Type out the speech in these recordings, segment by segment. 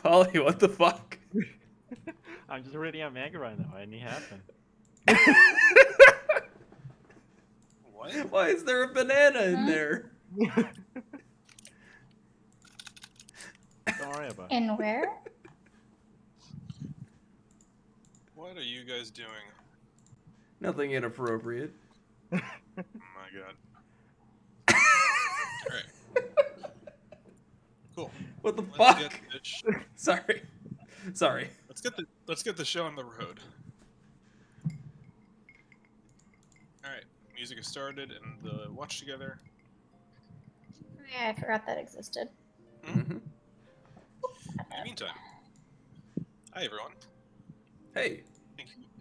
Holly, what the fuck? I'm just reading a manga right now, and it happened. What? Why is there a banana in there? Don't worry about it. And where? What are you guys doing? Nothing inappropriate. Oh my god. Alright. Cool. What the Let's fuck? get this Sorry. Let's get the show on the road. Alright. Music has started and the watch together. Yeah, I forgot that existed. Mm-hmm. In the meantime. Hi everyone. Hey.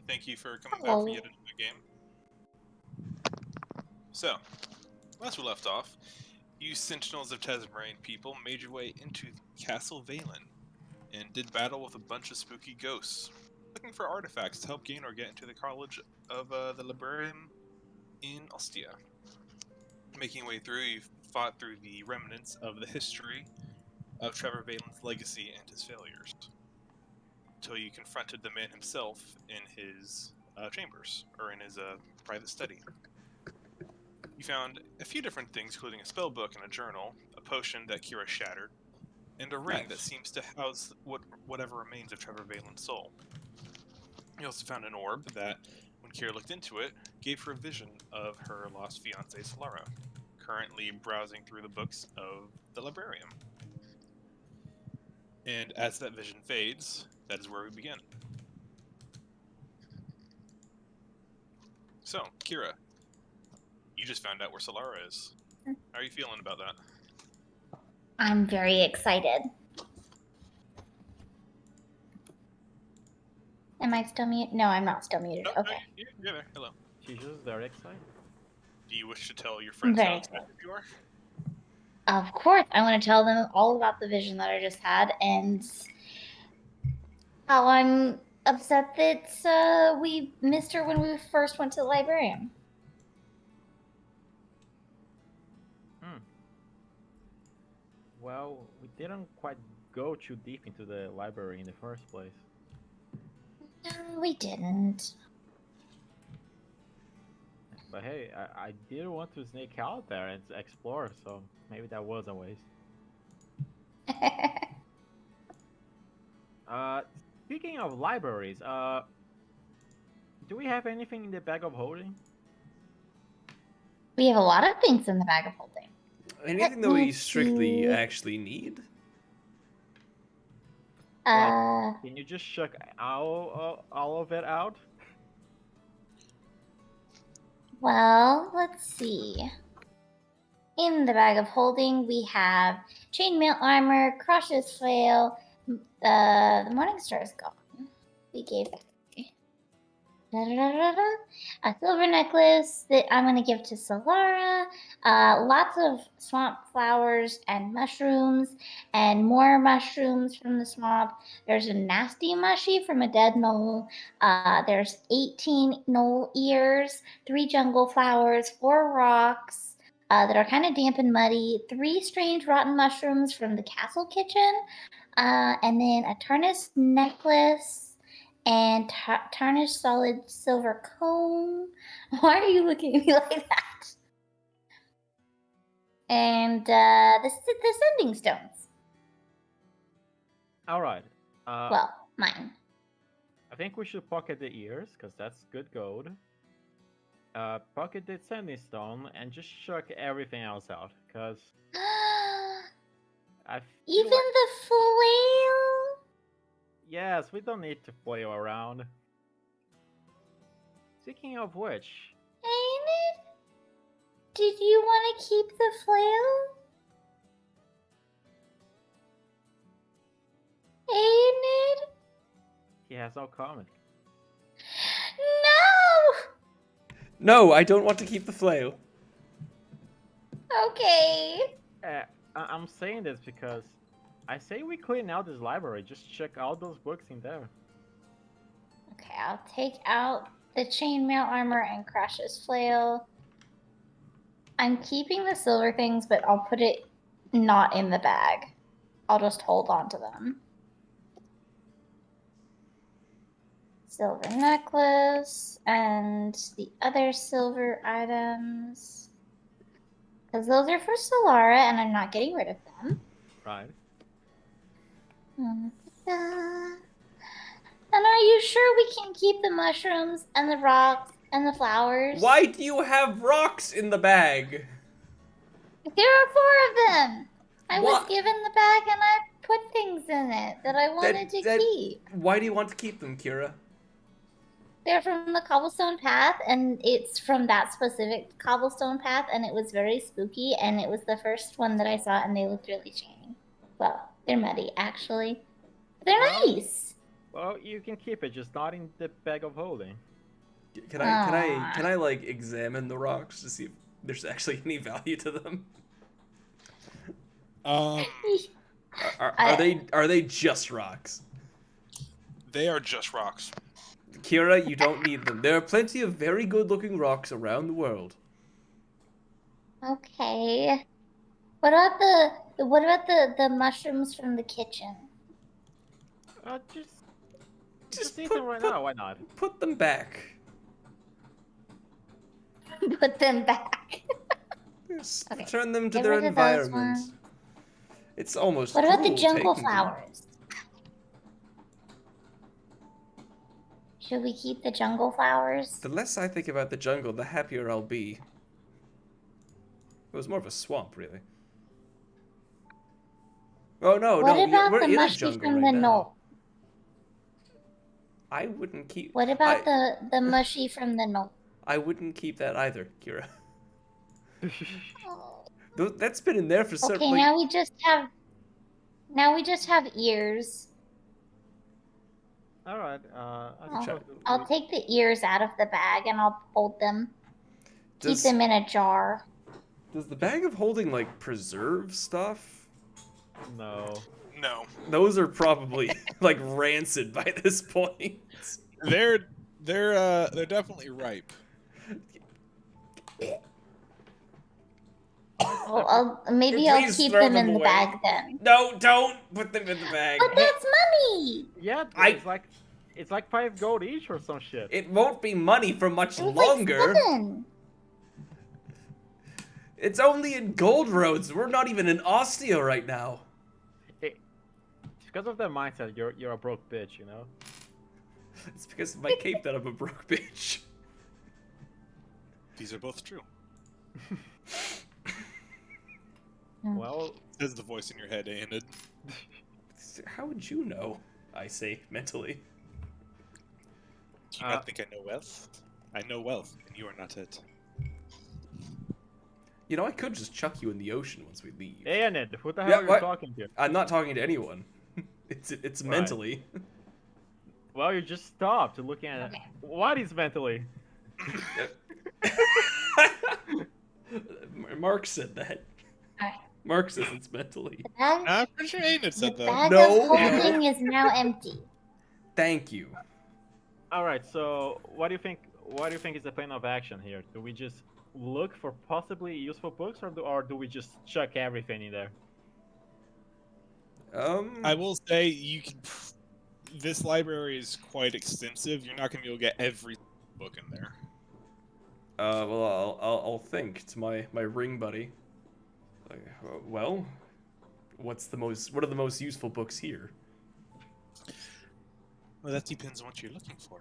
Thank you for coming Hello. back for yet another game. So, last we left off, you Sentinels of Tasmarian people made your way into Castle Valen and did battle with a bunch of spooky ghosts, looking for artifacts to help gain or get into the College of the Librarium in Ostia. Making your way through, you fought through the remnants of the history of Trevor Valen's legacy and his failures, until you confronted the man himself in his chambers, or in his private study. You found a few different things, including a spell book and a journal, a potion that Kira shattered, and a ring that seems to house whatever remains of Trevor Valen's soul. You also found an orb that, when Kira looked into it, gave her a vision of her lost fiancée Solara, currently browsing through the books of the Librarium. And as that vision fades, that is where we begin. So, Kira, you just found out where Solara is. How are you feeling about that? I'm very excited. Am I still muted? No, I'm not still muted. Oh, Okay. no, you're there. Hello. She's just very excited. Do you wish to tell your friends Very how excited you are? Of course, I want to tell them all about the vision that I just had and how I'm upset that we missed her when we first went to the librarian. Well, we didn't quite go too deep into the library in the first place. No, we didn't. But hey, I did want to sneak out there and explore, so maybe that was a waste. Speaking of libraries, do we have anything in the bag of holding? We have a lot of things in the bag of holding. Anything that we strictly actually need? Can you just chuck all of it out? Well, let's see. In the bag of holding, we have chainmail armor, Crush's flail, the Morning Star is gone. We gave that. A silver necklace that I'm going to give to Solara. Lots of swamp flowers and mushrooms, and more mushrooms from the swamp. There's a nasty mushy from a dead knoll. There's 18 knoll ears, 3 jungle flowers, 4 rocks that are kind of damp and muddy, 3 strange rotten mushrooms from the castle kitchen, and then a tarnished necklace. And tarnished solid silver comb. Why are you looking at me like that? And the sending stones. All right. Well, mine. I think we should pocket the ears, because that's good gold. Pocket the sending stone, and just chuck everything else out, because Even the flail? Yes, we don't need to flail around. Speaking of which... Ain't it? Did you want to keep the flail? Ain't it? He has no comment. No! No, I don't want to keep the flail. Okay. I'm saying this because I say we clean out this library. Just check all those books in there. Okay, I'll take out the chainmail armor and Crush's flail. I'm keeping the silver things, but I'll put it not in the bag. I'll just hold on to them. silver necklace and the other silver items. Because those are for Solara, and I'm not getting rid of them. Right. And are you sure we can keep the mushrooms and the rocks and the flowers? Why do you have rocks in the bag? There are 4 of them. I was What? given the bag and I put things in it that I wanted to keep. Why do you want to keep them, Kira? They're from the cobblestone path, and it's from that specific cobblestone path, and it was very spooky, and it was the first one that I saw, and they looked really shiny. Well, they're muddy, actually. They're nice. Well, you can keep it, just not in the bag of holding. Can I like examine the rocks to see if there's actually any value to them? Are they just rocks? They are just rocks. Kira, you don't need them. There are plenty of very good-looking rocks around the world. Okay. What about the mushrooms from the kitchen? Just eat them right now. Why not? Put them back. Put them back. Just Okay. return them to Get their rid of those environment. ones. It's almost. What about the cruel jungle taking them. flowers? Should we keep the jungle flowers? The less I think about the jungle, the happier I'll be. It was more of a swamp, really. Oh no, What no, about we're the in a mushy jungle from right the now. knoll? I wouldn't keep. What about the mushy from the knoll? I wouldn't keep that either, Kira. Oh. That's been in there for so. Okay, Like, now we just have ears. All right. I'll take the ears out of the bag and I'll hold them. does, Keep them in a jar. does the bag of holding like preserve stuff? No. No, Those are probably like rancid by this point. they're definitely ripe. Well, maybe I'll Please keep throw them them in the away. bag then. No, don't put them in the bag. But that's money. Yeah, it's like 5 gold each or some shit. It won't be money for much It was longer. like 7. It's only in Gold Roads. We're not even in Ostia right now. It's because of that mindset. You're a broke bitch, you know. It's because of my cape that I'm a broke bitch. These are both true. Well, Says the voice in your head, ain't it? How would you know? I say mentally. Do you not think I know wealth? I know wealth, and you are not it. You know, I could just chuck you in the ocean once we leave. Aeonid, who the hell Yeah, are you what? talking to? I'm not talking to anyone. It's Right. mentally. Well, you just stopped looking at Okay. what is mentally. Mark said that. Alright. Mark says it's mentally. The bag, I'm pretty sure Ain't the said that. bag No. of holding is now empty. Thank you. All right, so what do you think? What do you think is the plan of action here? Do we just look for possibly useful books, or do we just chuck everything in there? I will say you can. This library is quite extensive. You're not going to be able to get every book in there. Well, I'll think to my ring buddy. Like, well, what are the most useful books here? Well, that depends on what you're looking for.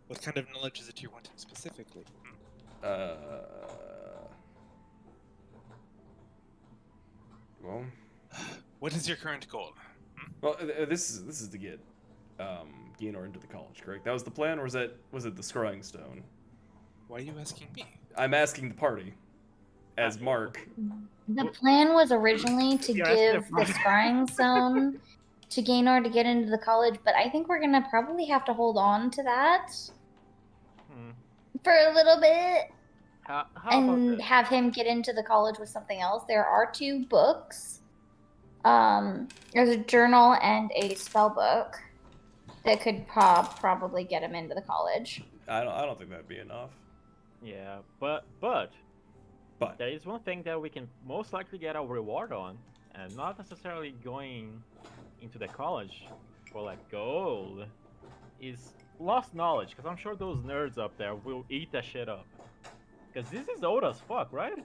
What kind of knowledge is it you're wanting specifically? Well, What is your current goal? well, this is to get Gaynor into the college, correct? That was the plan, or was it the scrying stone? Why are you asking me? I'm asking the party, as Mark. The plan was originally to You're give asking the for- scrying zone to Gaynor to get into the college, but I think we're gonna probably have to hold on to that Hmm. for a little bit How about and this? have him get into the college with something else. There are 2 books. There's a journal and a spell book that could probably get him into the college. I don't think that'd be enough. Yeah, but But there is one thing that we can most likely get a reward on, and not necessarily going into the college. for like gold is lost knowledge, because I'm sure those nerds up there will eat that shit up. Because this is old as fuck, right?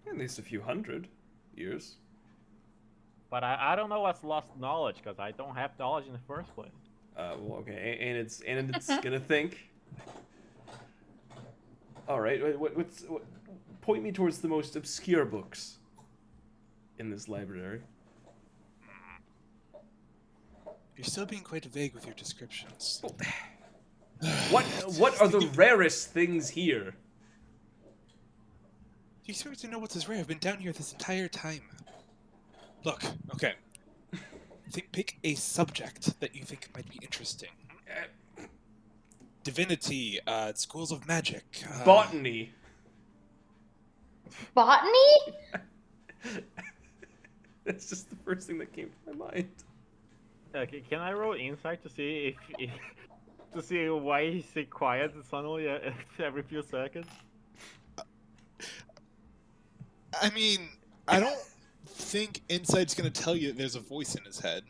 At least a few hundred years. But I don't know what's lost knowledge, because I don't have knowledge in the first place. Well, okay, and it's gonna think. All right, what point me towards the most obscure books in this library. You're still being quite vague with your descriptions. What are the rarest things here? You expect to know what's as rare? I've been down here this entire time. Look, okay. Pick a subject that you think might be interesting. Divinity, schools of magic. Botany. Botany? That's just the first thing that came to my mind. Can I roll insight to see if to see why he's so quiet suddenly every few seconds? I mean, I don't think insight's gonna tell you that there's a voice in his head.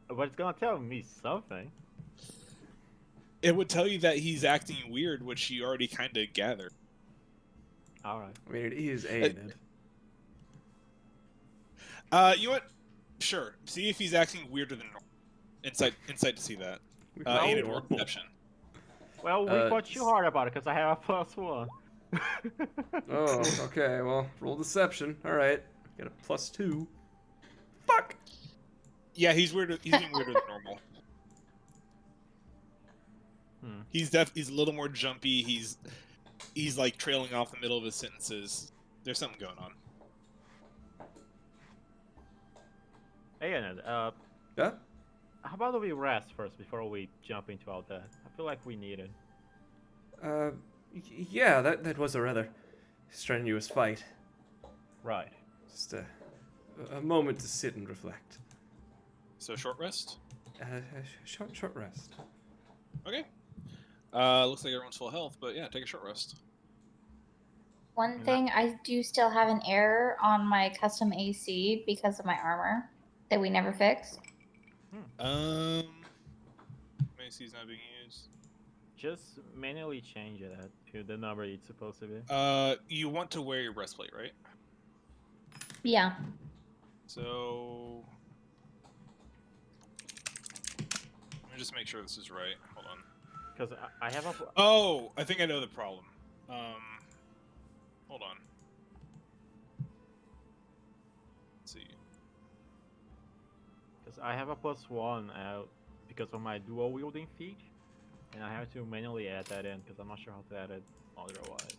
But it's gonna tell me something. It would tell you that he's acting weird, which you already kind of gathered. Alright. I mean, it is Aenid. You know what? Sure. See if he's acting weirder than normal. Insight to see that. Aided or perception. Well, we fought too hard about it because I have a +1. Oh, okay. Well, roll deception. All right, got a +2. Fuck. Yeah, he's weirder. He's being weirder than normal. He's a little more jumpy. He's like trailing off the middle of his sentences. There's something going on. Hey, Annette, Yeah. how about we rest first before we jump into all that? I feel like we need it. Yeah, that was a rather strenuous fight. Right. Just a moment to sit and reflect. So short rest. Short rest. Okay. Looks like everyone's full health, but yeah, take a short rest. One thing, I do still have an error on my custom AC because of my armor that we never fixed. Macy's not being used. Just manually change it to the number it's supposed to be. You want to wear your breastplate, right? Yeah. So let me just make sure this is right. Hold on. Because I have a... Oh, I think I know the problem. Hold on. Let's see. Because I have a +1 out because of my dual wielding feat, and I have to manually add that in because I'm not sure how to add it otherwise.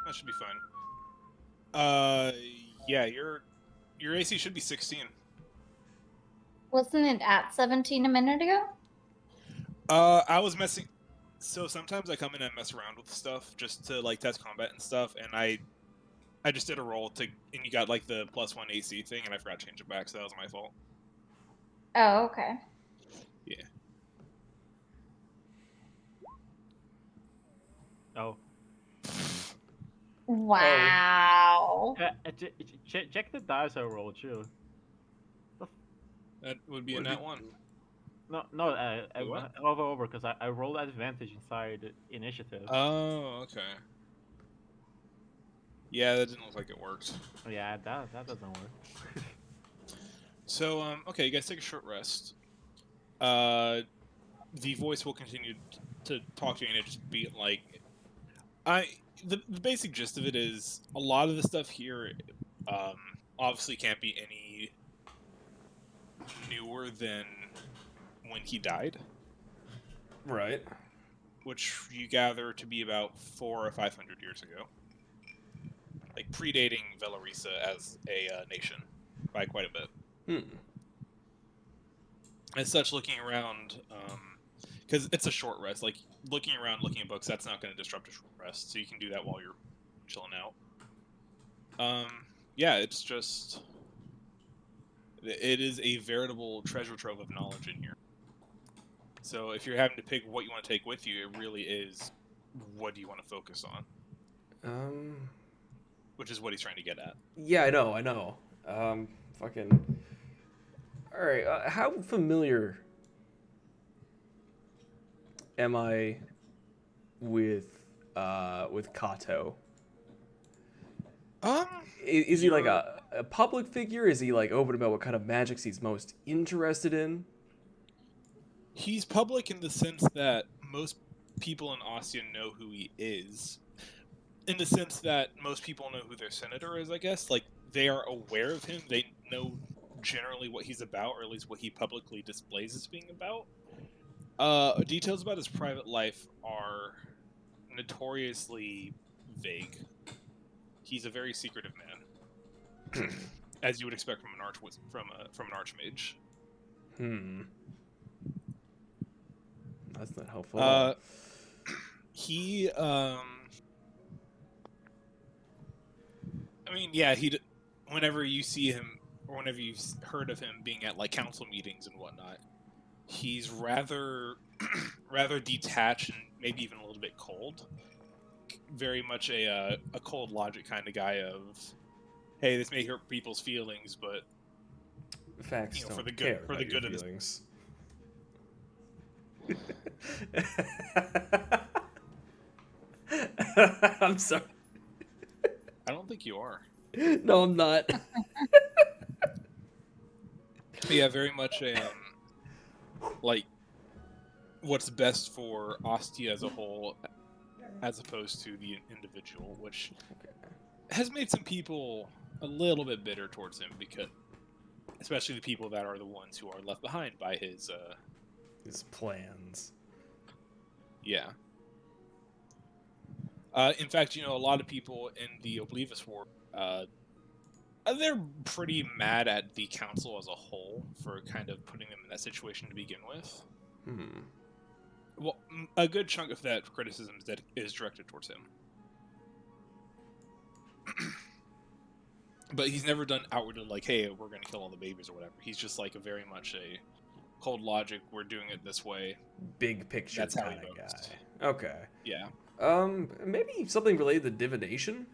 That should be fine. Yeah, your AC should be 16. Wasn't it at 17 a minute ago? I was messing. So sometimes I come in and mess around with stuff just to like test combat and stuff, and I just did a roll and you got like the +1 AC thing, and I forgot to change it back, so that was my fault. Oh, okay. Yeah. Oh. Wow. Check the dice I rolled too. That would be a nat 1. No, What? over because I rolled advantage inside initiative. Oh, okay. Yeah, that didn't look like it worked. Yeah, that doesn't work. So, okay, you guys take a short rest. The voice will continue to talk to you, and it just be like, the basic gist of it is a lot of the stuff here, obviously can't be any newer than when he died. Right. Which you gather to be about 400 or 500 years ago. Like, predating Velarisa as a nation by quite a bit. As such, looking around, because it's a short rest, like, looking around, looking at books, that's not going to disrupt a short rest, so you can do that while you're chilling out. Yeah, it's just... It is a veritable treasure trove of knowledge in here. So if you're having to pick what you want to take with you, it really is what do you want to focus on. Which is what he's trying to get at. Yeah, I know. Fucking. All right. How familiar am I with Kato? Is he like a public figure? Is he like open about what kind of magics he's most interested in? He's public in the sense that most people in Ostia know who he is. In the sense that most people know who their senator is, I guess. Like, they are aware of him. They know generally what he's about, or at least what he publicly displays as being about. Details about his private life are notoriously vague. He's a very secretive man, as you would expect from an archmage. That's not helpful. He, I mean, yeah, whenever you see him, or whenever you've heard of him being at, like, council meetings and whatnot, he's rather detached and maybe even a little bit cold. Very much a cold logic kind of guy of, hey, this may hurt people's feelings, but facts for don't the care good, for the about your good of feelings. I'm sorry. I don't think you are. No, I'm not. But yeah, very much a like what's best for Ostia as a whole, as opposed to the individual, which has made some people a little bit bitter towards him, because especially the people that are the ones who are left behind by his plans. Yeah. In fact, a lot of people in the Oblivious War, they're pretty mad at the council as a whole for kind of putting them in that situation to begin with. Well, a good chunk of that criticism is directed towards him. But he's never done outwardly like, hey, we're going to kill all the babies or whatever. He's just like very much a cold logic, we're doing it this way. Big picture That's how kind he of votes. guy. Okay. Yeah. Maybe something related to divination?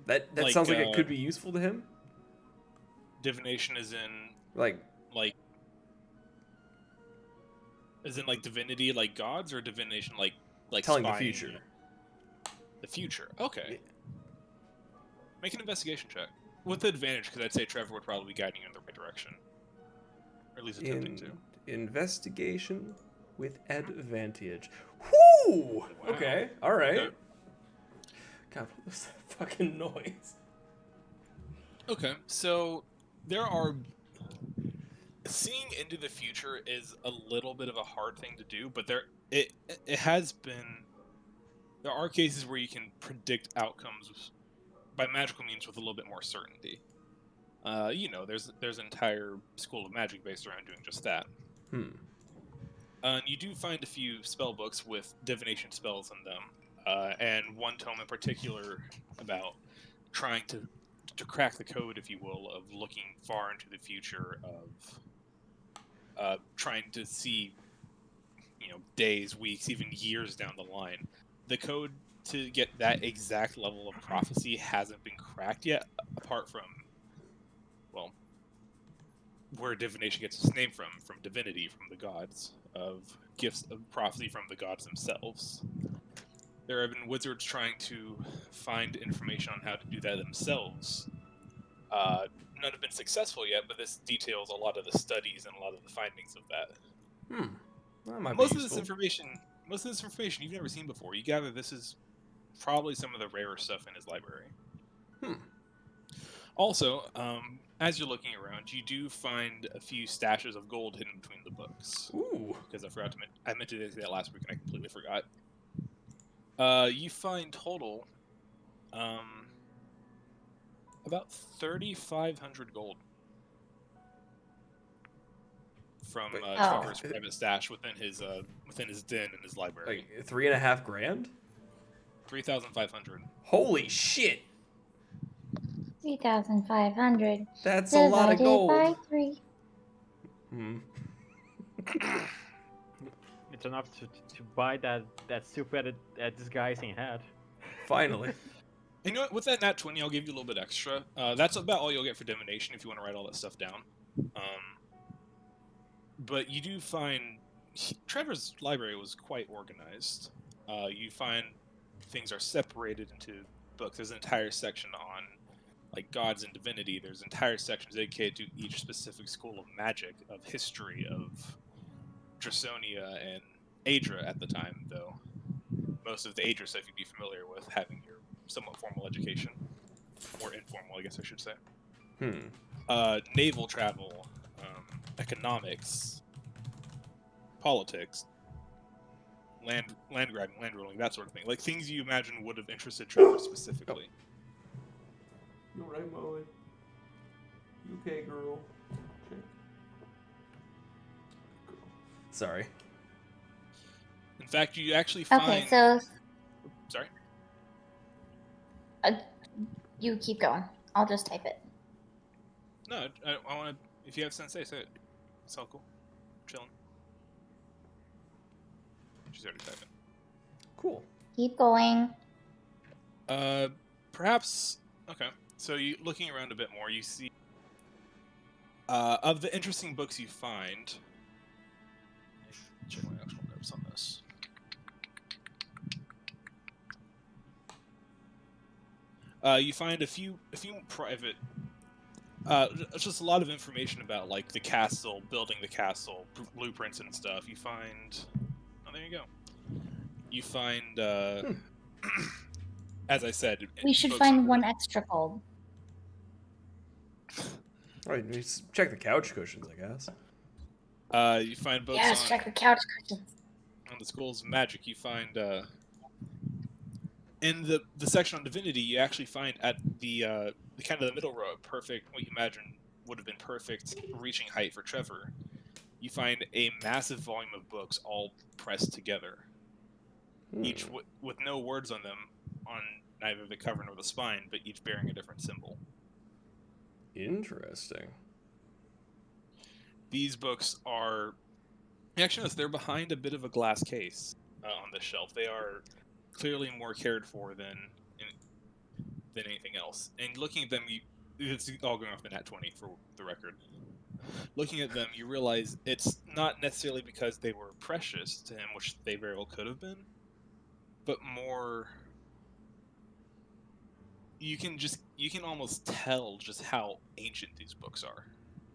That Like, sounds like it could be useful to him? Divination is in Like divinity, like gods, or divination like telling the spying future. The future. Okay. Make an investigation check. With advantage, because I'd say Trevor would probably be guiding you in the right direction. Or at least attempting to. Investigation with advantage. Whoo! Wow. Okay, alright. Okay. God, what was that fucking noise? Okay, so there are... Seeing into the future is a little bit of a hard thing to do, but it has been... There are cases where you can predict outcomes by magical means with a little bit more certainty. There's an entire school of magic based around doing just that. You do find a few spell books with divination spells in them, and one tome in particular about trying to crack the code, if you will, of looking far into the future, of trying to see, days, weeks, even years down the line. The code to get that exact level of prophecy hasn't been cracked yet, apart from, well, where divination gets its name from divinity, from the gods, of gifts of prophecy from the gods themselves. There have been wizards trying to find information on how to do that themselves. None have been successful yet, but this details a lot of the studies and a lot of the findings of that. That might Most be of this information you've never seen before. You gather this is probably some of the rarer stuff in his library. Also, as you're looking around, you do find a few stashes of gold hidden between the books. Ooh. Because I meant to say that last week and I completely forgot. You find total about 3,500 gold from Trevor's private stash within his den in his library. Like $3.5 grand? 3,500. Holy shit! 3,500. That's a lot of gold. By 3. It's enough to buy that stupid disguising hat. Finally. You know what? With that nat 20, I'll give you a little bit extra. That's about all you'll get for divination if you want to write all that stuff down. But you do find Trevor's library was quite organized. You find things are separated into books. There's an entire section on like gods and divinity. There's entire sections dedicated to each specific school of magic, of history, of Draconian and Adra at the time, though. Most of the Adra stuff you'd be familiar with, having your somewhat formal education. Or informal, I guess I should say. Naval travel, economics, politics, land grabbing, land ruling, that sort of thing. Like things you imagine would have interested Trevor specifically. You alright, Molly? You okay, girl? Okay. Sorry. In fact, you actually find... Okay, so Sorry? you keep going. I'll just type it. No, I want to... If you have something to say it. It's all cool. Chilling. She's already typing. Cool. Keep going. Perhaps... Okay. So you looking around a bit more, you see... of the interesting books you find... Check my actual notes on this. You find a few private... just a lot of information about, like, the castle, building the castle, blueprints and stuff. You find... Oh, there you go. You find, as I said... We should find one extra gold. Alright, check the couch cushions, I guess. You find books Yes, on... check the couch cushions. On the schools of magic, you find in the section on divinity, you actually find at the kind of the middle row, perfect, what you imagine would have been perfect reaching height for Trevor. You find a massive volume of books all pressed together, each with no words on them on neither the cover nor the spine, but each bearing a different symbol. Interesting. These books are... Actually, notice they're behind a bit of a glass case on the shelf. They are clearly more cared for than anything else. And looking at them, it's all going off the nat 20 for the record. Looking at them, you realize it's not necessarily because they were precious to him, which they very well could have been, but more... You can almost tell just how ancient these books are.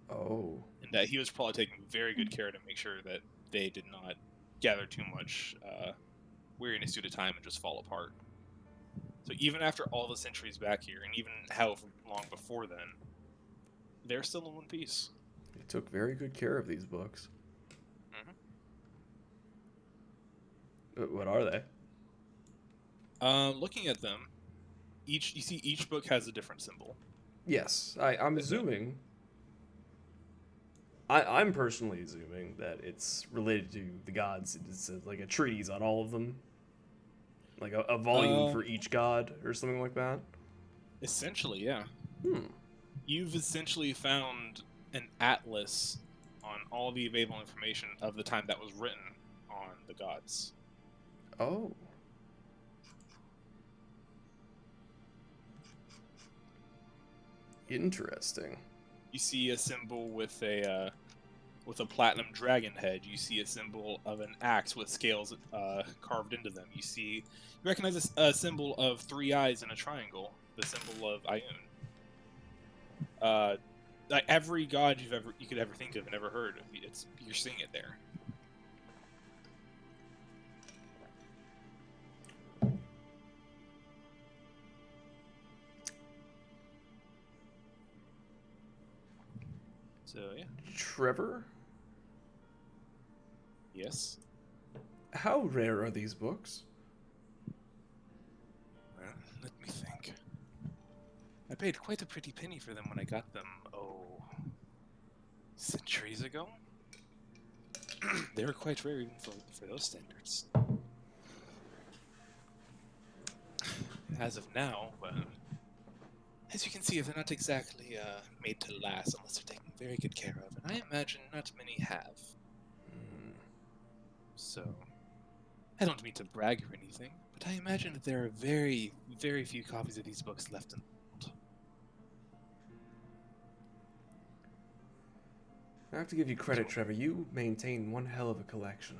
Oh. And that he was probably taking very good care to make sure that they did not gather too much weariness due to time and just fall apart. So even after all the centuries back here, and even however long before then, they're still in one piece. He took very good care of these books. Mm-hmm. What are they? Looking at them, you see each book has a different symbol. Yes, I'm assuming... I'm personally assuming that it's related to the gods. It's like a treatise on all of them. Like a volume for each god or something like that. Essentially, yeah. You've essentially found an atlas on all the available information of the time that was written on the gods. Oh. Interesting. You see a symbol with a platinum dragon head. You see a symbol of an axe with scales carved into them. You recognize a symbol of 3 eyes in a triangle, the symbol of Ioun. Like every god you could ever think of and ever heard of, you're seeing it there. So yeah. Trevor? Yes. How rare are these books? Well, let me think. I paid quite a pretty penny for them when I got them, centuries ago. They were quite rare even for those standards. As of now, well, as you can see, they're not exactly made to last unless they're taken very good care of, and I imagine not many have. So, I don't mean to brag or anything, But I imagine that there are very, very few copies of these books left in the world. I have to give you credit, Trevor. You maintain one hell of a collection.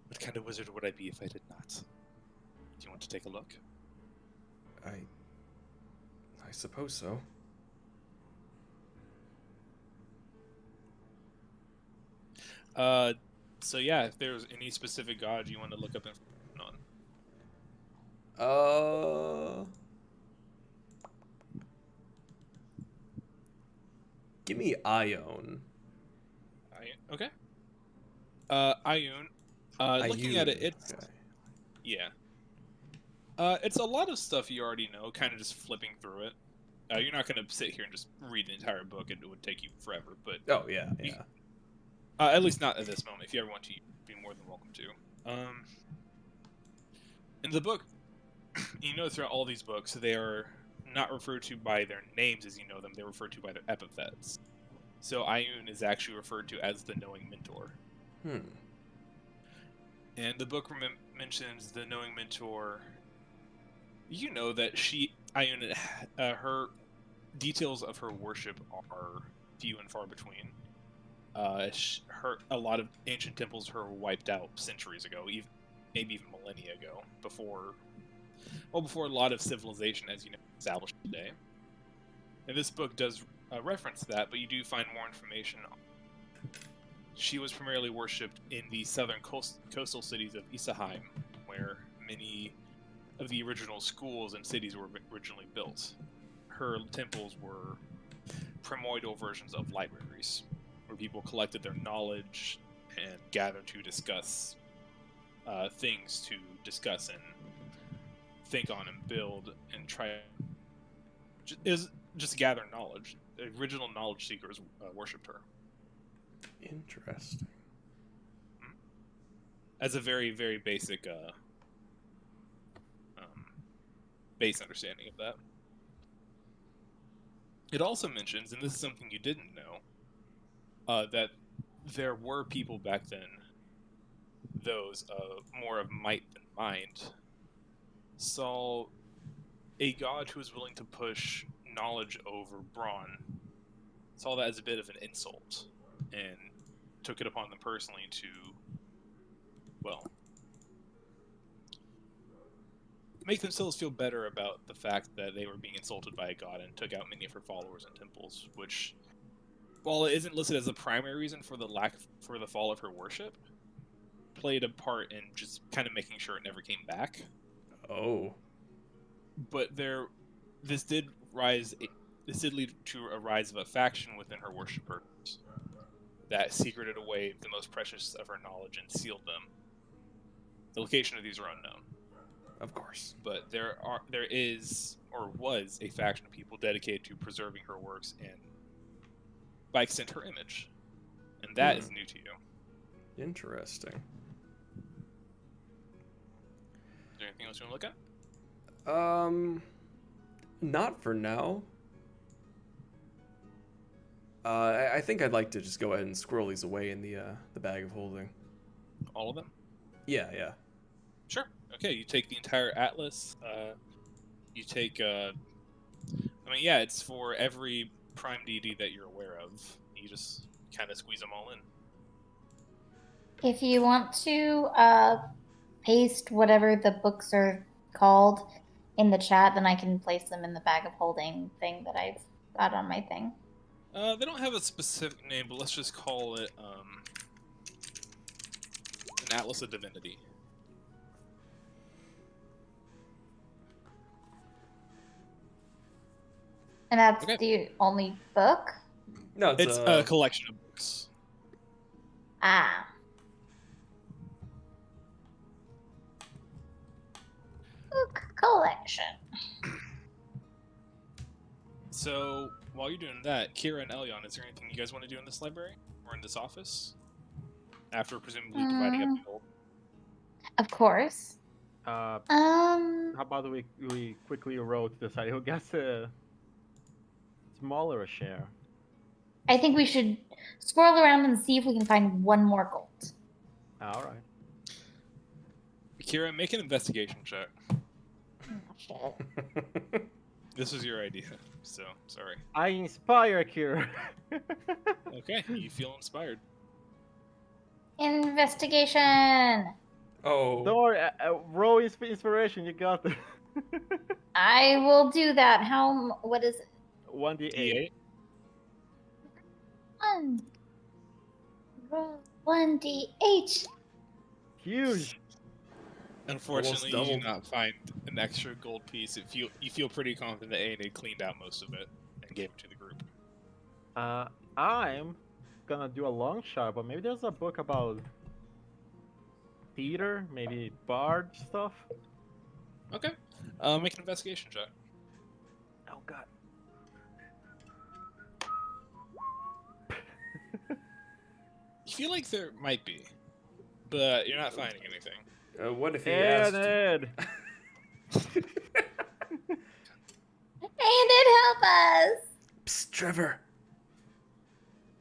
What kind of wizard would I be if I did not? Do you want to take a look? I suppose so. So yeah, if there's any specific god you want to look up information on. Give me Ione. Okay. Ioun. Looking at it, it's okay. yeah. It's a lot of stuff you already know. Kind of just flipping through it. You're not gonna sit here and just read the entire book. It would take you forever. But Oh yeah, yeah. At least not at this moment. If you ever want to, you'd be more than welcome to. In the book, you know, throughout all these books, they are not referred to by their names as you know them. They're referred to by their epithets. So Ioun is actually referred to as the Knowing Mentor. And the book mentions the Knowing Mentor. You know that Ioun, her details of her worship are few and far between. A lot of ancient temples were wiped out centuries ago, maybe even millennia ago, before a lot of civilization, as you know, established today. And this book does reference that, but you do find more information. She was primarily worshipped in the southern coastal cities of Isaheim, where many of the original schools and cities were originally built. Her temples were primordial versions of libraries, where people collected their knowledge and gathered to discuss things to discuss and think on and build and try just gather knowledge. The original knowledge seekers worshipped her. Interesting. As a very, very basic base understanding of that. It also mentions, and this is something you didn't know, that there were people back then, those more of might than mind, saw a god who was willing to push knowledge over brawn, saw that as a bit of an insult, and took it upon them personally to, well, make themselves feel better about the fact that they were being insulted by a god, and took out many of her followers and temples, which, while it isn't listed as the primary reason for the fall of her worship, played a part in just kind of making sure it never came back. Oh. But this did lead to a rise of a faction within her worshippers that secreted away the most precious of her knowledge and sealed them. The location of these are unknown. Of course. But there is or was a faction of people dedicated to preserving her works and, by extent, her image. And that is new to you. Interesting. Is there anything else you want to look at? Not for now. I think I'd like to just go ahead and squirrel these away in the bag of holding. All of them? Yeah, yeah. Sure. Okay, you take the entire atlas. You take, it's for every prime deity that you're aware of. You just kind of squeeze them all in. If you want to paste whatever the books are called in the chat, then I can place them in the bag of holding thing that I've got on my thing. They don't have a specific name, but let's just call it an Atlas of Divinity. And that's Okay. the only book? No, It's a collection of books. Ah. Book collection. So, while you're doing that, Kira and Elyon, is there anything you guys want to do in this library? Or in this office? After presumably dividing up the gold? Of course. How about we quickly roll to decide who gets a smaller share? I think we should swirl around and see if we can find one more gold. All right. Kira, make an investigation check. Oh, shit. This was your idea, so sorry. I inspire Kira. Okay, you feel inspired. Investigation. Oh. Don't worry, roll inspiration. You got this. I will do that. What is it? 1d8. D8. 1. Roll 1d8. Huge. Unfortunately, you do doubled. not find an extra gold piece. You feel pretty confident that A&A cleaned out most of it and gave it to the group. I'm gonna do a long shot, but maybe there's a book about theater, maybe bard stuff. Okay. Make an investigation check. Oh god. You feel like there might be, but you're not finding anything. What if he Ed, asked? Ed. And it help us. Psst, Trevor.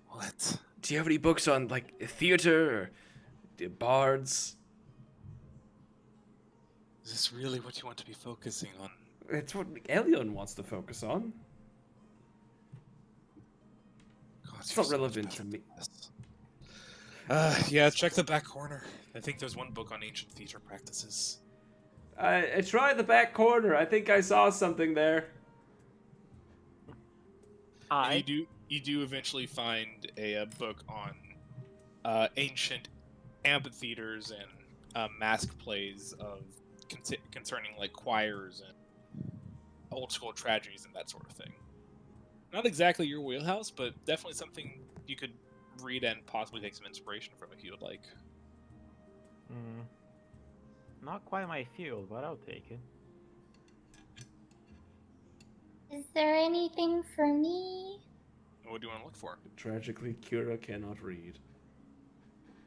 What? Do you have any books on like theater or bards? Is this really what you want to be focusing on? It's what Elion wants to focus on. God, It's you're not so much relevant better to me. than this. Yeah, check the back corner. I think there's one book on ancient theater practices. I tried the back corner. I think I saw something there. And you do eventually find a book on ancient amphitheaters and mask plays of concerning like choirs and old school tragedies and that sort of thing. Not exactly your wheelhouse, but definitely something you could read and possibly take some inspiration from if you would like. Not quite my field, but I'll take it. Is there anything for me? What do you want to look for? Tragically, Kira cannot read.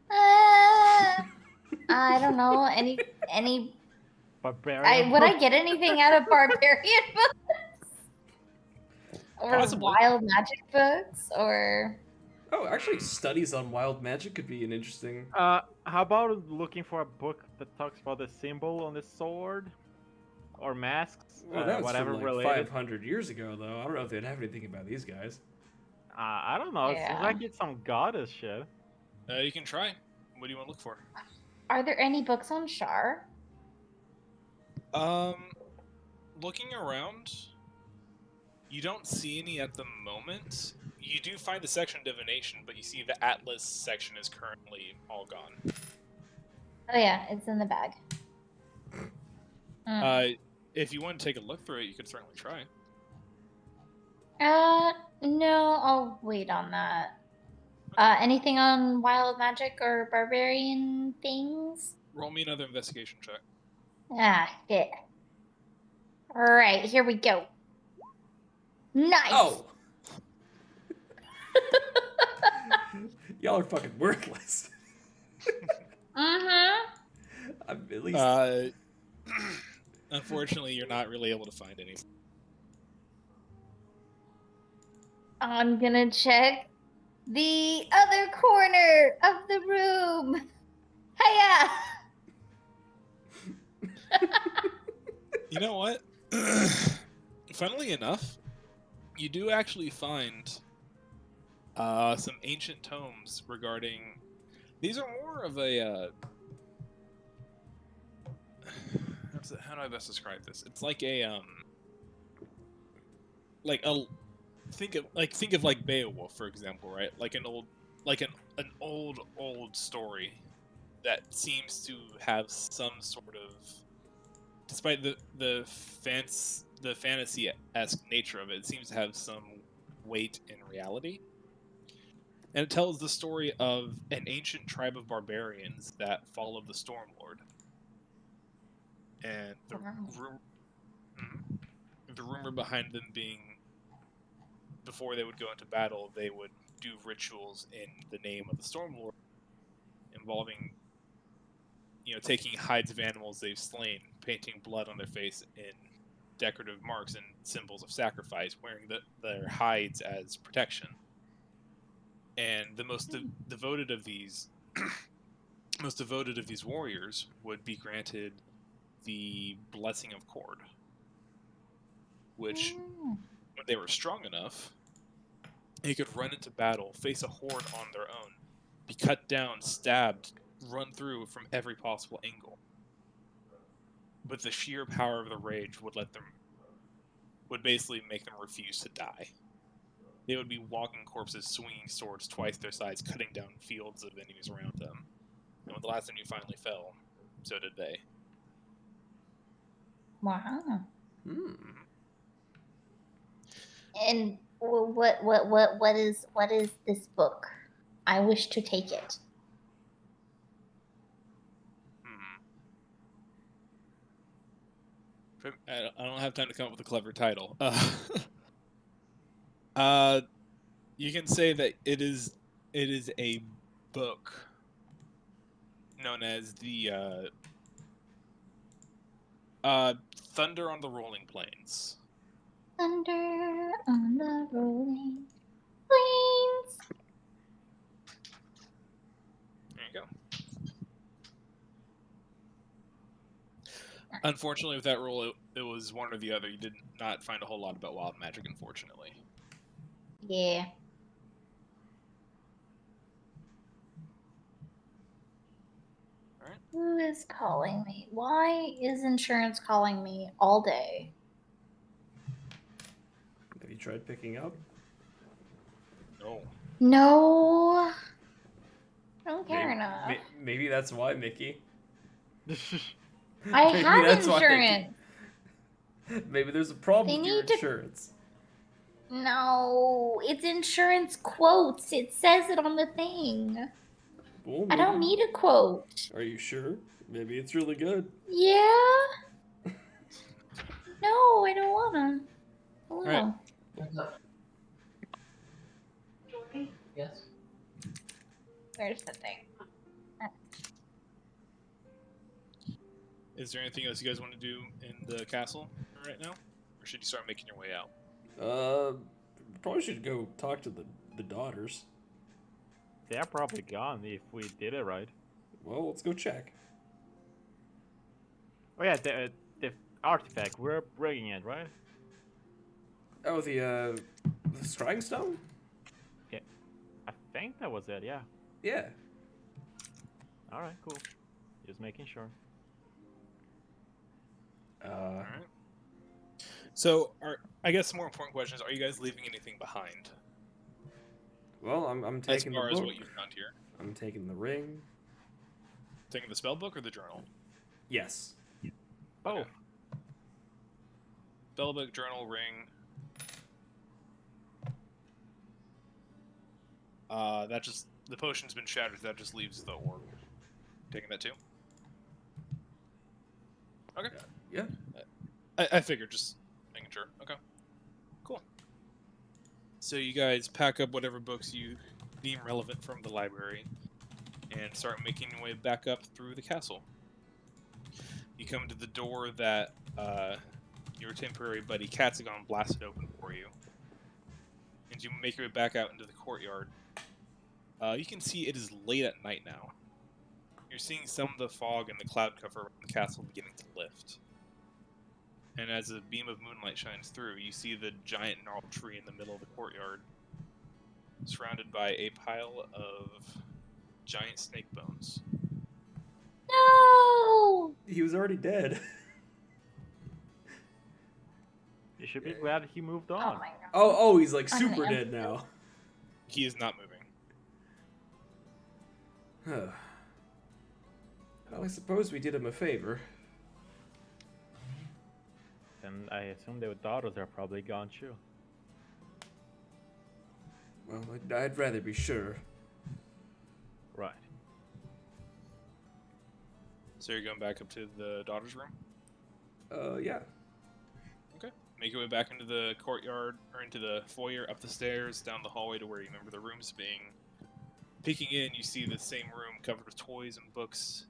I don't know. Any Barbarian. would I get anything out of barbarian books? Or Possibly. wild magic books? Or Oh, actually, studies on wild magic could be an interesting. How about looking for a book that talks about the symbol on the sword? Or masks? Well, that was whatever from like related. 500 years ago, though. I don't know if they'd have anything about these guys. I don't know. It Yeah. seems like it's some goddess shit. You can try. What do you want to look for? are there any books on Shar? Looking around, you don't see any at the moment. You do find the section divination, but you see the Atlas section is currently all gone. Oh yeah, it's in the bag. If you want to take a look through it, you could certainly try. No, I'll wait on that. Anything on wild magic or barbarian things? Roll me another investigation check. Ah, shit. Alright, here we go. Nice! Oh! Y'all are fucking worthless. Mm-hmm. At least. Unfortunately, you're not really able to find any. I'm gonna check the other corner of the room. Hiya! You know what? Funnily enough, you do actually find some ancient tomes regarding. These are more of a. How do I best describe this? It's like a think of like Beowulf, for example, right? Like an old story that seems to have some sort of, despite the fantasy-esque nature of it, it seems to have some weight in reality. And it tells the story of an ancient tribe of barbarians that followed the Stormlord. And the rumor behind them being, before they would go into battle, they would do rituals in the name of the Stormlord, involving, taking hides of animals they've slain, painting blood on their face in decorative marks and symbols of sacrifice, wearing their hides as protection. And the most devoted of these most devoted of these warriors would be granted the Blessing of Cord, which, when they were strong enough, they could run into battle, face a horde on their own, be cut down, stabbed, run through from every possible angle. But the sheer power of the rage would basically make them refuse to die. They would be walking corpses, swinging swords twice their size, cutting down fields of enemies around them. And when the last enemy finally fell, so did they. Wow. Hmm. And what is this book? I wish to take it. I don't have time to come up with a clever title. You can say that it is a book known as the Thunder on the Rolling Plains. Thunder on the rolling plains. There you go. Unfortunately, with that rule, it was one or the other. You did not find a whole lot about wild magic, unfortunately. Yeah. Alright. Who is calling me? Why is insurance calling me all day? Have you tried picking up? No. No. I don't care enough. Maybe that's why, Mickey. I Maybe have that's why they- insurance. Maybe there's a problem They with your need to- insurance. No, it's insurance quotes. It says it on the thing. Well, I don't maybe- need a quote. Are you sure? Maybe it's really good. Yeah? No, I don't wanna. Hello. Alright. Yes. Where's the thing? Is there anything else you guys want to do in the castle right now? Or should you start making your way out? Probably should go talk to the daughters. They're probably gone if we did it right. Well, let's go check. Oh yeah, the artifact. We're bringing it, right? Oh, the scrying stone? I think that was it. Yeah. Yeah. All right. Cool. Just making sure. Alright. So, I guess some more important questions. Are you guys leaving anything behind? Well, I'm As taking far the as book. what you found here? I'm taking the ring. Taking the spell book or the journal? Yes. Both. Spell book, journal, ring. That just... The potion's been shattered, that just leaves the orb. Taking that too? Okay. Yeah. I figured, just making sure. Okay. Cool. So you guys pack up whatever books you deem relevant from the library and start making your way back up through the castle. You come to the door that your temporary buddy Katsagon blasted open for you. And you make your way back out into the courtyard. You can see it is late at night now. You're seeing some of the fog and the cloud cover around the castle beginning to lift. And as a beam of moonlight shines through, you see the giant gnarled tree in the middle of the courtyard, surrounded by a pile of giant snake bones. No! He was already dead. You should be glad he moved Oh on. my god. Oh, he's like I'm super gonna- dead now. He is not moving. Well, I suppose we did him a favor. And I assume their daughters are probably gone too. Well, I'd rather be sure. Right. So you're going back up to the daughter's room? Yeah. Okay. Make your way back into the courtyard, or into the foyer, up the stairs, down the hallway to where you remember the rooms being. Peeking in, you see the same room covered with toys and books,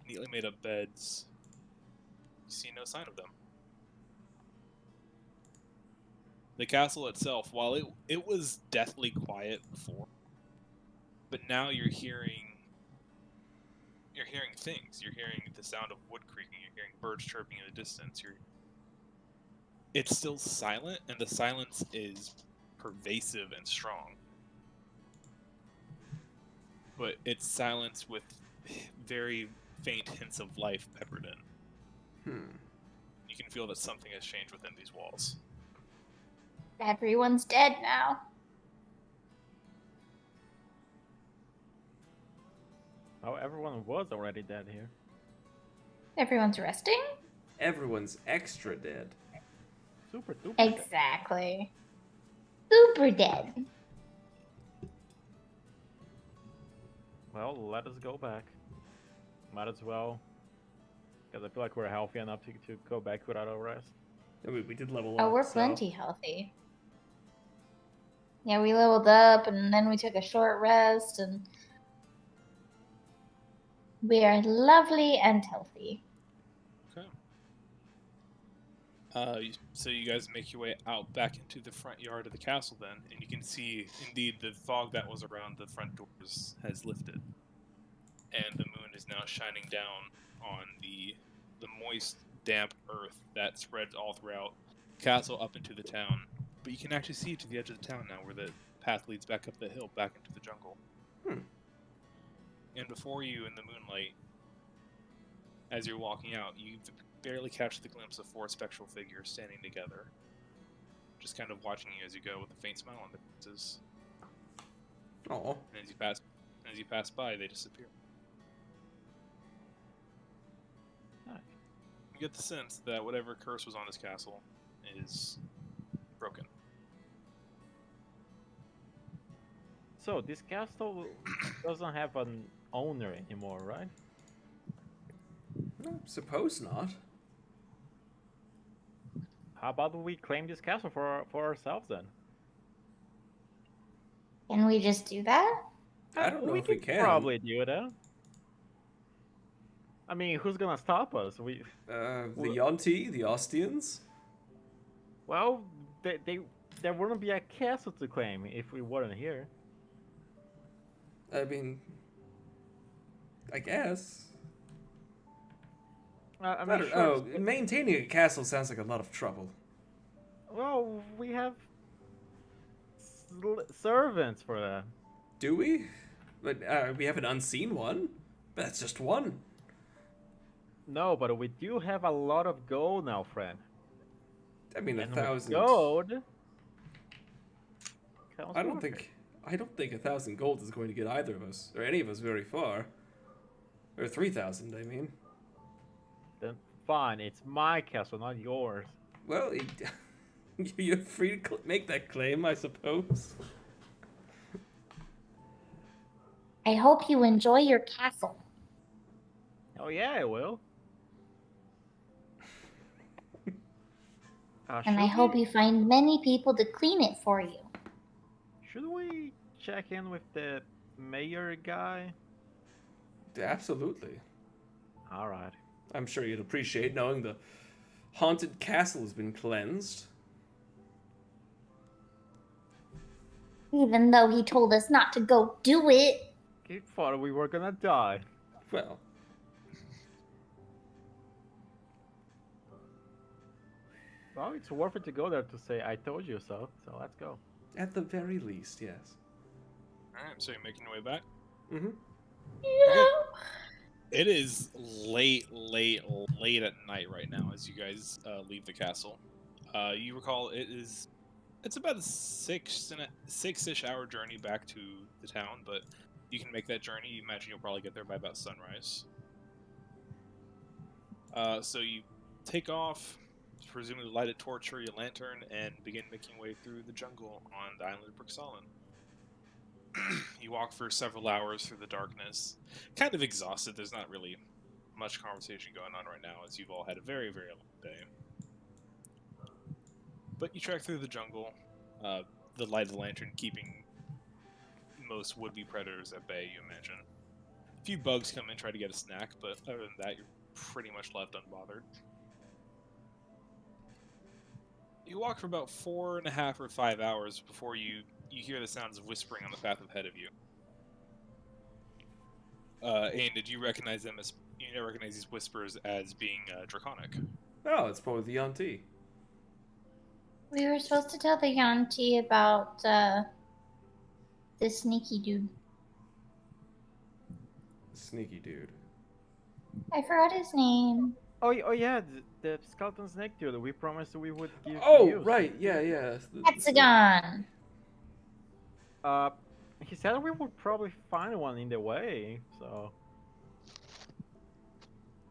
neatly made up beds. You see no sign of them. The castle itself, while it was deathly quiet before, but now you're hearing you're hearing things. You're hearing the sound of wood creaking. You're hearing birds chirping in the distance. It's still silent, and the silence is pervasive and strong. But it's silence with very faint hints of life peppered in. You can feel that something has changed within these walls. Everyone's dead now. Oh, everyone was already dead here. Everyone's resting? Everyone's extra dead. Super duper dead. Exactly. Super dead. Well, let us go back. Might as well. Because I feel like we're healthy enough to go back without a rest. I mean, we did level Oh, up. we're so- plenty healthy. Yeah, we leveled up and then we took a short rest and we are lovely and healthy. Okay. So you guys make your way out back into the front yard of the castle then, and you can see, indeed, the fog that was around the front doors has lifted. And the moon is now shining down on the moist, damp earth that spreads all throughout the castle up into the town. But you can actually see to the edge of the town now where the path leads back up the hill, back into the jungle. And before you in the moonlight, as you're walking out, you barely catch the glimpse of 4 spectral figures standing together, just kind of watching you as you go with a faint smile on their faces. Aw. And as you pass by, they disappear. You get the sense that whatever curse was on this castle is broken. So, this castle doesn't have an owner anymore, right? No, suppose not. How about we claim this castle for ourselves then? Can we just do that? I don't know if we could can. Probably do that. I mean, who's gonna stop us? The Yonti, the Ostians? Well, there wouldn't be a castle to claim if we weren't here. I mean, I guess. I I mean, don't sure, know. Maintaining a castle sounds like a lot of trouble. well, we have servants for that. Do we? But we have an unseen one. But that's just one. No, but we do have a lot of gold now, friend. I mean, And 1,000. with gold. I don't think 1,000 gold is going to get either of us or any of us very far. Or 3,000, I mean. Then fine, it's my castle, not yours. Well, you're free to make that claim, I suppose. I hope you enjoy your castle. Oh yeah, I will. And I hope you find many people to clean it for you. Should we check in with the mayor guy? Absolutely. All right. I'm sure you'd appreciate knowing the haunted castle has been cleansed. Even though he told us not to go do it. He thought we were gonna die. Well, Well, it's worth it to go there to say I told you so. So let's go. at the very least, yes. Alright, so you're making your way back? Mm-hmm. Yeah. It is late at night right now as you guys leave the castle. You recall it's about a six-ish hour journey back to the town, but you can make that journey. You imagine you'll probably get there by about sunrise. So you take off, presumably light a torch or your lantern, and begin making your way through the jungle on the island of Brixallen. You walk for several hours through the darkness, kind of exhausted. There's not really much conversation going on right now, as you've all had a very, very long day. But you trek through the jungle, the light of the lantern keeping most would-be predators at bay, you imagine. A few bugs come in, try to get a snack, but other than that, you're pretty much left unbothered. You walk for about 4.5 or 5 hours before you hear the sounds of whispering on the path ahead of you. and did you recognize them as recognize these whispers as being draconic? Oh, it's probably the Yanti. We were supposed to tell the Yanti about this sneaky dude. Sneaky dude. I forgot his name. Oh, oh yeah, the skeleton snake dude. We promised we would give Oh, you. right. Yeah, yeah. Hexagon. He said we would probably find one in the way. So.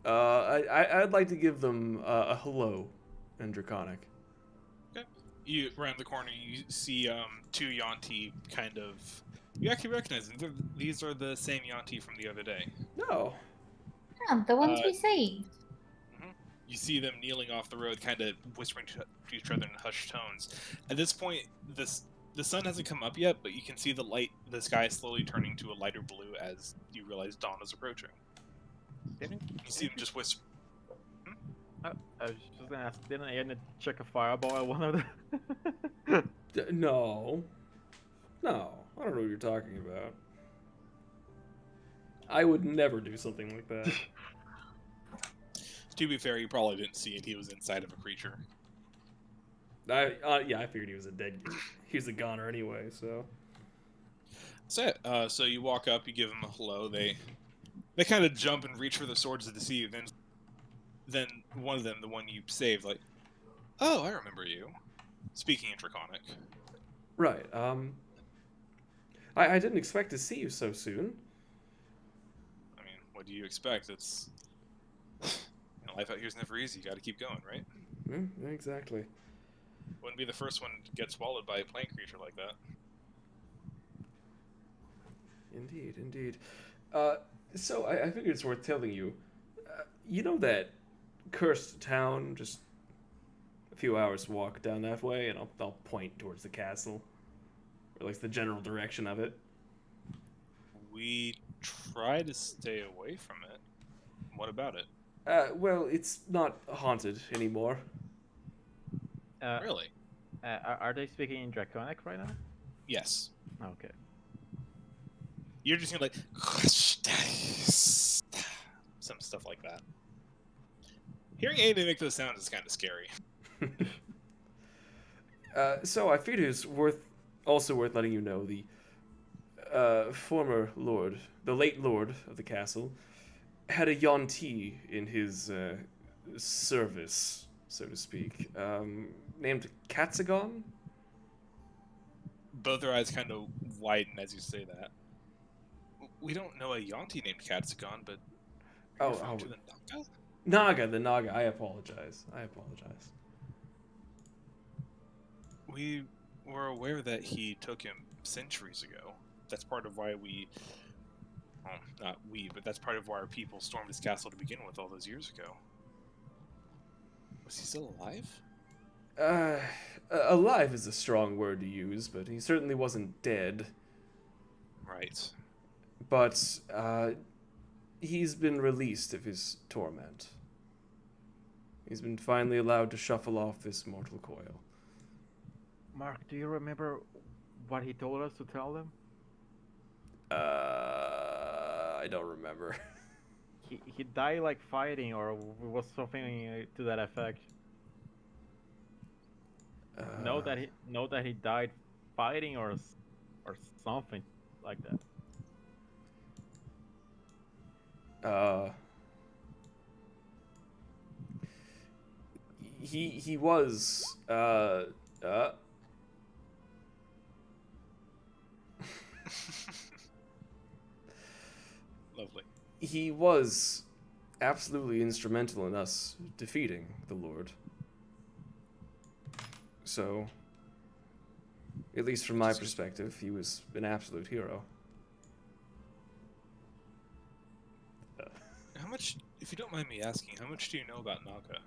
I'd like to give them a hello in Draconic. Okay. You around the corner, you see two Yanti kind of. You actually recognize them. These are the same Yanti from the other day. No. Yeah, the ones we saved. You see them kneeling off the road, kind of whispering to each other in hushed tones. At this point, the sun hasn't come up yet, but you can see the sky is slowly turning to a lighter blue as you realize dawn is approaching. You see them just whisper. I was just gonna ask, didn't Aiden check a fireball at one of them? No. No. I don't know what you're talking about. I would never do something like that. To be fair, you probably didn't see it. He was inside of a creature. Yeah, I figured he was he was a goner anyway, so. So you walk up, you give them a hello. They kind of jump and reach for their swords to deceive. Then one of them, the one you saved, like, oh, I remember you. Speaking in Draconic. Right. I didn't expect to see you so soon. I mean, what do you expect? It's life out here's never easy. You got to keep going, right? Yeah, exactly. Wouldn't be the first one to get swallowed by a plant creature like that. Indeed, indeed. So I figured it's worth telling you. You know that cursed town just a few hours walk down that way, and I'll point towards the castle, or like the general direction of it. We try to stay away from it. What about it? Well, it's not haunted anymore. Really? Are they speaking in Draconic right now? Yes. Okay. You're just gonna like some stuff like that. Hearing Aiden make those sounds is kind of scary. So I figured it was also worth letting you know the former lord, the late lord of the castle, had a Yanti in his service, so to speak, named Katsagon. Both their eyes kind of widen as you say that. We don't know a Yanti named Katsagon, but to the Naga? The Naga. I apologize. We were aware that he took him centuries ago. That's part of why that's part of why our people stormed his castle to begin with all those years ago. Was he still alive? Alive is a strong word to use, but he certainly wasn't dead. Right. But he's been released of his torment. He's been finally allowed to shuffle off this mortal coil. Mark, do you remember what he told us to tell them? I don't remember. He died like fighting, or was something to that effect. Know that he died fighting, or something like that. He was Lovely. He was absolutely instrumental in us defeating the Lord. So, at least from my perspective, he was an absolute hero. How much, if you don't mind me asking, how much do you know about Naga?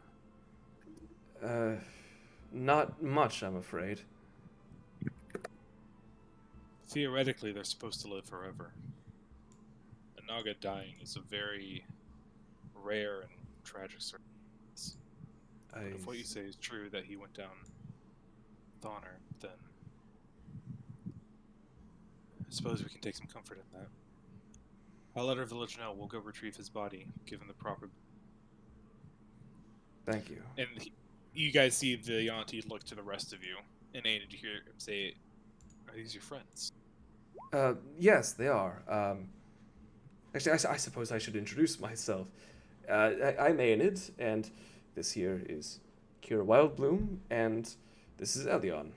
Not much, I'm afraid. Theoretically, they're supposed to live forever. A Naga dying is a very rare and tragic circumstance. If what you say is true, that he went down with honor, then I suppose we can take some comfort in that. I'll let our village know. We'll go retrieve his body, give him the proper. Thank you. And you guys see the Yanti look to the rest of you, and Aiden, you hear him say, "Are these your friends?" Yes, they are. Actually, I suppose I should introduce myself. I'm Aenid, and this here is Kira Wildbloom, and this is Elion.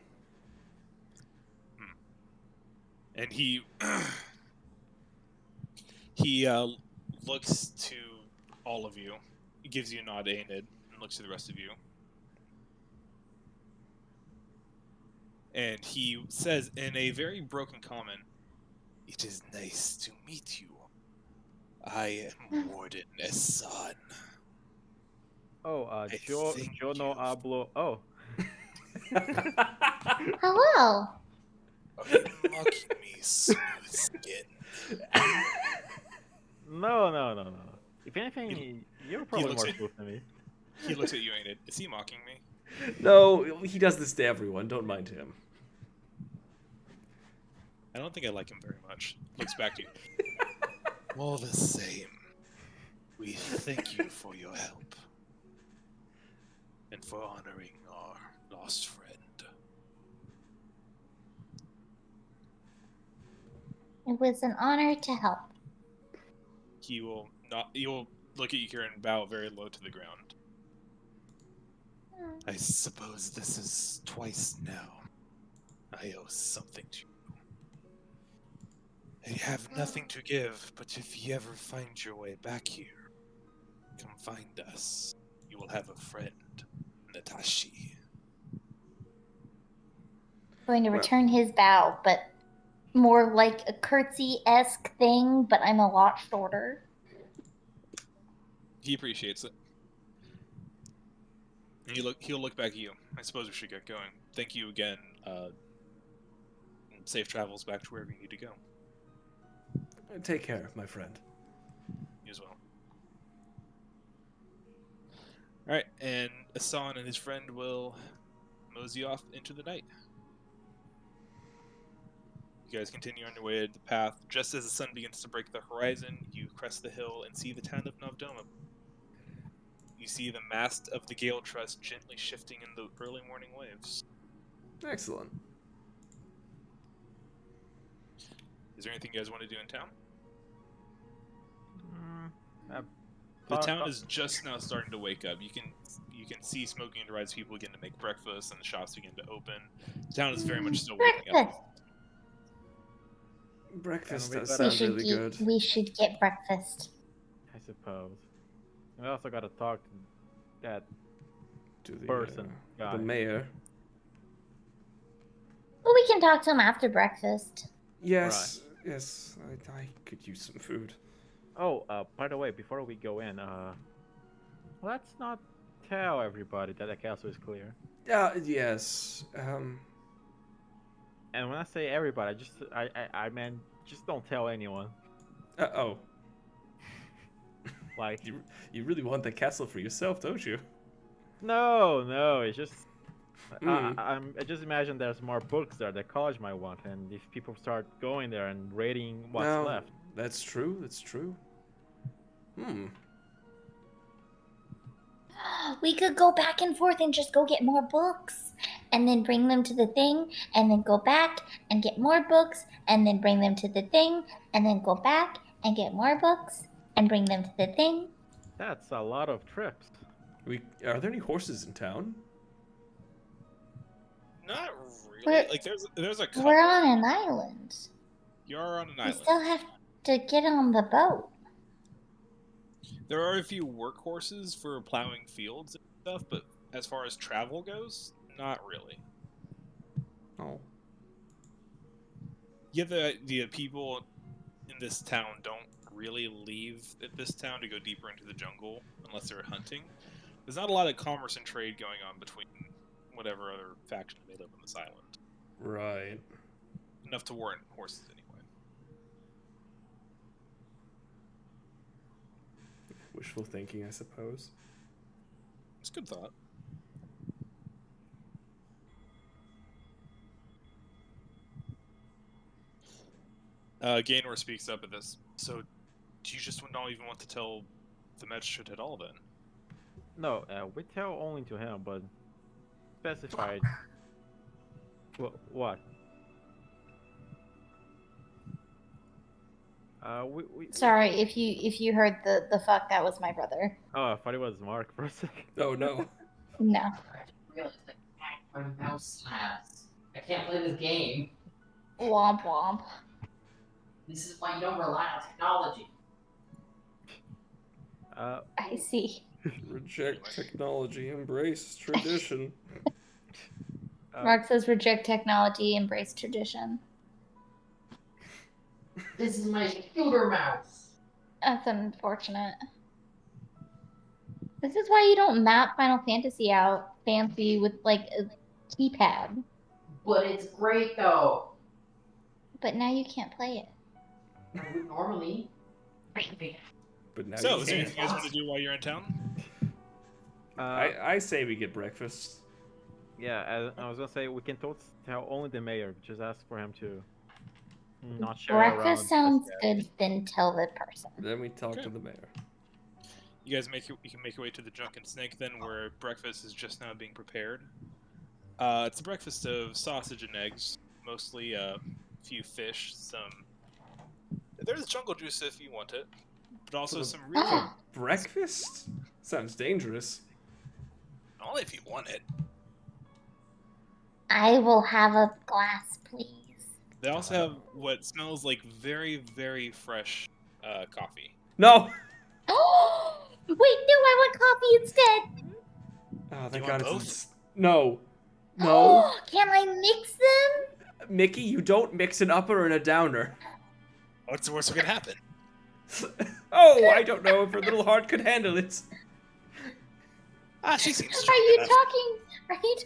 And he looks to all of you, gives you a nod, Aenid, and looks to the rest of you. And he says in a very broken comment, "It is nice to meet you. I am Warden Essan. Oh, I yo thank no you. hablo. Oh, Hello. Are you mocking me, smooth skin?" no. If anything, He- you're probably looks more at- smooth than me. He looks at you, Aenid. Is he mocking me? No, he does this to everyone. Don't mind him. I don't think I like him very much. Looks back to you. All the same, we thank you for your help and for honoring our lost friend. It was an honor to help. He will look at you here and bow very low to the ground. I suppose this is twice now. I owe something to you. I have nothing to give, but if you ever find your way back here, come find us. You will have a friend, Natashi. Going to Well- return his bow, but more like a curtsy-esque thing, but I'm a lot shorter. He appreciates it. And he'll look back at you. I suppose we should get going. Thank you again. And safe travels back to wherever you need to go. Take care, my friend. You as well. Alright, and Asan and his friend will mosey off into the night. You guys continue on your way to the path. Just as the sun begins to break the horizon, you crest the hill and see the town of Novdoma. You see the mast of the Gale Trust gently shifting in the early morning waves. Excellent. Is there anything you guys want to do in town? Mm, The town is just now starting to wake up. You can see smoking and rides, people begin to make breakfast, and the shops begin to open. The town is very much still waking Breakfast. up. Breakfast And we does gotta- sound really good. We should get breakfast. I suppose. We also gotta talk to that. To the Person, guy. the mayor. Well, we can talk to him after breakfast. Yes, yes. I could use some food. Oh, by the way, before we go in, let's not tell everybody that the castle is clear. Yes. And when I say everybody, I meant just don't tell anyone. Oh. Like, You really want the castle for yourself, don't you? no, it's just. Hmm. I just imagine there's more books there that college might want, and if people start going there and raiding what's No, left. That's true. That's true. We could go back and forth and just go get more books and then bring them to the thing and then go back and get more books and then bring them to the thing and then go back and get more books and bring them to the thing. That's a lot of trips. Are there any horses in town? Not really. We're- Like there's a couple. We're on an island. You're on an We island. still have to get on the boat. There are a few workhorses for plowing fields and stuff, but as far as travel goes, not really. Oh. Yeah, the people in this town don't really leave this town to go deeper into the jungle unless they're hunting. There's not a lot of commerce and trade going on between whatever other faction may live on this island. Right. Enough to warrant horses anyway. Wishful thinking, I suppose. It's a good thought. Gaynor speaks up at this. So, do you just not even want to tell the magistrate at all then? No, we tell only to him, but specified. What? We. Sorry if you heard the fuck, that was my brother. Oh, I thought it was Mark for a second. Oh no. No. Really, like, my mouse slabs. I can't play this game. Womp womp. This is why you don't rely on technology. I see. Reject technology, embrace tradition. Mark says reject technology, embrace tradition. This is my computer mouse. That's unfortunate. This is why you don't map Final Fantasy out fancy with like a keypad. But it's great though. But now you can't play it. Normally. But now So, you is there can't. anything you guys want to do while you're in town? I say we get breakfast. Yeah, I was gonna say we can tell only the mayor. Just ask for him to not share around. Breakfast sounds good, then tell the person. Then we talk Okay. to the mayor. You guys you can make your way to the Drunken Snake then, where breakfast is just now being prepared. It's a breakfast of sausage and eggs, mostly a few fish, there's jungle juice if you want it, but also some real Breakfast? Sounds dangerous. only if you want it. I will have a glass, please. They also have what smells like very, very fresh coffee. No! Wait, no, I want coffee instead. Oh, You thank want God both? it's... No. No. Can I mix them? Mickey, you don't mix an upper and a downer. What's the worst that could happen? Oh, I don't know if her little heart could handle it. She seems Are strong you enough.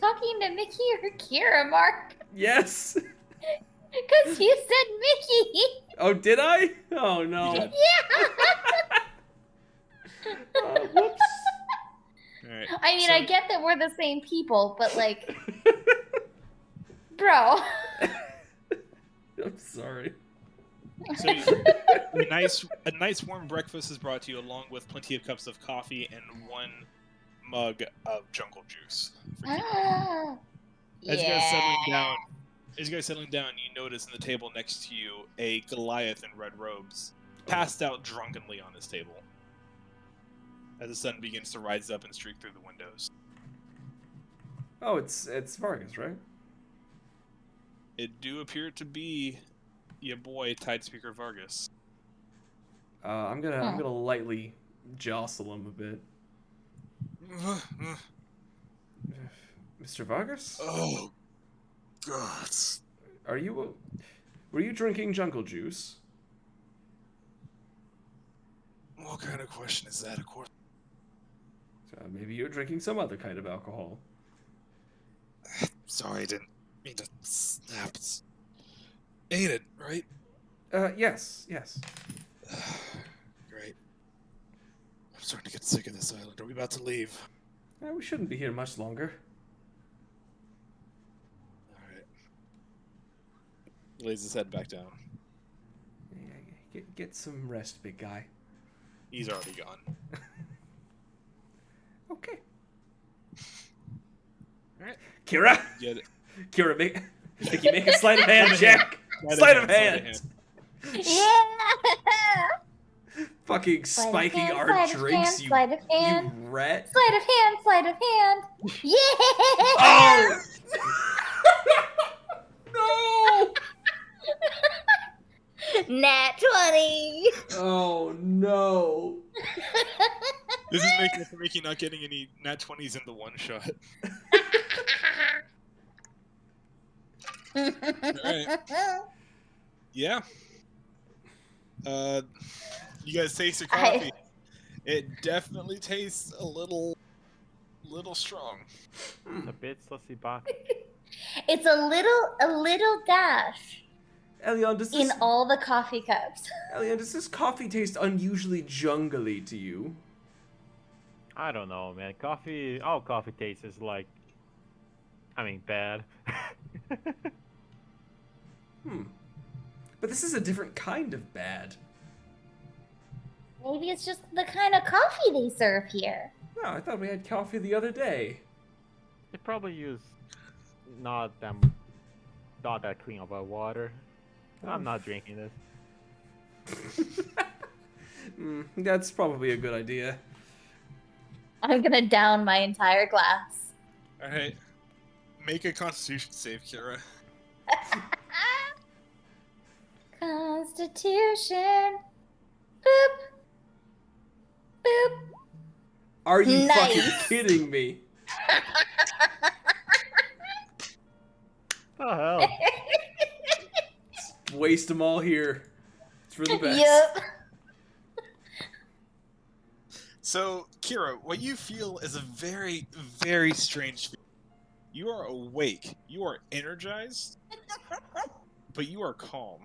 talking to Mickey or Kira, Mark? Yes. Because you said Mickey. Oh, did I? Oh, no. Yeah. Oh, whoops. Alright. I mean, so- I get that we're the same people, but like, bro. I'm sorry. So a nice warm breakfast is brought to you along with plenty of cups of coffee and one mug of jungle juice. For you. As you guys settling down, you notice on the table next to you a Goliath in red robes, passed out drunkenly on his table. As the sun begins to rise up and streak through the windows. Oh, it's Vargas, right? It do appear to be your boy Tidespeaker Vargas. I'm gonna lightly jostle him a bit. Mr. Vargas? Oh, God. Were you drinking jungle juice? What kind of question is that, of course? Maybe you're drinking some other kind of alcohol. Sorry, I didn't mean to snap. Ain't it, right? Yes. Great. I'm starting to get sick of this island. Are we about to leave? We shouldn't be here much longer. Alright. Lays his head back down. Yeah, get some rest, big guy. He's already gone. Okay. Alright. Kira! Get it. Kira, make a sleight of hand check! Sleight of hand! Yeah. Fucking Sleight of spiking hand, our sleight of drinks, hand, sleight of hand. you rat. Sleight of hand, sleight of hand. Yeah. Oh! No! Nat 20. Oh no! This is making for Mickey not getting any nat 20s in the one shot. Alright. Yeah. You guys taste your coffee. It definitely tastes a little strong. A bit sussy bot. It's a little dash Elion, does in this, all the coffee cups. Elion, does this coffee taste unusually jungly to you? I don't know, man. Coffee. All coffee tastes is like. I mean, bad. But this is a different kind of bad. Maybe it's just the kind of coffee they serve here. No, I thought we had coffee the other day. They probably use not that clean of a water. I'm not drinking this. That's probably a good idea. I'm gonna down my entire glass. Alright. Make a constitution save, Kira. Constitution. Boop. Boop. Are you fucking Nice. kidding me? What the hell? Waste them all here. It's for the best. Yep. So, Kira, what you feel is a very, very strange feeling. You are awake. You are energized. But you are calm.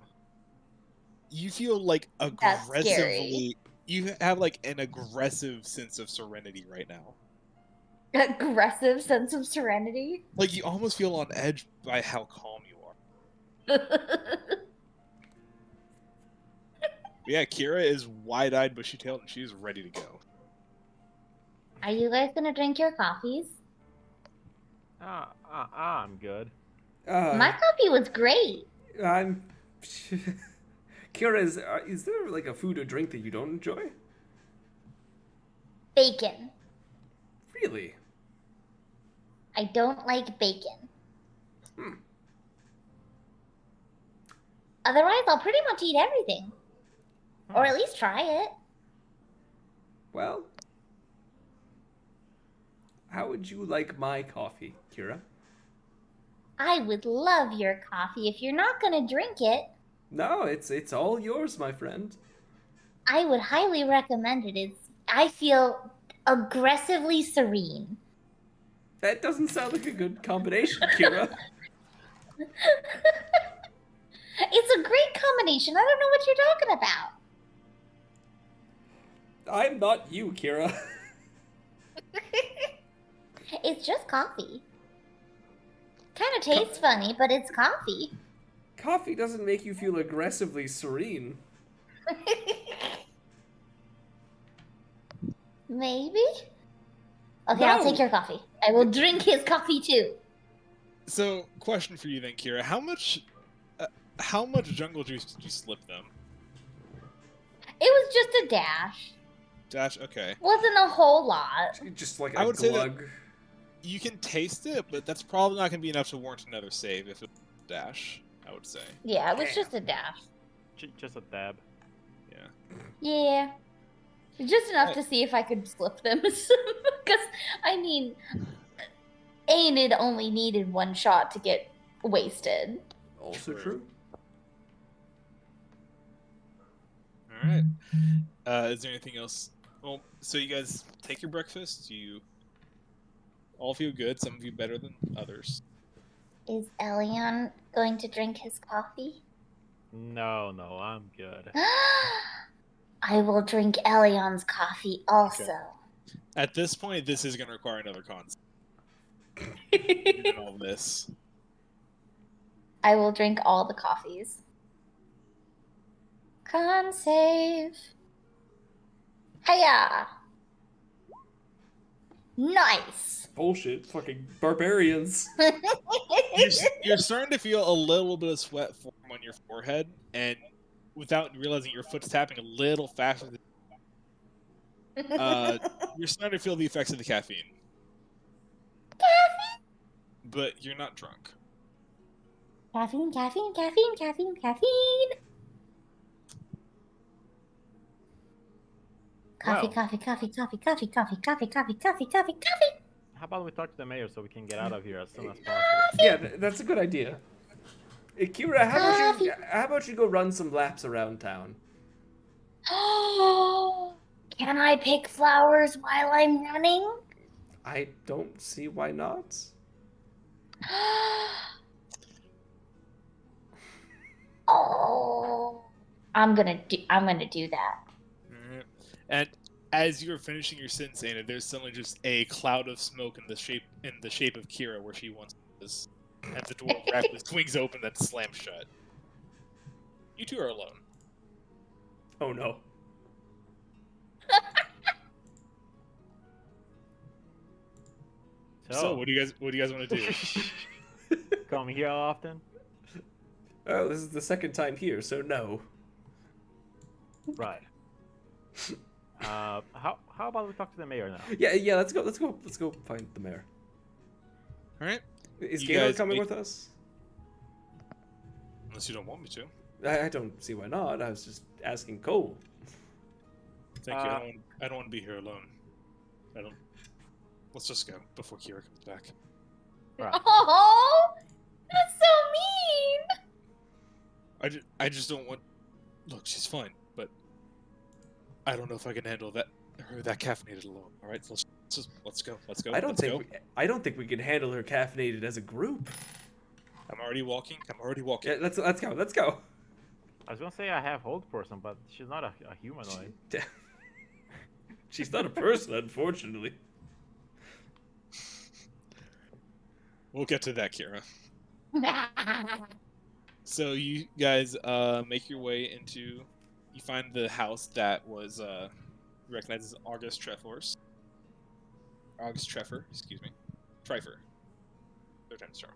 You feel like That's scary. aggressively... You have like an aggressive sense of serenity right now. Aggressive sense of serenity. Like, you almost feel on edge by how calm you are. Yeah, Kira is wide-eyed, bushy-tailed, and she's ready to go. Are you guys gonna drink your coffees? I'm good. My coffee was great. I'm... Kira, is there like a food or drink that you don't enjoy? Bacon. Really? I don't like bacon. Otherwise, I'll pretty much eat everything. Or at least try it. Well, how would you like my coffee, Kira? I would love your coffee. If you're not gonna drink it, No, it's all yours, my friend. I would highly recommend it. I feel aggressively serene. That doesn't sound like a good combination, Kira. It's a great combination. I don't know what you're talking about. I'm not you, Kira. It's just coffee. Kind of tastes funny, but it's coffee. Coffee doesn't make you feel aggressively serene. Maybe? Okay, I'll No. take your coffee. I will drink his coffee too. So, question for you then, Kira. How much jungle juice did you slip them? It was just a dash. Dash, okay. Wasn't a whole lot. Just like I a would say that- glug. You can taste it, but that's probably not going to be enough to warrant another save if it's dash, I would say. Yeah, it was Damn. just a dash. Just a dab. Yeah. Yeah. Just enough to see if I could slip them. Because, I mean, Enid only needed one shot to get wasted. Also True. true. Alright. Is there anything else? Well, so you guys take your breakfast. You all feel good. Some of you better than others. Is Elion going to drink his coffee? No, I'm good. I will drink Elion's coffee also. At this point, this is going to require another con. Given all this. I will drink all the coffees. Con save. Hiya! Nice! Bullshit. Fucking barbarians. You're starting to feel a little bit of sweat form on your forehead, and without realizing your foot's tapping a little faster than you're starting to feel the effects of the caffeine. But you're not drunk. Caffeine, caffeine, caffeine, caffeine, caffeine! Coffee, Wow. coffee, coffee, coffee, coffee, coffee, coffee, coffee, coffee, coffee, coffee! How about we talk to the mayor so we can get out of here as soon as possible? Yeah, that's a good idea. Hey, Kira, how about you go run some laps around town? Can I pick flowers while I'm running? I don't see why not. Oh, I'm gonna do that. Alright. And as you're finishing your sentence, Anna, there's suddenly just a cloud of smoke in the shape of Kira where she once was, and the door rapidly swings open then slams shut. You two are alone. Oh no. So what do you guys want to do? come here often? Oh, this is the second time here, so no. Right. How about we talk to the mayor now? Yeah. Let's go find the mayor. All right. Is You Gaylor guys coming make- with us? Unless you don't want me to. I don't see why not. I was just asking Cole. Thank you. I don't want to be here alone. I don't. Let's just go before Kira comes back. Right. Oh, that's so mean. I just don't want. Look, she's fine, but I don't know if I can handle her that caffeinated alone. All right, let's go. I don't think we can handle her caffeinated as a group. I'm already walking. Yeah, let's go. I was gonna say I have hold person, but she's not a humanoid. She's not a person, unfortunately. We'll get to that, Kira. So you guys make your way into. You find the house that was recognized as August Treffer, excuse me. Trifer. Third time's charm.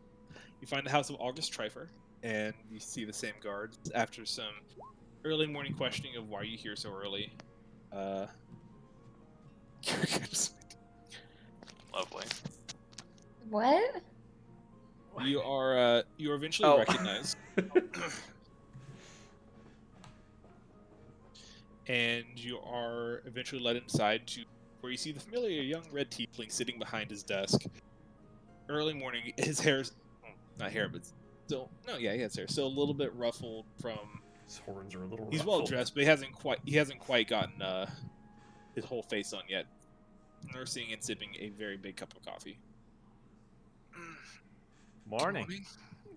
You find the house of August Trifer, and you see the same guards. After some early morning questioning of why you here so early, Lovely. What? you are eventually Oh. recognized, and you are eventually led inside to where you see the familiar young red tiefling sitting behind his desk. Early morning, his hair's not hair, but still he has hair. Still a little bit ruffled from. His horns are a little. He's ruffled. well dressed, but he hasn't quite gotten his whole face on yet. Nursing and sipping a very big cup of coffee. Morning.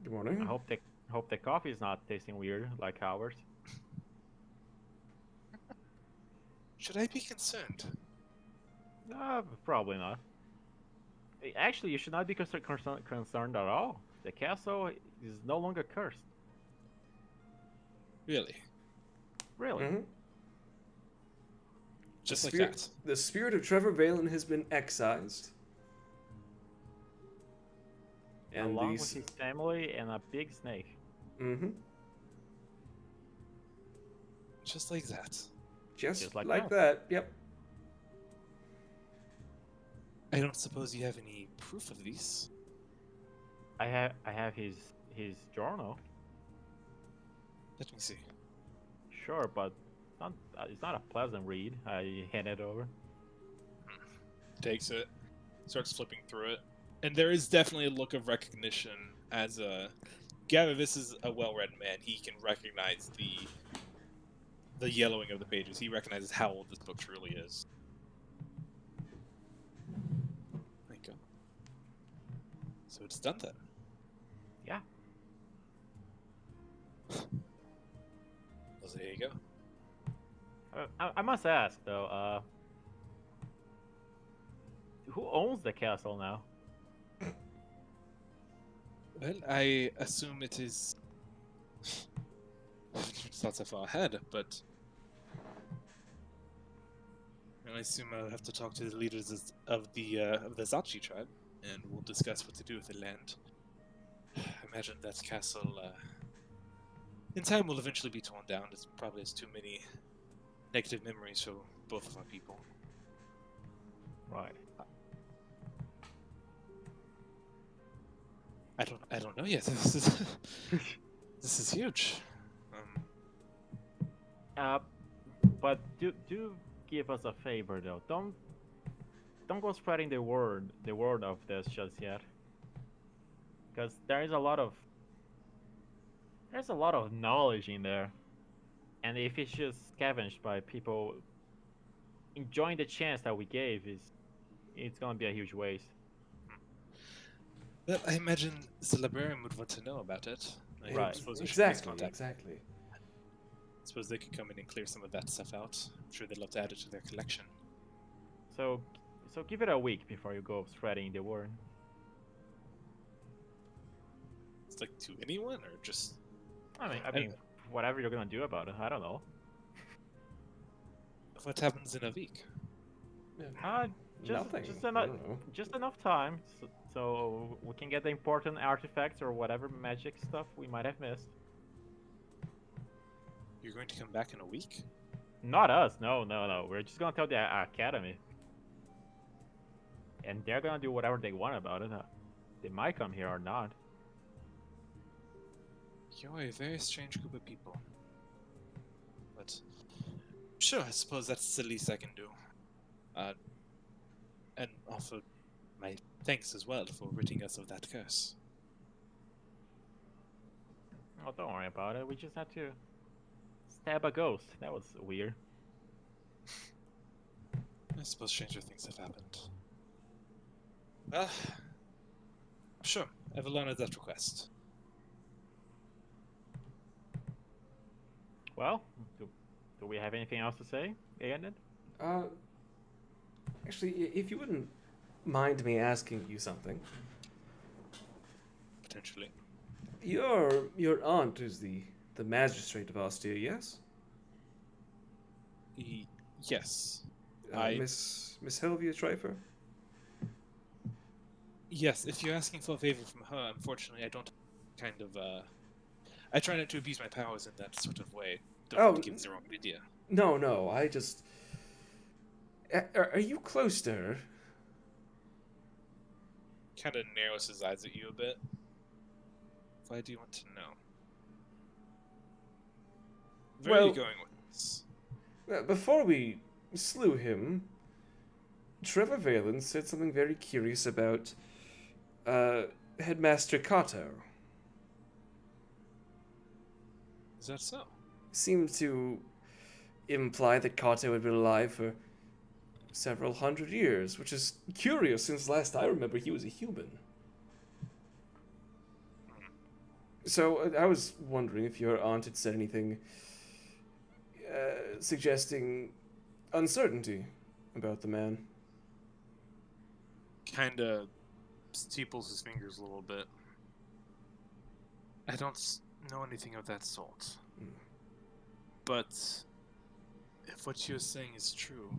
Good morning. I hope the coffee is not tasting weird like ours. Should I be concerned? Probably not. Actually, you should not be concerned at all. The castle is no longer cursed. Really? Really? Mhm. Just The like spirit- that? The spirit of Trevor Valen has been excised. And Along these. with his family and a big snake. Mm-hmm. Just like that. Just like like that. that. Yep. I don't suppose you have any proof of these? I have his journal. Let me see. Sure, but it's not a pleasant read. I hand it over. Takes it, starts flipping through it, and there is definitely a look of recognition as gather this is a well-read man. He can recognize the yellowing of the pages. He recognizes how old this book truly is. There you go. So it's done then. Yeah. Well, there you go. I must ask though. Who owns the castle now? Well, I assume it is. It's not so far ahead, but I assume I'll have to talk to the leaders of the Zachi tribe, and we'll discuss what to do with the land. I imagine that castle, in time, will eventually be torn down. It probably has too many negative memories for both of our people. Right. I don't know yet. This is this is huge. But do give us a favor though. Don't go spreading the word of this just yet. Because there's a lot of knowledge in there, and if it's just scavenged by people enjoying the chance that we gave, it's gonna be a huge waste. Well, I imagine the librarian would want to know about it. I Right. suppose we should make Exactly. contact. Exactly. I suppose they could come in and clear some of that stuff out. I'm sure they'd love to add it to their collection. So give it a week before you go spreading the word. It's like to anyone, or just I mean, whatever you're gonna do about it, I don't know. what happens in a week? Nothing. Just I enough, don't know. just enough time, so we can get the important artifacts or whatever magic stuff we might have missed. You're going to come back in a week? Not us. No, no, no. We're just gonna tell the academy, and they're gonna do whatever they want about it. They might come here or not. You're a very strange group of people. But sure, I suppose that's the least I can do. And offer my thanks as well for ridding us of that curse. Oh, don't worry about it. We just had to stab a ghost. That was weird. I suppose stranger things have happened. Well, sure, I will honor that request. Well, do we have anything else to say, Aeonid? Actually, if you wouldn't mind me asking you something. Potentially. Your aunt is the magistrate of Ostia, yes? Yes. Miss Helvia Trifer? Yes, if you're asking for a favor from her, unfortunately I don't kind of, I try not to abuse my powers in that sort of way. Don't want to give the wrong idea. No, I just... Are you close to her? Kind of narrows his eyes at you a bit. Why do you want to know? Where are you going with this? Before we slew him, Trevor Valen said something very curious about Headmaster Kato. Is that so? Seemed to imply that Kato had been alive for several hundred years, which is curious since last I remember he was a human. So I was wondering if your aunt had said anything suggesting uncertainty about the man. Kinda steeples his fingers a little bit. I don't know anything of that sort. But if what you're saying is true,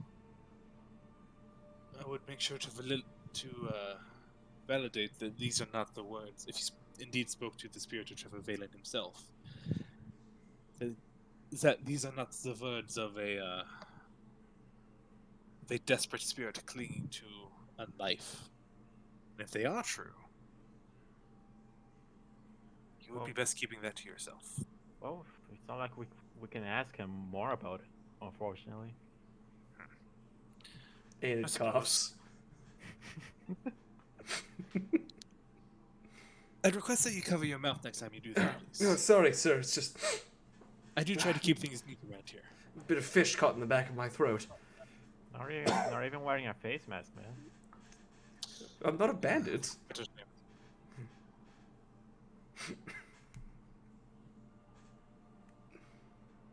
I would make sure to validate that these are not the words. If he indeed spoke to the spirit of Trevor Valen himself, that these are not the words of a desperate spirit clinging to a life. And if they are true, you would be best keeping that to yourself. Well, it's not like we can ask him more about it, unfortunately. And it coughs. I'd request that you cover your mouth next time you do that, please. No, sorry, sir. It's just I do try to keep things neat around here. a bit of fish caught in the back of my throat. Not even wearing a face mask, man. I'm not a bandit.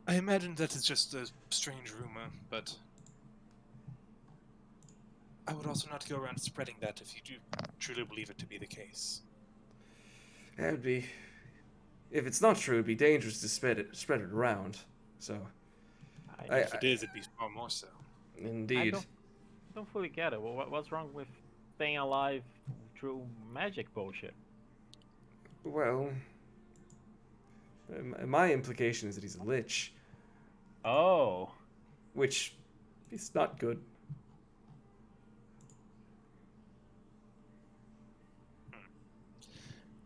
I imagine that is just a strange rumor, but I would also not go around spreading that if you do truly believe it to be the case. That would be... If it's not true, it'd be dangerous to spread it around. So... If it is, it'd be far more so. Indeed. I don't fully get it. What's wrong with staying alive through magic bullshit? Well... my implication is that he's a lich. Oh. Which is not good.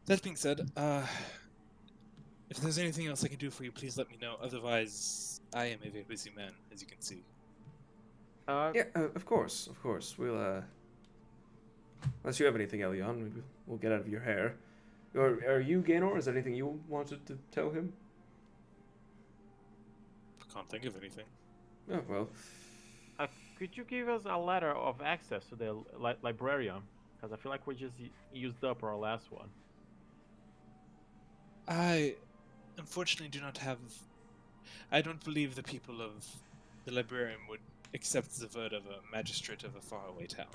That being said, if there's anything else I can do for you, please let me know. Otherwise, I am a very busy man, as you can see. Yeah, of course. We'll, unless you have anything, Elion, maybe we'll get out of your hair. Or are you, Gaynor? Is there anything you wanted to tell him? I can't think of anything. Oh, well. Could you give us a letter of access to the librarian? Because I feel like we just used up our last one. I, unfortunately, do not have... I don't believe the people of the librarian would accept the word of a magistrate of a faraway town.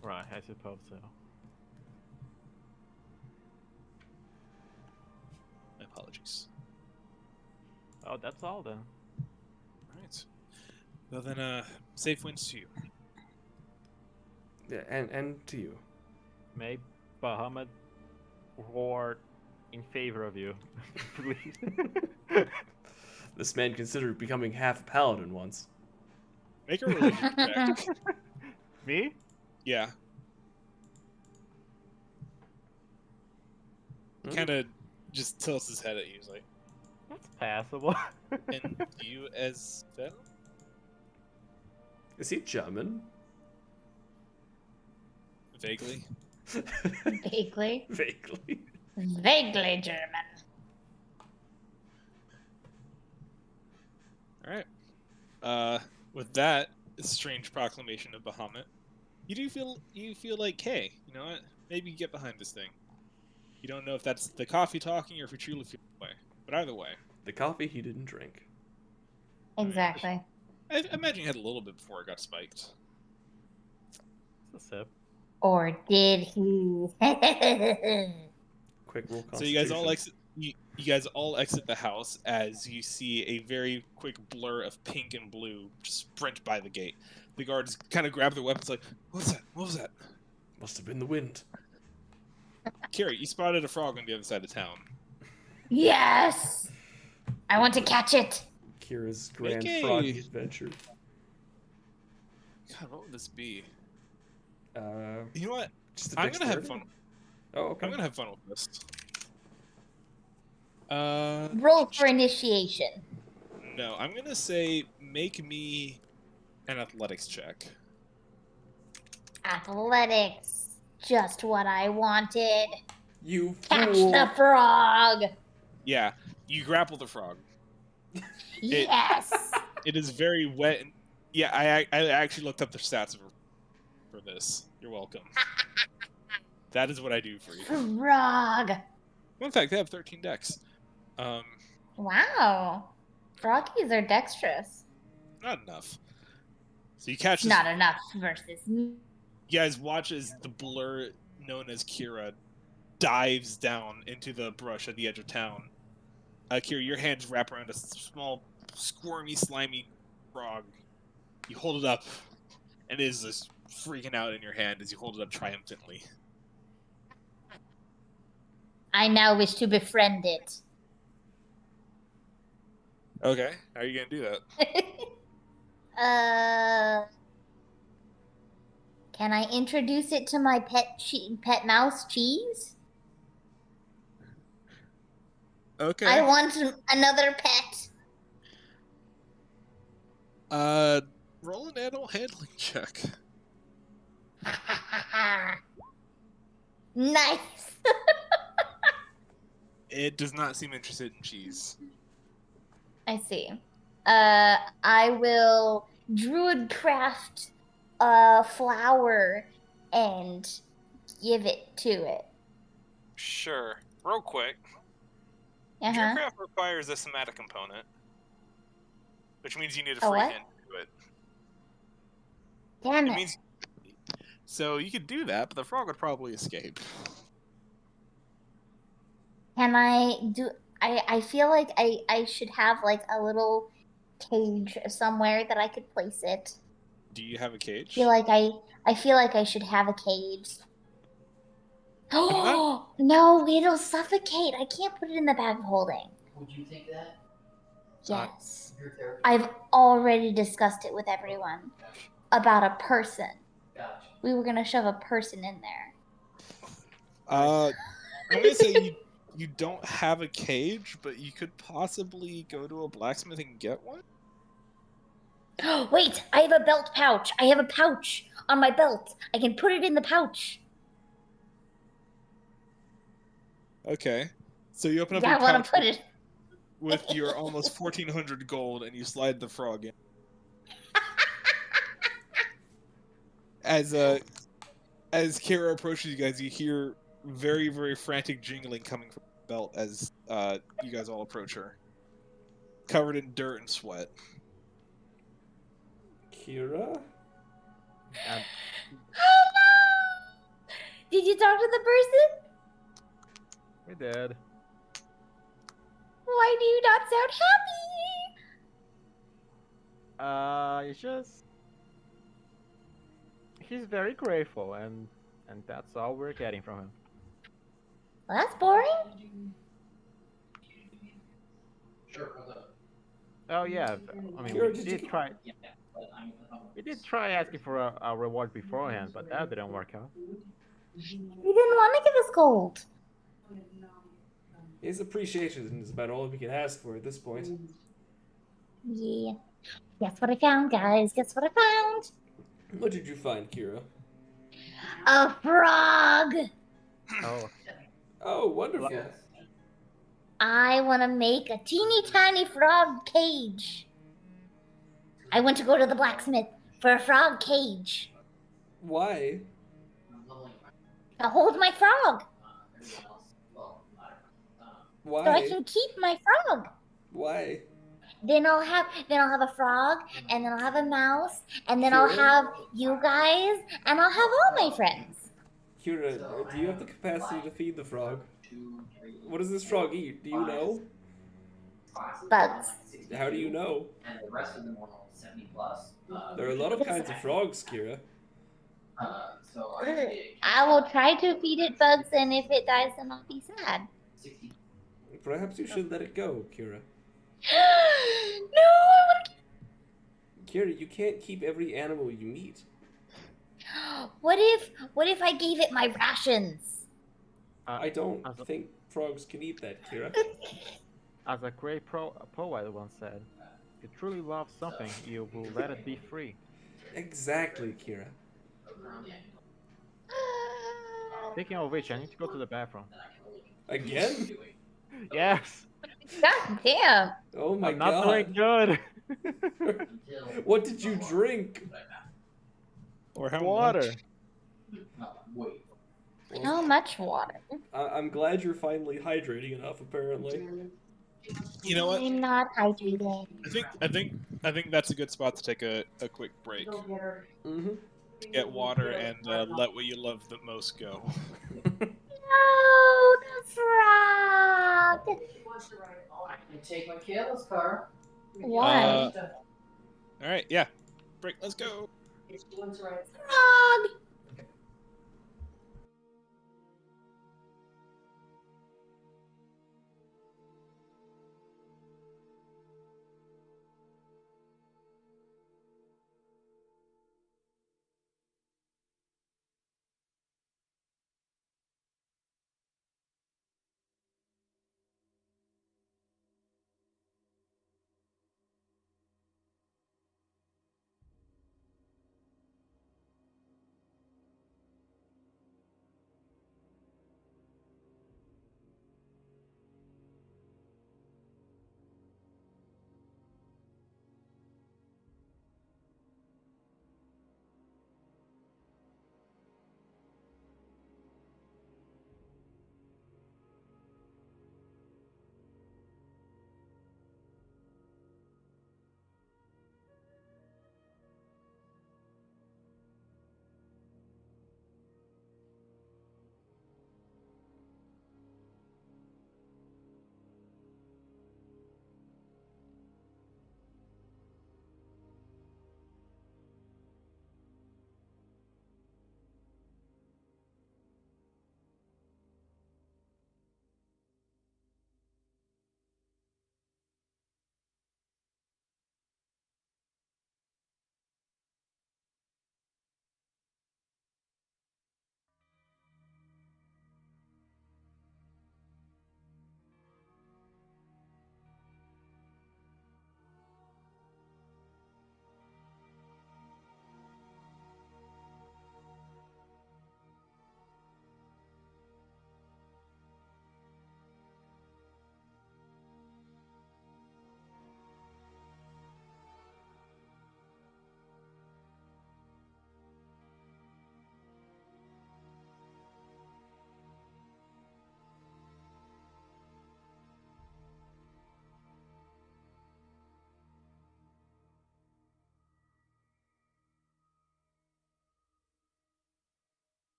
Right, I suppose so. My apologies. Oh, that's all then. Alright. Well then, safe winds to you. Yeah, and to you. May Bahamut roar in favor of you, please. This man considered becoming half paladin once. Make a religion check. Me? Yeah. Hmm? Kind of just tilts his head at you. He's like, That's passable. and you as Vel? Is he German? Vaguely. Vaguely. Vaguely. Vaguely German. Alright. With that strange proclamation of Bahamut, you feel like, hey, you know what? Maybe get behind this thing. You don't know if that's the coffee talking or if you truly feel that way. But either way, The coffee he didn't drink. Exactly. I imagine you had a little bit before it got spiked. It's a sip. Or did he? Quick roll So you guys all constitution. exit. You guys all exit the house as you see a very quick blur of pink and blue just sprint by the gate. The guards kind of grab their weapons, like, "What was that? What was that?" Must have been the wind. Carrie, you spotted a frog on the other side of town. Yes! I want to catch it. Kira's grand Make a- froggy adventure. God, what would this be? Uh, You know what? just a I'm gonna have dexterity? fun. Oh, okay. I'm gonna have fun with this. Roll for initiation. No, I'm gonna say make me an athletics check. Athletics. Just what I wanted. You Catch fool! the frog. Yeah, you grapple the frog. Yes. It is very wet. And, yeah, I actually looked up the stats for this. You're welcome. That is what I do for you. Frog. In fact, they have 13 decks. Wow. Froggies are dexterous. Not enough. So you catch It's this. not enough versus me. You guys watch as the blur known as Kira dives down into the brush at the edge of town. Kira, your hands wrap around a small, squirmy, slimy frog. You hold it up, and it is just freaking out in your hand as you hold it up triumphantly. I now wish to befriend it. Okay, how are you gonna do that? Can I introduce it to my pet mouse Cheese? Okay. I want another pet. Roll an animal handling check. Nice. It does not seem interested in cheese. I see. I will druid craft a flower and give it to it. Sure. Real quick. Uh-huh. Druidcraft requires a somatic component, which means you need a A free what? hand to do it. Damn It it. means so you could do that, but the frog would probably escape. Can I do... I feel like I should have like a little cage somewhere that I could place it. Do you have a cage? I feel like I should have a cage. not- Oh no, it'll suffocate. I can't put it in the bag of holding. Would you think that? Yes. Your therapist? I've already discussed it with everyone about a person. Gotcha. We were gonna shove a person in there. I'm gonna say you don't have a cage, but you could possibly go to a blacksmith and get one. Wait, I have a belt pouch. I have a pouch on my belt. I can put it in the pouch. Okay. So you open up Yeah, your I want pouch to put it. with your almost 1,400 gold, and you slide the frog in. As Kira approaches you guys, you hear very, very frantic jingling coming from the belt as you guys all approach her, covered in dirt and sweat. Kira? Oh no! Did you talk to the person? We did. Why do you not sound happy? It's just he's very grateful, and that's all we're getting from him. Well, that's boring. Sure. Oh yeah, I mean Kira, did you we did try asking for a reward beforehand, but that didn't work out. You didn't want to give us gold. His appreciation is about all we can ask for at this point. Yeah. Guess what I found, guys? Guess what I found? What did you find, Kira? A frog. Oh, Oh, wonderful. I want to make a teeny tiny frog cage. I want to go to the blacksmith for a frog cage Why? to hold my frog so I Why? can keep my frog. Why? Then I'll have a frog, and then I'll have a mouse, and then I'll Kira? have you guys, and I'll have all my friends. Kira, do you have the capacity to feed the frog? What does this frog eat? Do you know? Bugs. How do you know? And the rest of them were all 70 plus. There are a lot of kinds of frogs, Kira. So I will try to feed it bugs, and if it dies, then I'll be sad. 60. Perhaps you should let it go, Kira. No, I want Kira, you can't keep every animal you meet. to. What if I gave it my rations? I don't as a- think frogs can eat that, Kira. as a great poet once said, if you truly love something, you will let it be free. Exactly, Kira. Speaking of which, I need to go to the bathroom. Again? Yes, God damn. Oh my I'm not doing god. good. What did you drink? Or how Water. Wait. How much water? I'm glad you're finally hydrating enough, apparently. You know what? I'm not hydrated. I think that's a good spot to take a quick break. Mm-hmm. Get water and let what you love the most go. No, the frog. I can take my Kayla's car. Why? All right, yeah. Break. Let's go. Frog.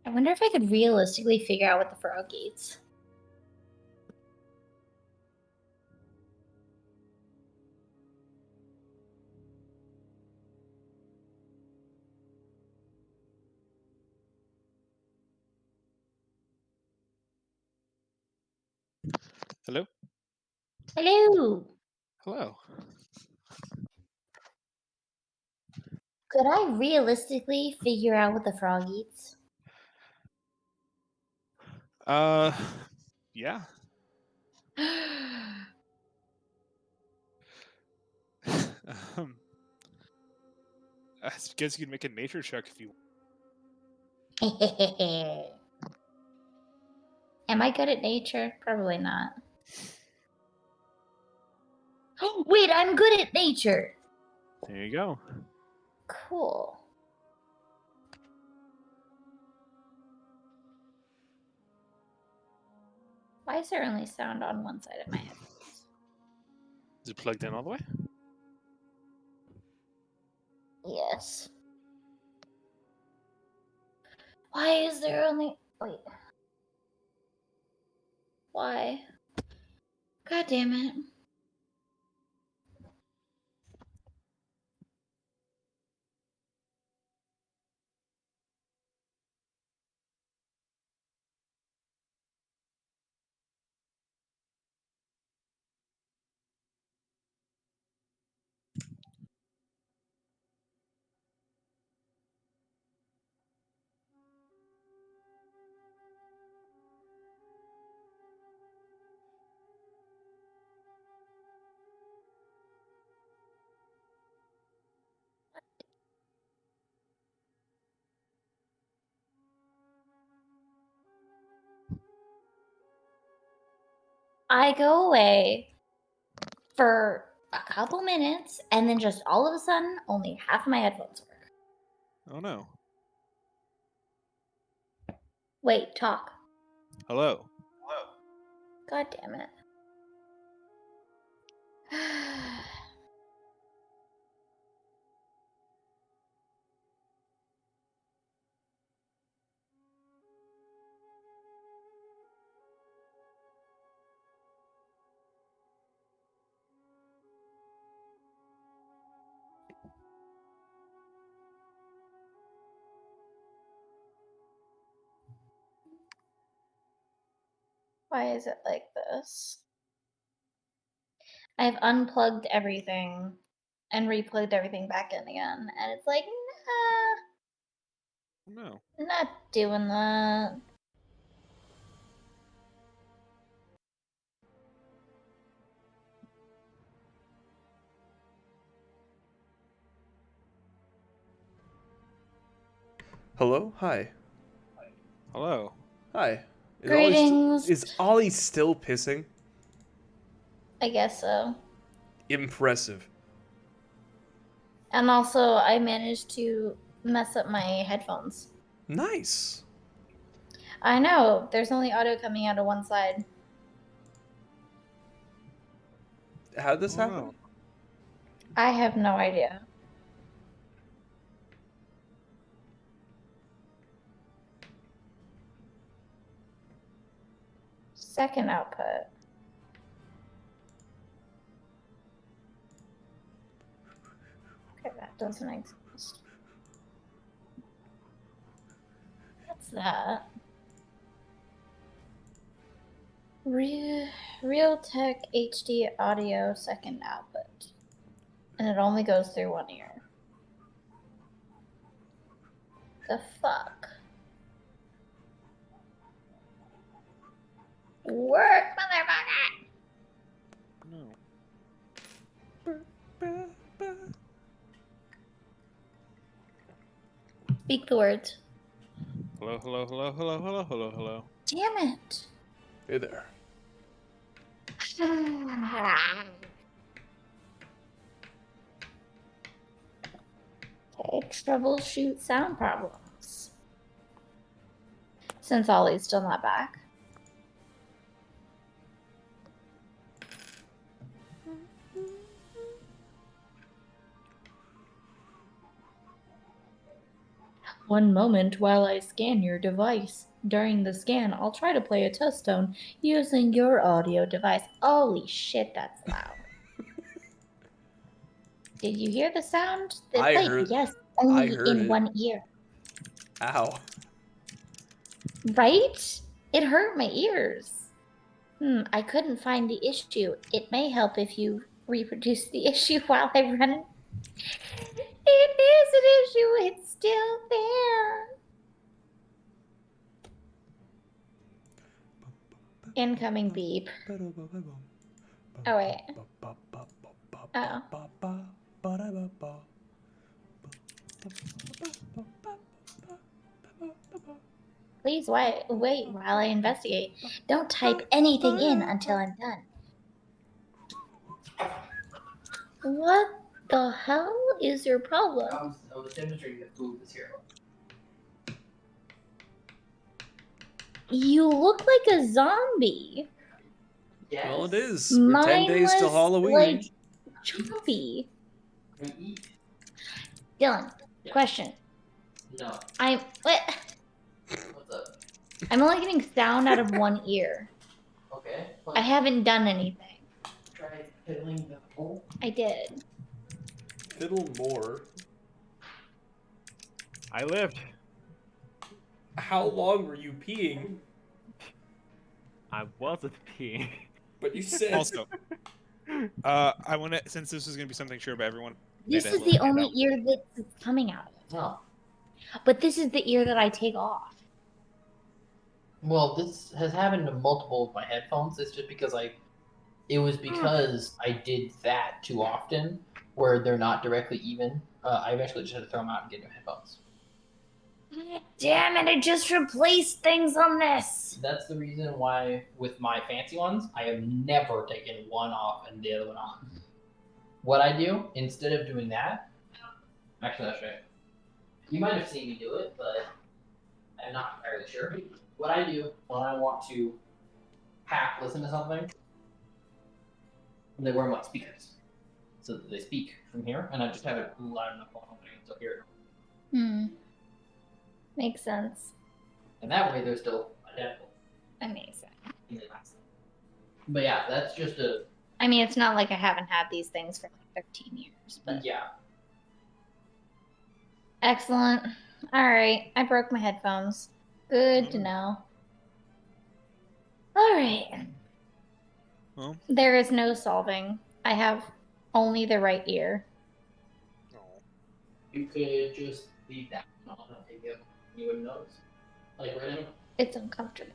I wonder if I could realistically figure out what the frog eats. Hello? Hello! Hello. Could I realistically figure out what the frog eats? Yeah. um, I guess you could make a nature check if you Am I good at nature? Probably not. Oh, wait, I'm good at nature! There you go. Cool. Why is there only sound on one side of my head? Is it plugged in all the way? Yes. Why is there only... Wait. Why? God damn it. I go away for a couple minutes, and then just all of a sudden, only half of my headphones work. Oh no. Wait, talk. Hello. God damn it. Why is it like this? I've unplugged everything and replugged everything back in again, and it's like, No. nah, not doing that. Hello? Hi. Hello. Hi. Greetings. Is Ollie still pissing? I guess so. Impressive. And also, I managed to mess up my headphones. Nice. I know, there's only audio coming out of one side. How'd this Oh, happen? no. I have no idea. Second output. Okay, that doesn't exist. What's that? Realtek HD audio second output. And it only goes through one ear. The fuck? Work, motherfucker! No. Speak the words. Hello, hello, hello, hello, hello, hello, hello. Damn it! Hey there. Okay, troubleshoot sound problems. Since Ollie's still not back. One moment while I scan your device. During the scan, I'll try to play a test tone using your audio device. Holy shit, that's loud. Did you hear the sound that I played? heard- Yes, I only heard in it. one ear. Ow. Right? It hurt my ears. I couldn't find the issue. It may help if you reproduce the issue while I run it. It is an issue. It's still there. Incoming beep. Oh, wait. Oh. Please wait while I investigate. Don't type anything in until I'm done. What the hell is your problem? I was demonstrating that food was here. You look like a zombie. Yes. Well, it is. We're 10 days till Mindless, Halloween. like, choppy. I eat. Dylan, Yeah. question. No. What? What's up? I'm only getting sound out of one ear. Okay. I haven't done anything. Try fiddling the hole. I did. Fiddle more. I lived. How long were you peeing? I wasn't peeing. But you said. Also, I want to, since this is going to be something sure about everyone. This made a is the little only handout. ear that's coming out of it. No. But this is the ear that I take off. Well, this has happened to multiple of my headphones. It's just because it was because I did that too often, where they're not directly even. I eventually just had to throw them out and get new headphones. Damn it, I just replaced things on this. That's the reason why with my fancy ones, I have never taken one off and the other one on. What I do, instead of doing that, actually I'll show you. You might have seen me do it, but I'm not entirely sure. What I do when I want to half listen to something, they wear my speakers. So that they speak from here, and I just have it loud enough on opening so here. Makes sense. And that way they're still identical. Amazing. But yeah, that's just a I mean, it's not like I haven't had these things for like 13 years, but yeah. excellent. All right, I broke my headphones. Good to know. All right. Well. There is no solving. I have only the right ear. Oh. You could just leave that on and take it. You wouldn't notice. Like right now. It's uncomfortable.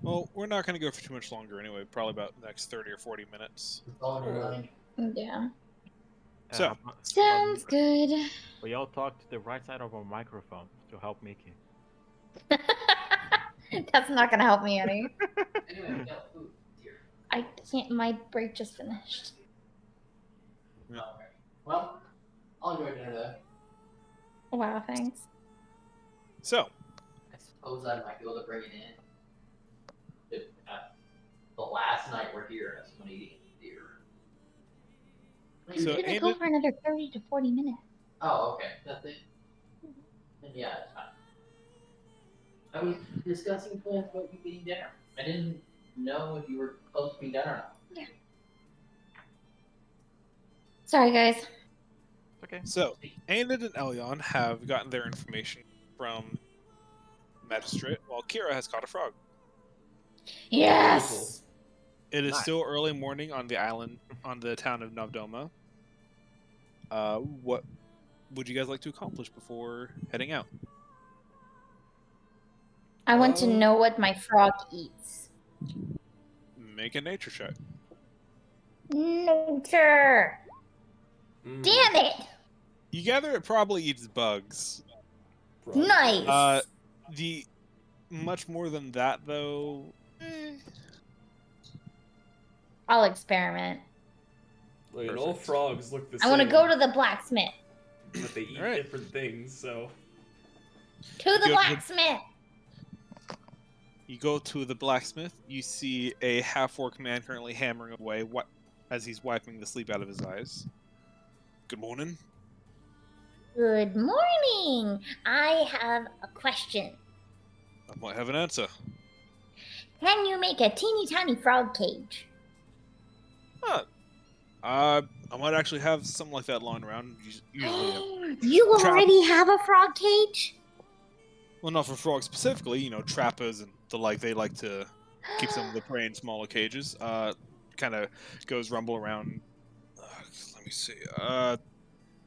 Well, we're not going to go for too much longer anyway. Probably about the next 30 or 40 minutes. It's all in your mind. Yeah. So. Sounds good. We all talk to the right side of our microphone to help Mickey. That's not gonna help me any. Anyway, we got food here. I can't. My break just finished. Yeah. Okay. Well, I'll enjoy dinner though. Wow, thanks. So, I suppose I might be able to bring it in. If, the last night we're here, that's when eating deer. I'm So, gonna ain't go it- for another 30 to 40 minutes. Oh, okay. That's it. And yeah, it's fine. I was discussing plans about you getting dinner. I didn't know if you were close to being done or not. Sorry, guys. Okay. so Aenid and Elyon have gotten their information from the magistrate, while Kira has caught a frog. Yes. It is Nice. still early morning on the island, on the town of Novdoma. What would you guys like to accomplish before heading out? I want to know what my frog eats. Make a nature check. Nature. Damn it. You gather it probably eats bugs. Nice. The much more than that though. I'll experiment. Like, all Perfect. frogs look the I same. want to go to the blacksmith. But they eat Alright. different things, so. To the Good. blacksmith. You go to the blacksmith. You see a half-orc man currently hammering away, as he's wiping the sleep out of his eyes. Good morning. Good morning. I have a question. I might have an answer. Can you make a teeny tiny frog cage? Huh. I might actually have something like that lying around. Usually, You trap- already have a frog cage? well, not for frogs specifically. Trappers and the like. They like to keep some of the prey in smaller cages. Kind of goes rumble around. Let me see.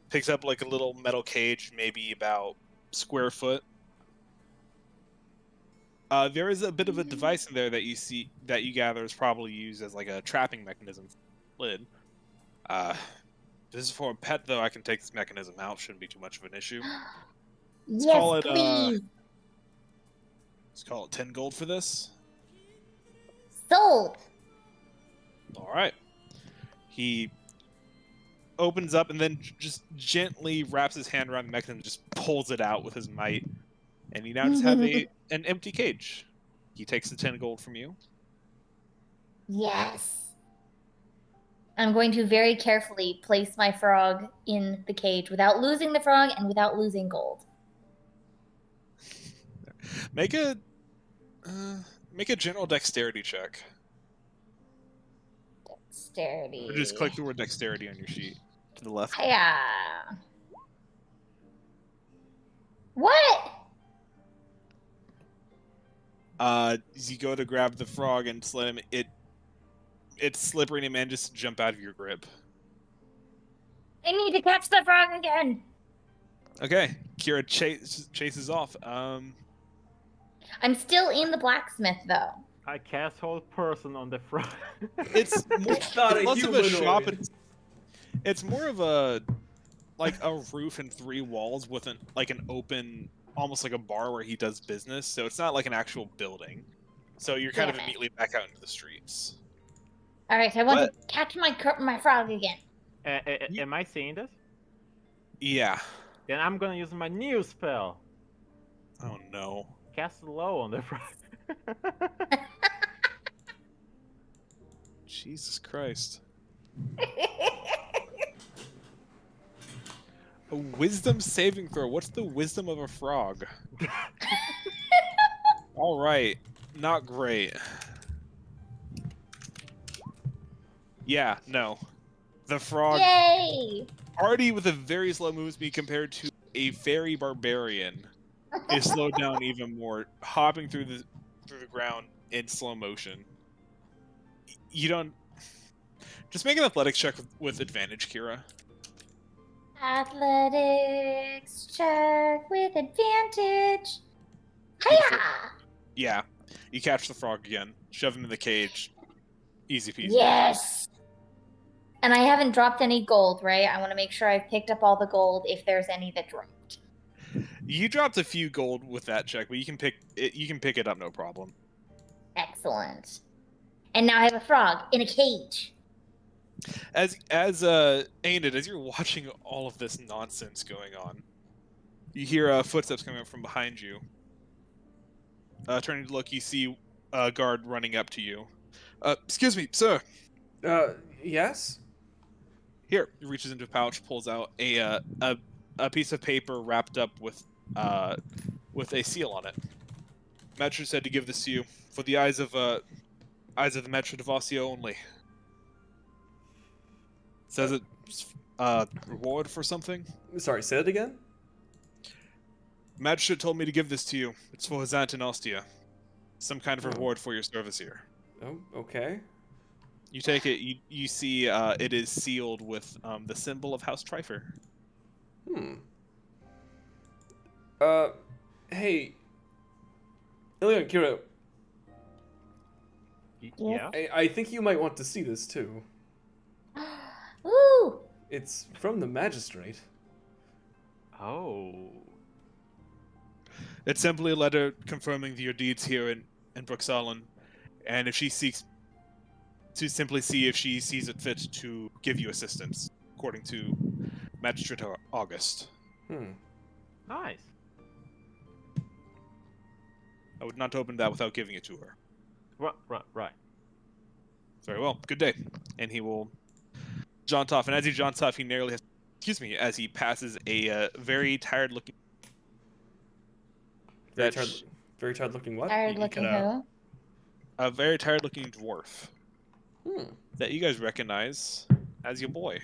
Picks up like a little metal cage, maybe about square foot. There is a bit of a device in there that you gather is probably used as like a trapping mechanism. Lid. This is for a pet though. I can take this mechanism out. Shouldn't be too much of an issue. Yes, call it, please. Let's call it 10 gold for this. Sold. All right. He opens up and then just gently wraps his hand around the mechanism and just pulls it out with his might. And you now just have an empty cage. He takes the 10 gold from you. Yes. I'm going to very carefully place my frog in the cage without losing the frog and without losing gold. Make a general dexterity check. Dexterity. Or just click the word dexterity on your sheet to the left. Hiya. What? You go to grab the frog and just let him. It's slippery and it manages to jump out of your grip. I need to catch the frog again. Okay, Kira chases off. I'm still in the blacksmith though. I cast hold person on the front. It's more, not a less of a shop. humanoid. It's more of a roof and 3 walls with an open, almost like a bar where he does business. So it's not like an actual building. So you're kind of Damn it. immediately back out into the streets. All right, I want to catch my frog again. Am I seeing this? Yeah. Then I'm gonna use my new spell. Oh no. Cast low on the front. Jesus Christ. A wisdom saving throw. What's the wisdom of a frog? All right. Not great. Yeah, no. The frog, Yay! already with a very slow move speed compared to a fairy barbarian, is slowed down even more, hopping through the ground in slow motion. You don't. Just make an athletics check with advantage, Kira. Athletics check with advantage. Hiya! Yeah, you catch the frog again, shove him in the cage. Easy peasy. Yes! And I haven't dropped any gold, right? I want to make sure I've picked up all the gold if there's any that dropped. You dropped a few gold with that check, but you can pick it up no problem. Excellent. And now I have a frog in a cage. As Aenid, as you're watching all of this nonsense going on, you hear footsteps coming up from behind you. Turning to look, you see a guard running up to you. Excuse me, sir. Yes? Here, he reaches into a pouch, pulls out a piece of paper wrapped up with a seal on it. Metro said to give this to you for the eyes of the Metro Devasio only. Says it's reward for something. Sorry, say it again? Magistrate told me to give this to you. It's for his aunt in Ostia. Some kind of reward for your service here. Oh, okay. You take it. You see it is sealed with the symbol of House Trifer. Hey. Ilion, Kira, Yeah. I think you might want to see this too. Ooh! It's from the magistrate. Oh. It's simply a letter confirming your deeds here in Bruxallen, and if she seeks to simply see if she sees it fit to give you assistance, according to Magistrate August. Nice. I would not open that without giving it to her. Right. Very well. Good day. And he will jaunt off, and as he jaunts off, he narrowly has excuse me, as he passes a very tired-looking. Very tired. Very tired looking. What? Tired You looking cut out. who? A very tired-looking dwarf Hmm. that you guys recognize as your boy.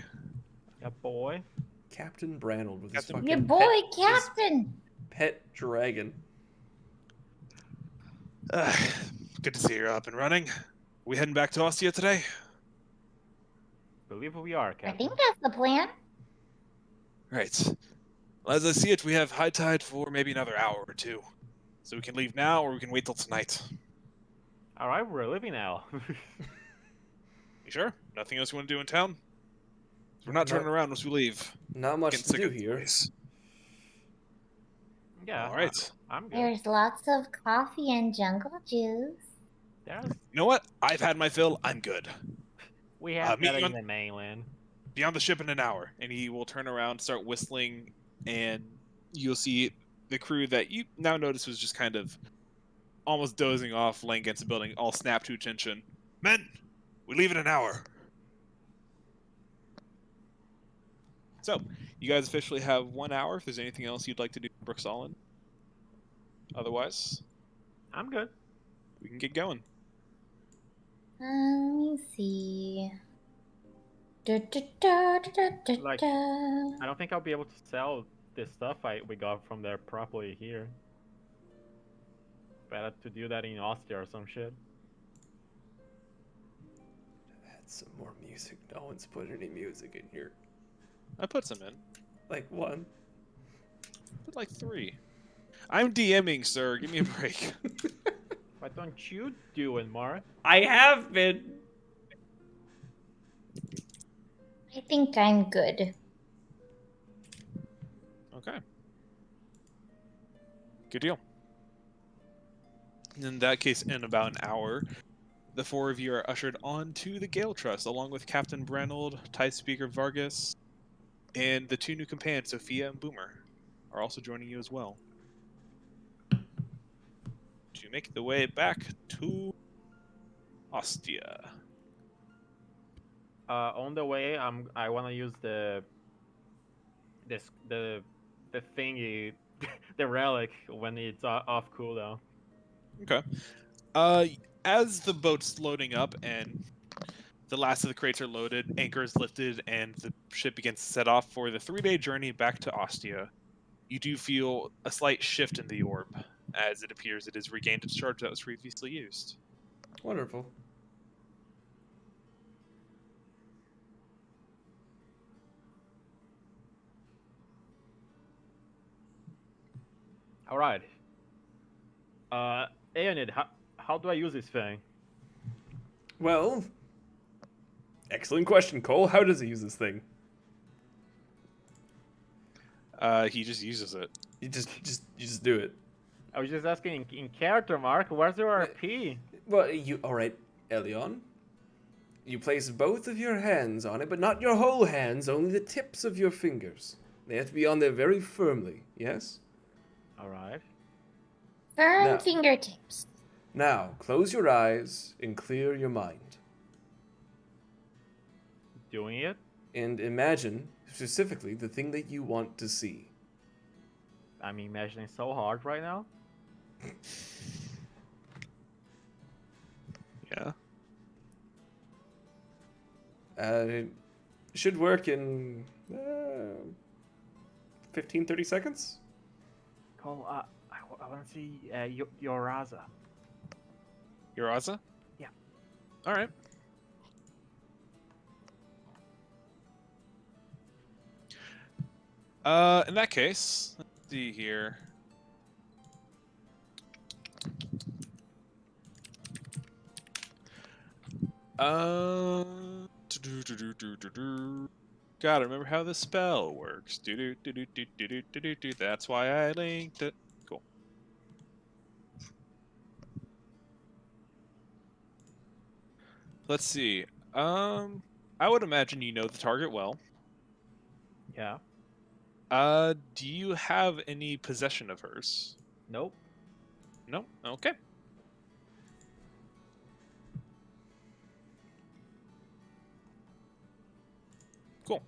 Yeah, boy. Captain Branold with his Captain- fucking Your boy, his Captain. pet dragon. Good to see you're up and running. We heading back to Ostia today? Believe we are, I Captain. think that's the plan. Right. Well, as I see it, we have high tide for maybe another hour or two. So we can leave now, or we can wait till tonight. All right, we're leaving now. You sure? Nothing else you want to do in town? We're not turning around once we leave. Not much Getting to sick do of this here. place. Yeah. All right. I'm good. There's lots of coffee and jungle juice. There's, You know what? I've had my fill. I'm good. we have meet that you in on- the mainland. Be on the ship in an hour. And he will turn around, start whistling, and you'll see the crew that you now notice was just kind of almost dozing off, laying against the building, all snap to attention. Men, we leave in an hour. So, you guys officially have 1 hour. If there's anything else you'd like to do, Brooksallin. Otherwise, I'm good. we can get going. Let me see. Da, da, da, da, da, Like- da. I don't think I'll be able to sell this stuff we got from there properly here. Better to do that in Austria or some shit. Add some more music. No one's put any music in here. I put some in. Like one. Put like 3. I'm DMing, sir. Give me a break. Why don't you do it, Mark? I have been. I think I'm good. Okay. Good deal. In that case, in about an hour, the 4 of you are ushered on to the Gale Trust, along with Captain Branold, Tie Speaker Vargas, and the 2 new companions, Sophia and Boomer, are also joining you as well. To make the way back to Ostia. On the way, I want to use the thingy, the relic when it's off cooldown. Okay. As the boat's loading up and the last of the crates are loaded, anchor is lifted, and the ship begins to set off for the 3-day journey back to Ostia, you do feel a slight shift in the orb, as it appears it has regained its charge that was previously used. Wonderful. All right. Aeonid, how do I use this thing? Well, excellent question, Cole. How does he use this thing? He just uses it. You just do it. I was just asking in character, Mark. Where's your RP? Well, all right, Elion. You place both of your hands on it, but not your whole hands, only the tips of your fingers. They have to be on there very firmly, yes? All right. Firm Now- fingertips. Now, close your eyes and clear your mind. Doing it. And imagine, specifically, the thing that you want to see. I'm imagining so hard right now. Yeah. It should work in 15, 30 seconds. Cole, I want to see your Raza. Uraza? Yeah. Alright. In that case, let's see here. Gotta remember how the spell works. That's why I linked it. Cool. Let's see. I would imagine you know the target well. Yeah. Do you have any possession of hers? Nope. No? Okay. Cool.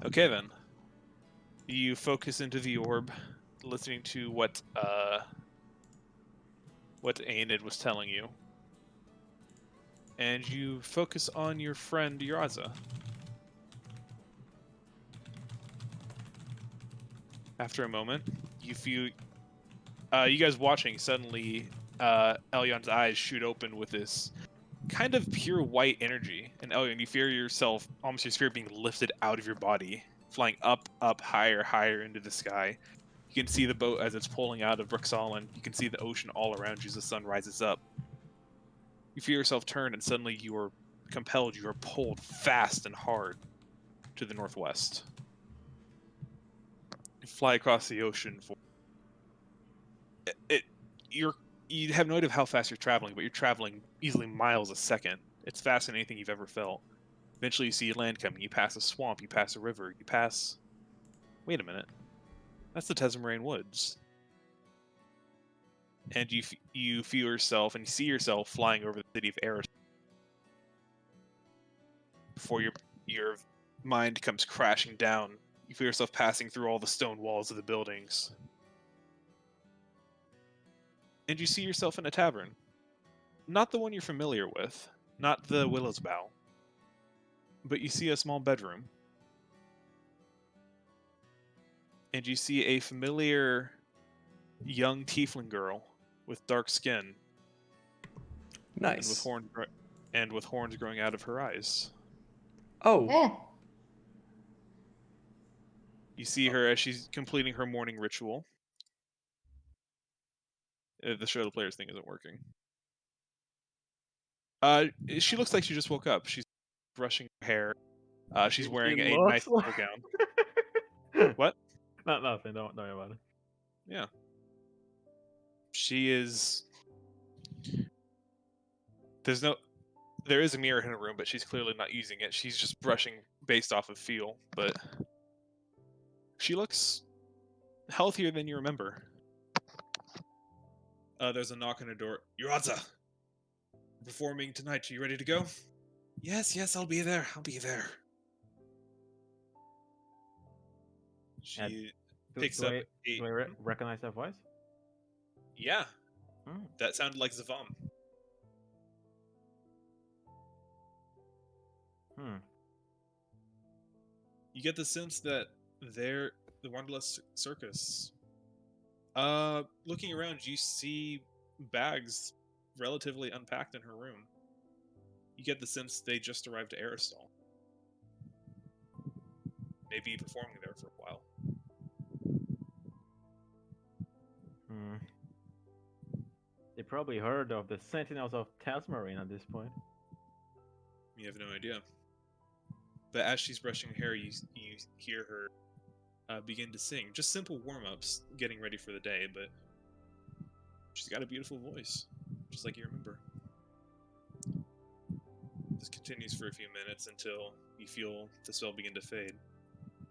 Okay then. You focus into the orb, listening to what Aenid was telling you. And you focus on your friend Yaraza. After a moment, you feel you guys watching, suddenly Elyon's eyes shoot open with this kind of pure white energy. And Elyon, you feel yourself, almost your spirit being lifted out of your body, flying up, higher, higher into the sky. You can see the boat as it's pulling out of Bruxallen. You can see the ocean all around you as the sun rises up. You feel yourself turn, and suddenly you are compelled, you are pulled fast and hard to the northwest. You fly across the ocean for you have no idea of how fast you're traveling, but you're traveling easily miles a second. It's faster than anything you've ever felt. Eventually you see land coming, you pass a swamp, you pass a river, you pass... Wait a minute. That's the Tesmarine Woods. And you feel yourself, and you see yourself flying over the city of Eris. Before your mind comes crashing down, you feel yourself passing through all the stone walls of the buildings. And you see yourself in a tavern. Not the one you're familiar with, not the Willow's Bow, but you see a small bedroom. And you see a familiar young tiefling girl with dark skin. Nice. And with horns growing out of her eyes. Oh. Yeah. You see her as she's completing her morning ritual. The show the players thing isn't working. She looks like she just woke up. She's brushing her hair. She's wearing a nice little gown. What? Not nothing. Don't worry about it. Yeah. She is... There is a mirror in her room, but she's clearly not using it. She's just brushing based off of feel, but... She looks healthier than you remember. There's a knock on her door. Yuraza! Performing tonight. Are you ready to go? Yes, I'll be there. I'll be there. She picks up Do I recognize that voice? Yeah. Hmm. That sounded like Zavam. You get the sense that they're the Wanderlust Circus. Looking around, you see bags relatively unpacked in her room. You get the sense they just arrived to Aristal. Maybe performing there for a while. They probably heard of the Sentinels of Tasmarine at this point. You have no idea. But as she's brushing her hair, you hear her begin to sing. Just simple warm-ups, getting ready for the day, but she's got a beautiful voice, just like you remember. This continues for a few minutes until you feel the spell begin to fade,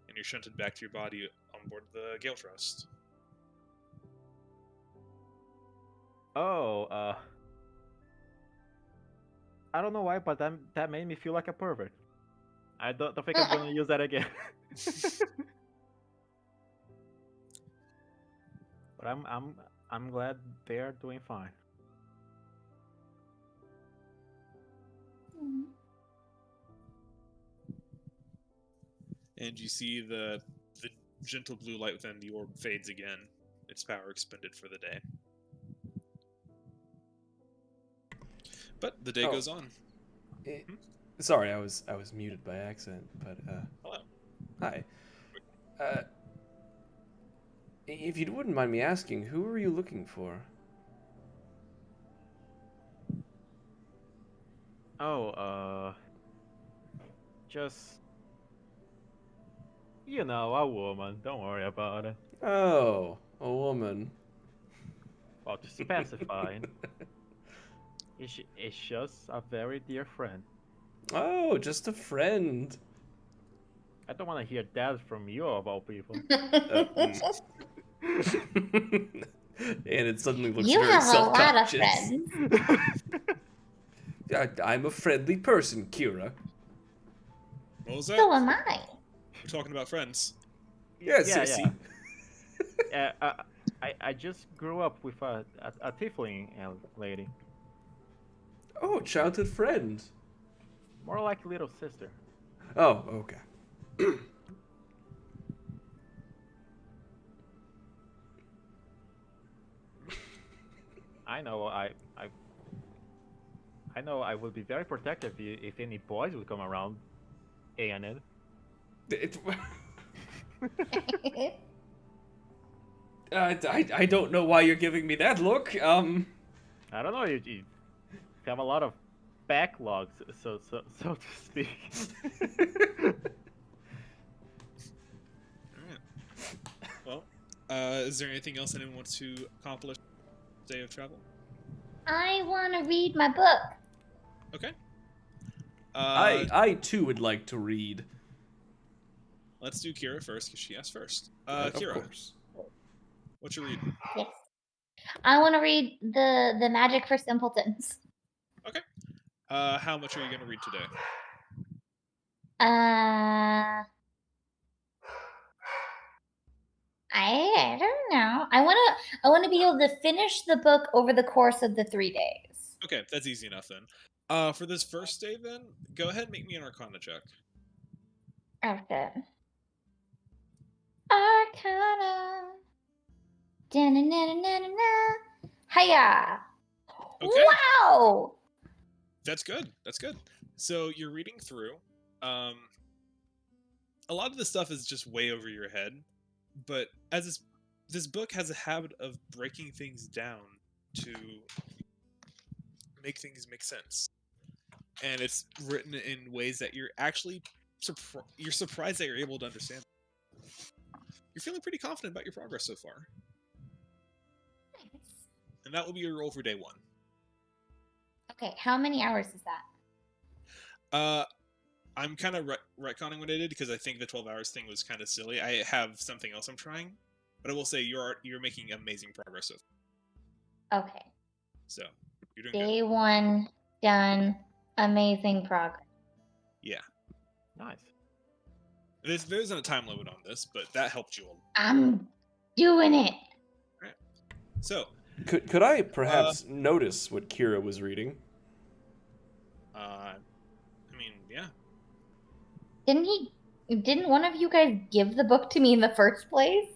and you're shunted back to your body on board the Gale Trust. Oh, I don't know why, but that made me feel like a pervert. I don't think I'm gonna use that again. But I'm glad they are doing fine. And you see the gentle blue light within the orb fades again. Its power expended for the day. But the day goes on. Sorry, I was muted by accident, but Hello. Hi. If you wouldn't mind me asking, who are you looking for? Oh, just a woman. Don't worry about it. Oh, a woman. Well, to specify, it's just a very dear friend. Oh, just a friend. I don't want to hear that from you, of all people. And it suddenly looks You very have a lot of self-conscious. friends. I'm a friendly person, Kira. What was that? So am I. We're talking about friends. Yeah, yeah, see. I just grew up with a tiefling lady, Oh, childhood friend. more like little sister. Oh, okay. I know I know I will be very protective if any boys would come around. Aeonid. It, I don't know why you're giving me that look. I don't know. You have a lot of backlogs, so to speak. Alright. Well, is there anything else anyone wants to accomplish day of travel? I want to read my book. Okay. I too would like to read. Let's do Kira first, because she asked first. Of Kira, course. what you reading? Yes. I want to read the Magic for Simpletons. Okay. How much are you going to read today? I don't know. I want to be able to finish the book over the course of the 3 days. Okay, that's easy enough then. For this first day then, go ahead and make me an Arcana check. Okay. Arcana. Da-na-na-na-na-na. Hiya. Okay. Wow. That's good. That's good. So you're reading through. A lot of the stuff is just way over your head, but as this book has a habit of breaking things down to make things make sense, and it's written in ways that you're actually you're surprised that you're able to understand. You're feeling pretty confident about your progress so far, and that will be your roll for day 1. Okay, how many hours is that? I'm kind of retconning what I did because I think the 12 hours thing was kind of silly. I have something else I'm trying, but I will say you're making amazing progress so far. Okay. So you're doing Day 1 done. Amazing progress. good. Yeah. Nice. There isn't a time limit on this, but that helped you a lot. I'm doing it. Right. So Could I perhaps notice what Kira was reading? I mean, yeah. Didn't one of you guys give the book to me in the first place?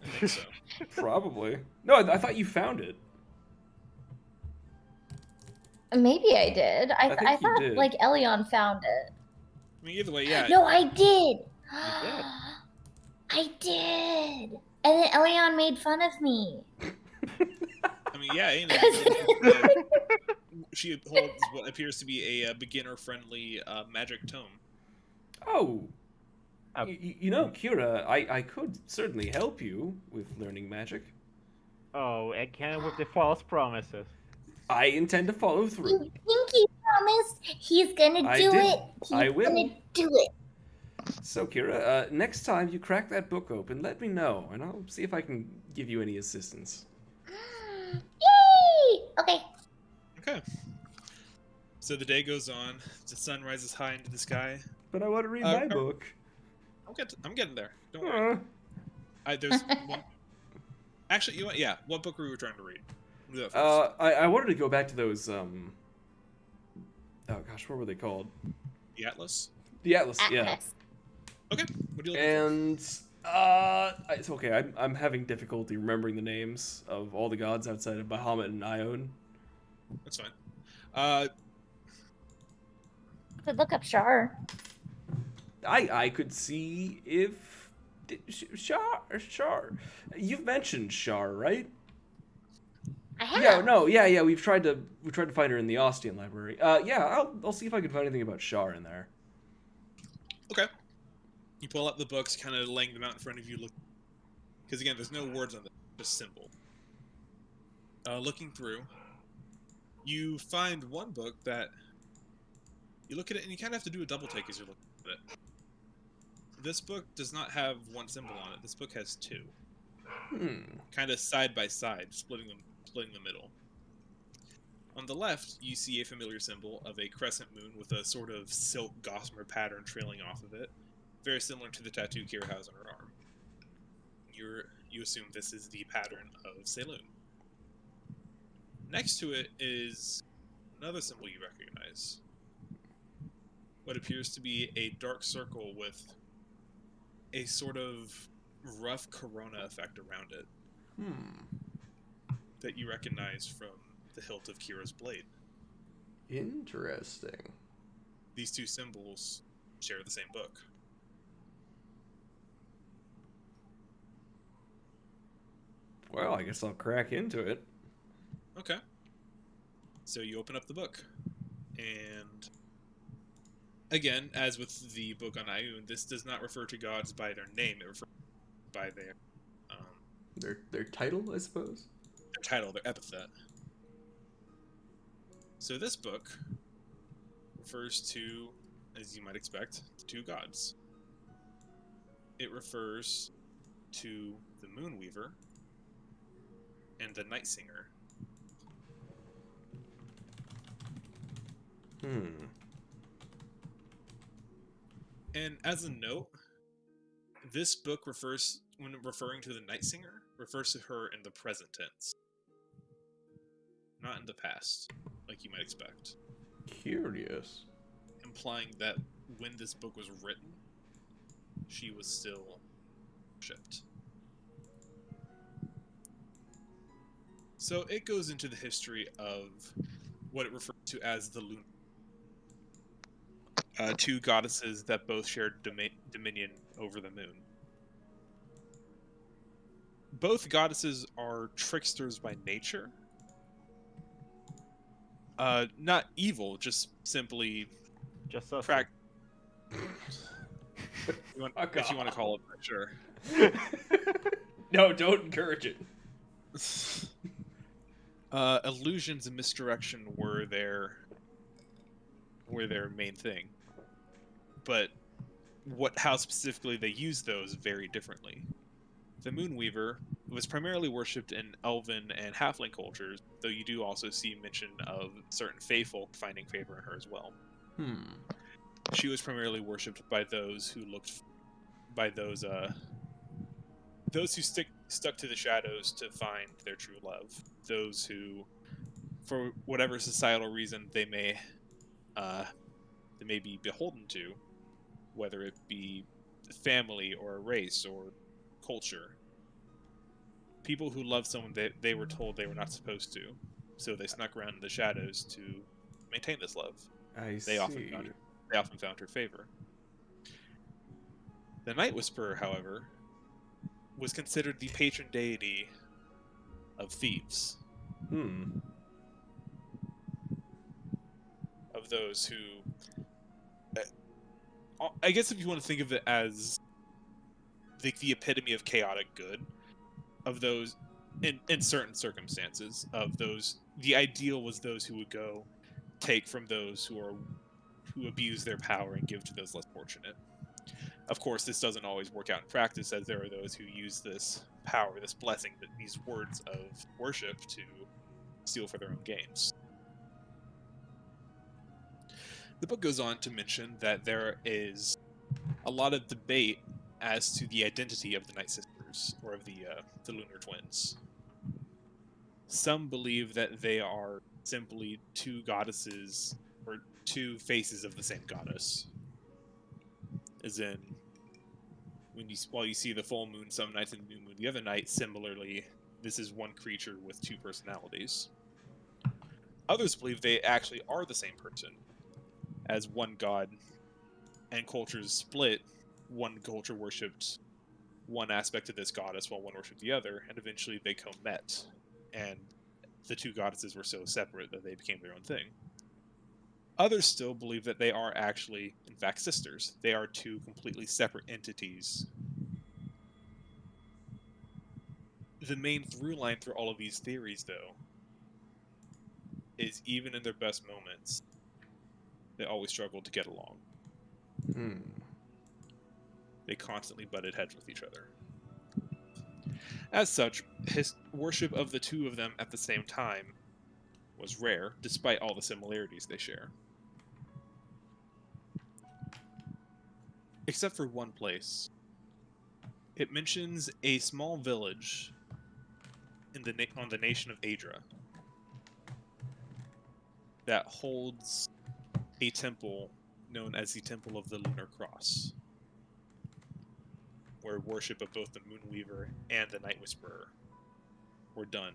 I think so. Probably. No, I thought you found it. Maybe I did. I think you thought did. like Elion found it. I mean, either way, yeah. No, I did. did. I did. And then Elion made fun of me. I mean, yeah. She holds what appears to be a beginner-friendly magic tome. Oh. Uh, You know, Kira, I could certainly help you with learning magic. Oh, again with the false promises. I intend to follow You through. think he promised he's gonna I do did. it? He's I will. gonna do it. So, Kira, next time you crack that book open, let me know, and I'll see if I can give you any assistance. Yay! Okay. Okay. So the day goes on. The sun rises high into the sky. But I want to read my book. I'm getting there. Don't worry. There's one. Actually, you want? Yeah. What book were we trying to read? We'll do that first. I wanted to go back to those. Oh gosh, what were they called? The Atlas. The Atlas. Yeah. Atlas. Okay. What do you looking for? And it's okay. I'm having difficulty remembering the names of all the gods outside of Bahamut and Ion. That's fine. Could look up Shar. I could see if Shar. You've mentioned Shar, right? I have. Yeah. We've tried to find her in the Ostian library. Yeah. I'll see if I can find anything about Shar in there. Okay. You pull up the books, kind of laying them out in front of you. Look, because again, there's no words on them, just simple. Looking through, you find one book that you look at it, and you kind of have to do a double take as you're looking at it. This book does not have one symbol on it. This book has 2, kind of side by side, splitting the middle. On the left, you see a familiar symbol of a crescent moon with a sort of silk gossamer pattern trailing off of it, very similar to the tattoo Kira has on her arm. You assume this is the pattern of Saloon. Next to it is another symbol you recognize. What appears to be a dark circle with a sort of rough corona effect around it that you recognize from the hilt of Kira's blade. Interesting. These two symbols share the same book. Well, I guess I'll crack into it. Okay. So you open up the book, and again, as with the book on Ayun, this does not refer to gods by their name. It refers by Their title, I suppose. their title, their epithet. So this book refers to, as you might expect, the two gods. It refers to the Moonweaver and the Night Singer. And as a note, this book refers, when referring to the Night Singer, refers to her in the present tense, not in the past, like you might expect. Curious. Implying that when this book was written, she was still shipped. So it goes into the history of what it refers to as the Lunar. Two goddesses that both shared dominion over the moon. Both goddesses are tricksters by nature. Not evil, just simply Just us. if you want to call it that, sure. No, don't encourage it. Illusions and misdirection were their main thing, but how specifically they used those very differently. The Moonweaver was primarily worshipped in Elven and Halfling cultures, though you do also see mention of certain Fae folk finding favor in her as well. She was primarily worshipped by those who stuck to the shadows to find their true love. Those who, for whatever societal reason they may be beholden to, whether it be family or a race or culture. People who loved someone that they were told they were not supposed to, so they snuck around in the shadows to maintain this love. They often found her favor. The Night Whisperer, however, was considered the patron deity of thieves. Of those who... I guess if you want to think of it as the epitome of chaotic good, of those, in certain circumstances, of those, the ideal was those who would go take from those who abuse their power and give to those less fortunate. Of course, this doesn't always work out in practice, as there are those who use this power, this blessing, these words of worship to steal for their own gains. The book goes on to mention that there is a lot of debate as to the identity of the Night Sisters, or of the Lunar Twins. Some believe that they are simply two goddesses, or two faces of the same goddess. As in, while you see the full moon some nights and the new moon the other night, similarly, this is one creature with two personalities. Others believe they actually are the same person, as one god, and cultures split. One culture worshipped one aspect of this goddess while one worshipped the other, and eventually they co-met, and the two goddesses were so separate that they became their own thing. Others still believe that they are actually, in fact, sisters. They are two completely separate entities. The main through line through all of these theories, though, is even in their best moments, they always struggled to get along. They constantly butted heads with each other. As such, his worship of the two of them at the same time was rare, despite all the similarities they share. except for one place. It mentions a small village on the nation of Adra that holds a temple known as the Temple of the Lunar Cross, where worship of both the Moonweaver and the Night Whisperer were done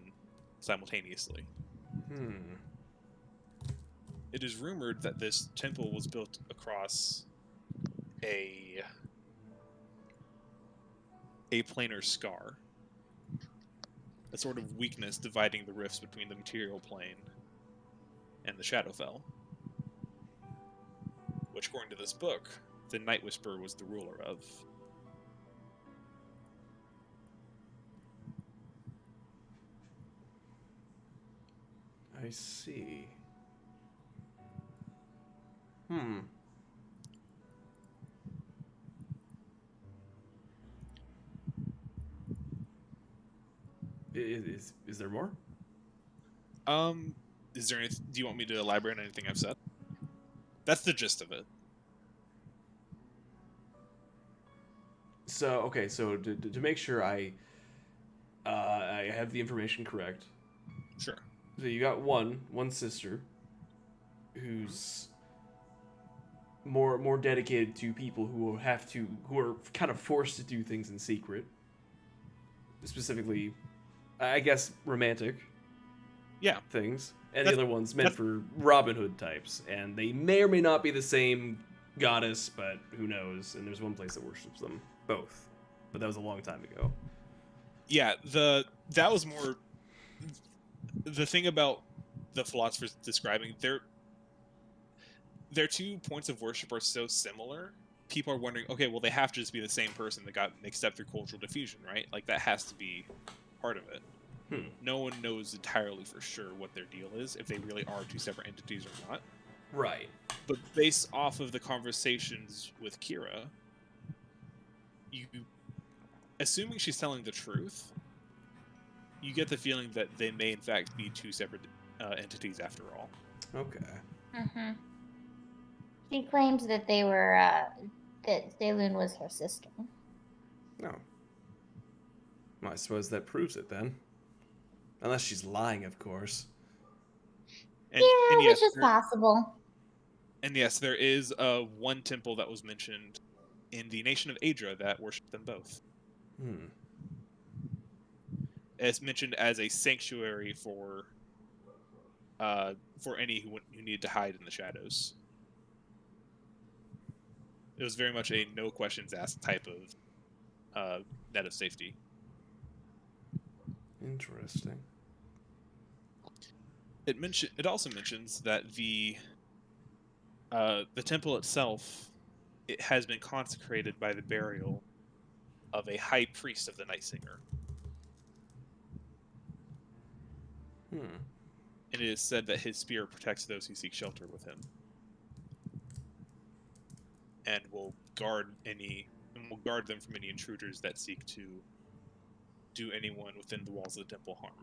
simultaneously. It is rumored that this temple was built across a planar scar, a sort of weakness dividing the rifts between the material plane and the Shadowfell, which, according to this book, the Night Whisperer was the ruler of. I see. Is there more? Is there anything? Do you want me to elaborate on anything I've said? That's the gist of it. So okay, so to make sure I have the information correct. Sure. So you got one sister who's more dedicated to people who are kind of forced to do things in secret. Specifically, I guess romantic. Yeah. Things. And the other one's meant for Robin Hood types, and they may or may not be the same goddess, but who knows? And there's one place that worships them both, but that was a long time ago. Yeah, that was more the thing about the philosophers describing their 2 points of worship are so similar. People are wondering, okay, well, they have to just be the same person that got mixed up through cultural diffusion, right? Like, that has to be part of it. No one knows entirely for sure what their deal is, if they really are 2 separate entities or not. Right. But based off of the conversations with Kira, assuming she's telling the truth, you get the feeling that they may in fact be 2 separate entities after all. Okay. She claims that they were that Saloon was her sister. No. Well, I suppose that proves it then. Unless she's lying, of course. And Yes, which is possible. And yes, there is one temple that was mentioned in the nation of Adra that worshipped them both. It's mentioned as a sanctuary for any who needed to hide in the shadows. It was very much a no questions asked type of net of safety. Interesting. It also mentions that the temple itself, it has been consecrated by the burial of a high priest of the Night Singer. And it is said that his spear protects those who seek shelter with him, and will guard them from any intruders that seek to do anyone within the walls of the temple harm.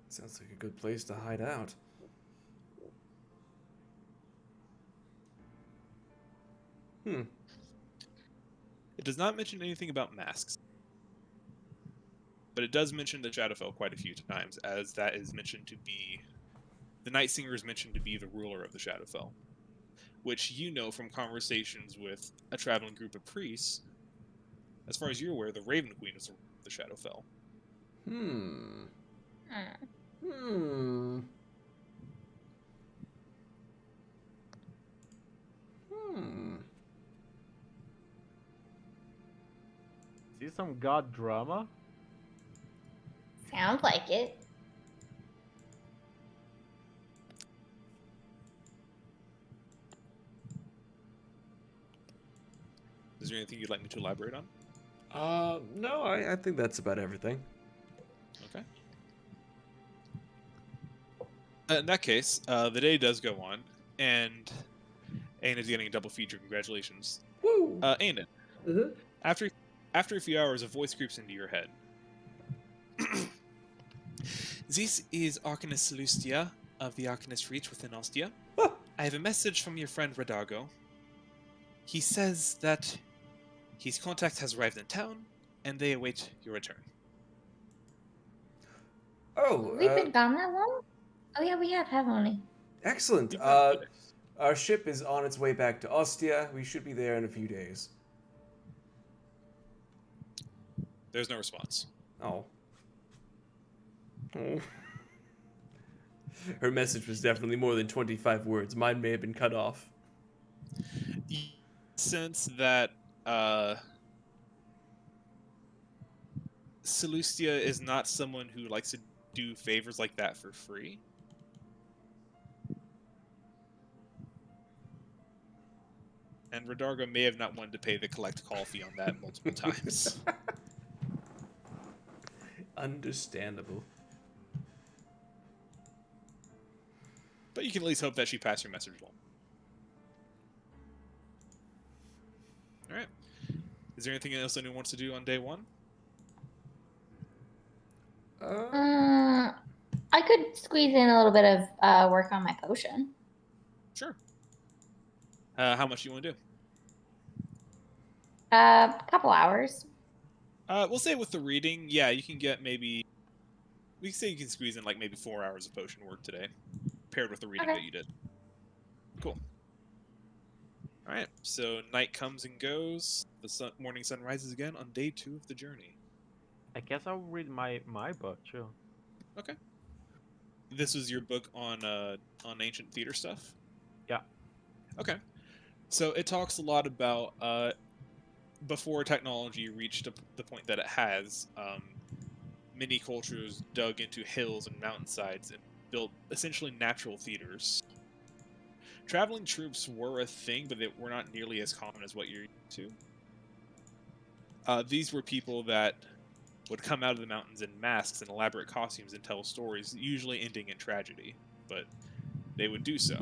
Sounds like a good place to hide out. It does not mention anything about masks, but it does mention the Shadowfell quite a few times, as that is mentioned to be... The Night Singer is mentioned to be the ruler of the Shadowfell, which you know from conversations with a traveling group of priests. As far as you're aware, the Raven Queen is the Shadowfell. See some god drama? Sounds like it. Is there anything you'd like me to elaborate on? No, I think that's about everything. Okay. In that case, the day does go on, and Aiden is getting a double feature. Congratulations. Woo! Aiden, after a few hours, a voice creeps into your head. This is Arcanist Celestia of the Arcanist Reach within Ostia. I have a message from your friend Radago. He says that his contact has arrived in town, and they await your return. Oh, We've been gone that long? Oh yeah, we have, haven't we? excellent. You've been good. Our ship is on its way back to Ostia. We should be there in a few days. There's no response. Oh. Oh. Her message was definitely more than 25 words. Mine may have been cut off. You sense that Celustia is not someone who likes to do favors like that for free. And Radarga may have not wanted to pay the collect call fee on that multiple times. Understandable. But you can at least hope that she passed your message along. Alright. Is there anything else anyone wants to do on day one? I could squeeze in a little bit of work on my potion. Sure. How much do you want to do? A couple hours. We'll say with the reading, yeah, you can get maybe... We can say you can squeeze in like maybe 4 hours of potion work today, paired with the reading Okay. that you did. Cool. Alright, so night comes and goes. The morning sun rises again on day 2 of the journey. I guess I'll read my book too. Okay. This was your book on ancient theater stuff? Yeah. Okay. So it talks a lot about before technology reached the point that it has, many cultures dug into hills and mountainsides and built essentially natural theaters. Traveling troops were a thing, but they were not nearly as common as what you're used to. These were people that would come out of the mountains in masks and elaborate costumes and tell stories, usually ending in tragedy, but they would do so.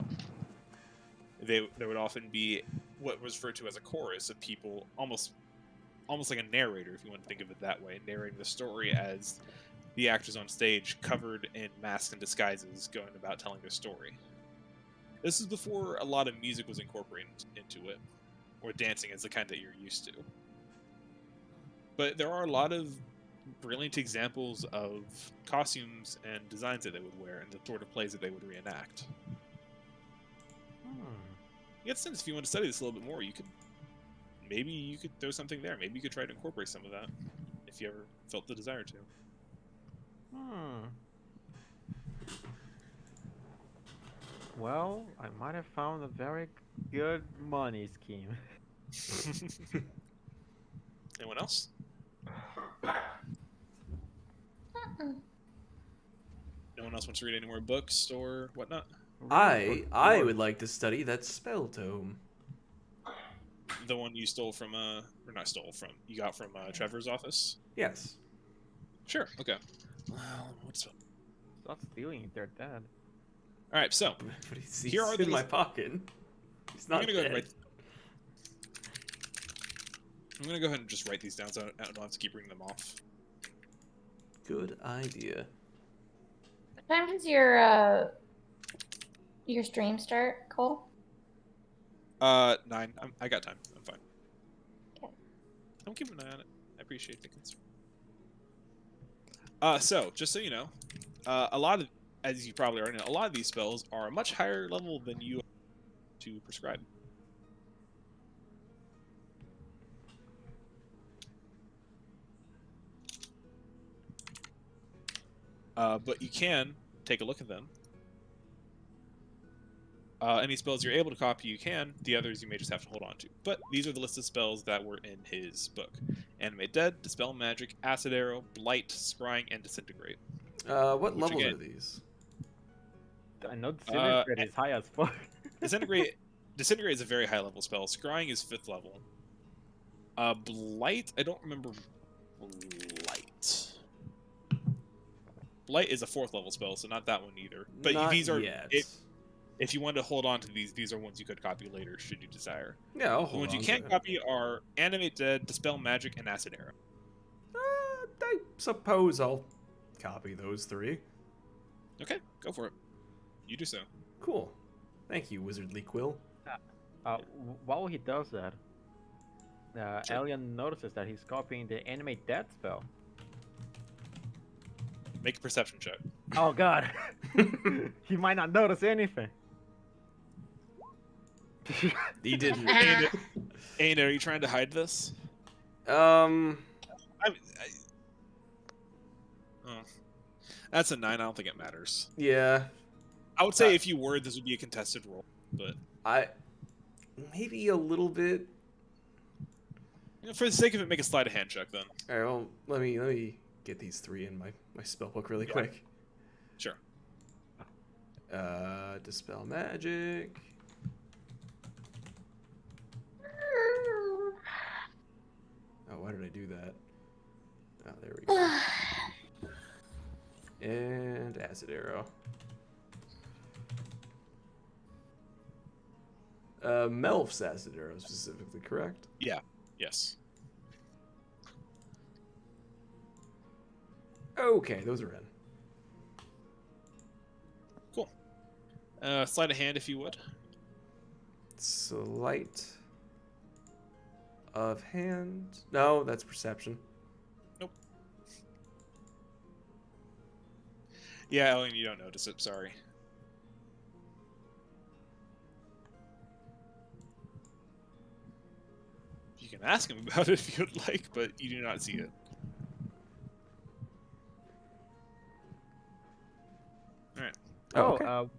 There would often be what was referred to as a chorus of people, almost like a narrator, if you want to think of it that way, narrating the story as the actors on stage, covered in masks and disguises, going about telling their story. This is before a lot of music was incorporated into it, or dancing as the kind that you're used to. But there are a lot of brilliant examples of costumes and designs that they would wear and the sort of plays that they would reenact. You get the sense if you want to study this a little bit more, maybe you could throw something there. Maybe you could try to incorporate some of that if you ever felt the desire to. Well, I might have found a very good money scheme. Anyone else? No one else wants to read any more books or whatnot? I would like to study that spell tome. The one you stole from, or not stole from, you got from Trevor's office? Yes. Sure, okay. Well, what's up? Stop stealing it, they're dead. Alright, so, But he's Here are in the my list- pocket. He's I'm not gonna go ahead and dead. I'm gonna go ahead and just write these down so I don't have to keep reading them off. Good idea. What time does your stream start, Cole? 9. I got time. I'm fine. Okay. I'm keeping an eye on it. I appreciate the concern. So, just so you know, a lot of, as you probably already know, a lot of these spells are a much higher level than you are to prescribe. But you can take a look at them. Any spells you're able to copy, you can. The others you may just have to hold on to. But these are the list of spells that were in his book. Animate Dead, Dispel Magic, Acid Arrow, Blight, Scrying, and Disintegrate. What Which levels again- are these? I know Disintegrate is high as fuck. Disintegrate is a very high level spell. Scrying is 5th level. Blight, I don't remember Blight. Blight is a 4th level spell, so not that one either. But Not these are yet. if you want to hold on to these are ones you could copy later should you desire. Yeah, I'll The hold ones you on can't to it. copy are Animate Dead, Dispel Magic, and Acid Arrow. I suppose I'll copy those 3. Okay, go for it. You do so. Cool. Thank you, Wizardly Quill. While he does that, Sure. Alien notices that he's copying the animate death spell. Make a perception check. Oh god, he might not notice anything. He didn't. Aiden, are you trying to hide this? Um, Oh. That's a 9. I don't think it matters. yeah, I would say if you were, this would be a contested roll, but maybe a little bit. for the sake of it, make a sleight of hand check then. All right, well, let me get these 3 in my spellbook really quick. Sure. Dispel magic. Oh, why did I do that? Oh, there we go. And acid arrow. Melf's acid arrow specifically, correct? Yeah. Yes. Okay, those are in. Cool. Sleight of hand, if you would. Sleight of hand. No, that's perception. Nope. Yeah, Ellen, you don't notice it. Sorry. You can ask him about it if you'd like, but you do not see it. Alright. Oh, okay.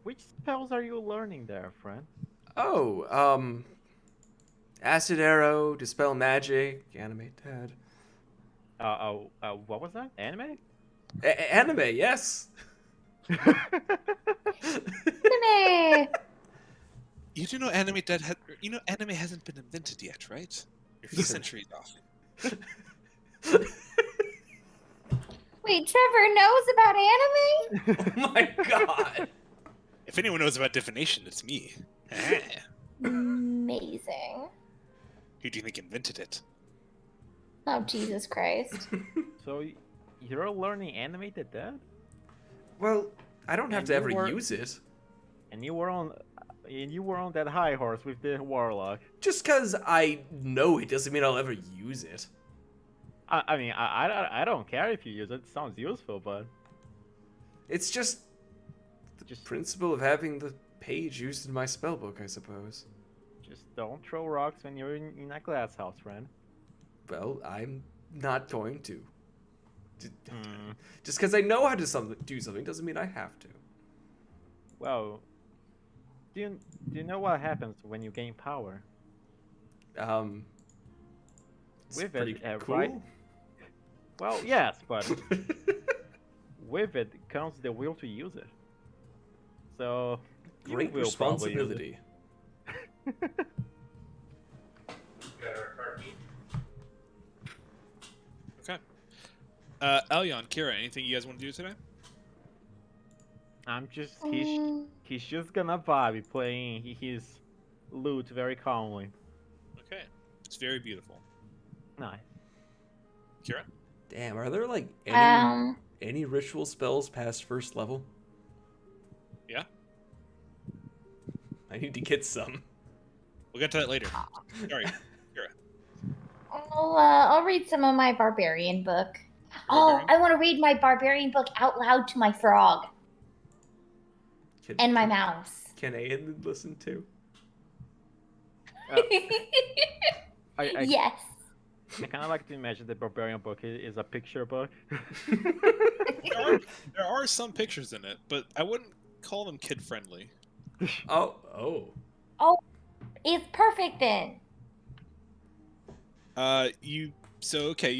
Which spells are you learning there, friend? Oh, acid arrow, dispel magic, animate dead. What was that? Anime? Anime, yes. Anime. You do know anime anime hasn't been invented yet, right? You're a few centuries off. Wait, Trevor knows about anime? Oh my god. If anyone knows about divination, it's me. Amazing. Who do you think invented it? Oh, Jesus Christ. So you're learning animated dead? Well, I don't have And to you ever were- use it. And you were on that high horse with the warlock. Just because I know it doesn't mean I'll ever use it. I mean, I don't care if you use it. It sounds useful, but It's just the Just- principle of having the page used in my spellbook, I suppose. just don't throw rocks when you're in a glass house, friend. Well, I'm not going to. Hmm. Just because I know how to do something doesn't mean I have to. Well, do you know what happens when you gain power? It's With pretty it, cool. right? Well, yes, but with it comes the will to use it. So you Great will probably use it. responsibility. Okay. Elyon, Kira, anything you guys want to do today? He's just gonna vibe playing his lute very calmly. Okay. It's very beautiful. Nice. Kira? Damn, are there like Um, any ritual spells past first level? Yeah? I need to get some. We'll get to that later. Sorry. I'll read some of my barbarian book. Oh, Barbarian? I want to read my barbarian book out loud to my frog and my mouse. Can Aiden listen to? I Yes. kind of like to imagine the barbarian book is a picture book. There are some pictures in it, but I wouldn't call them kid-friendly. Oh. It's perfect then. You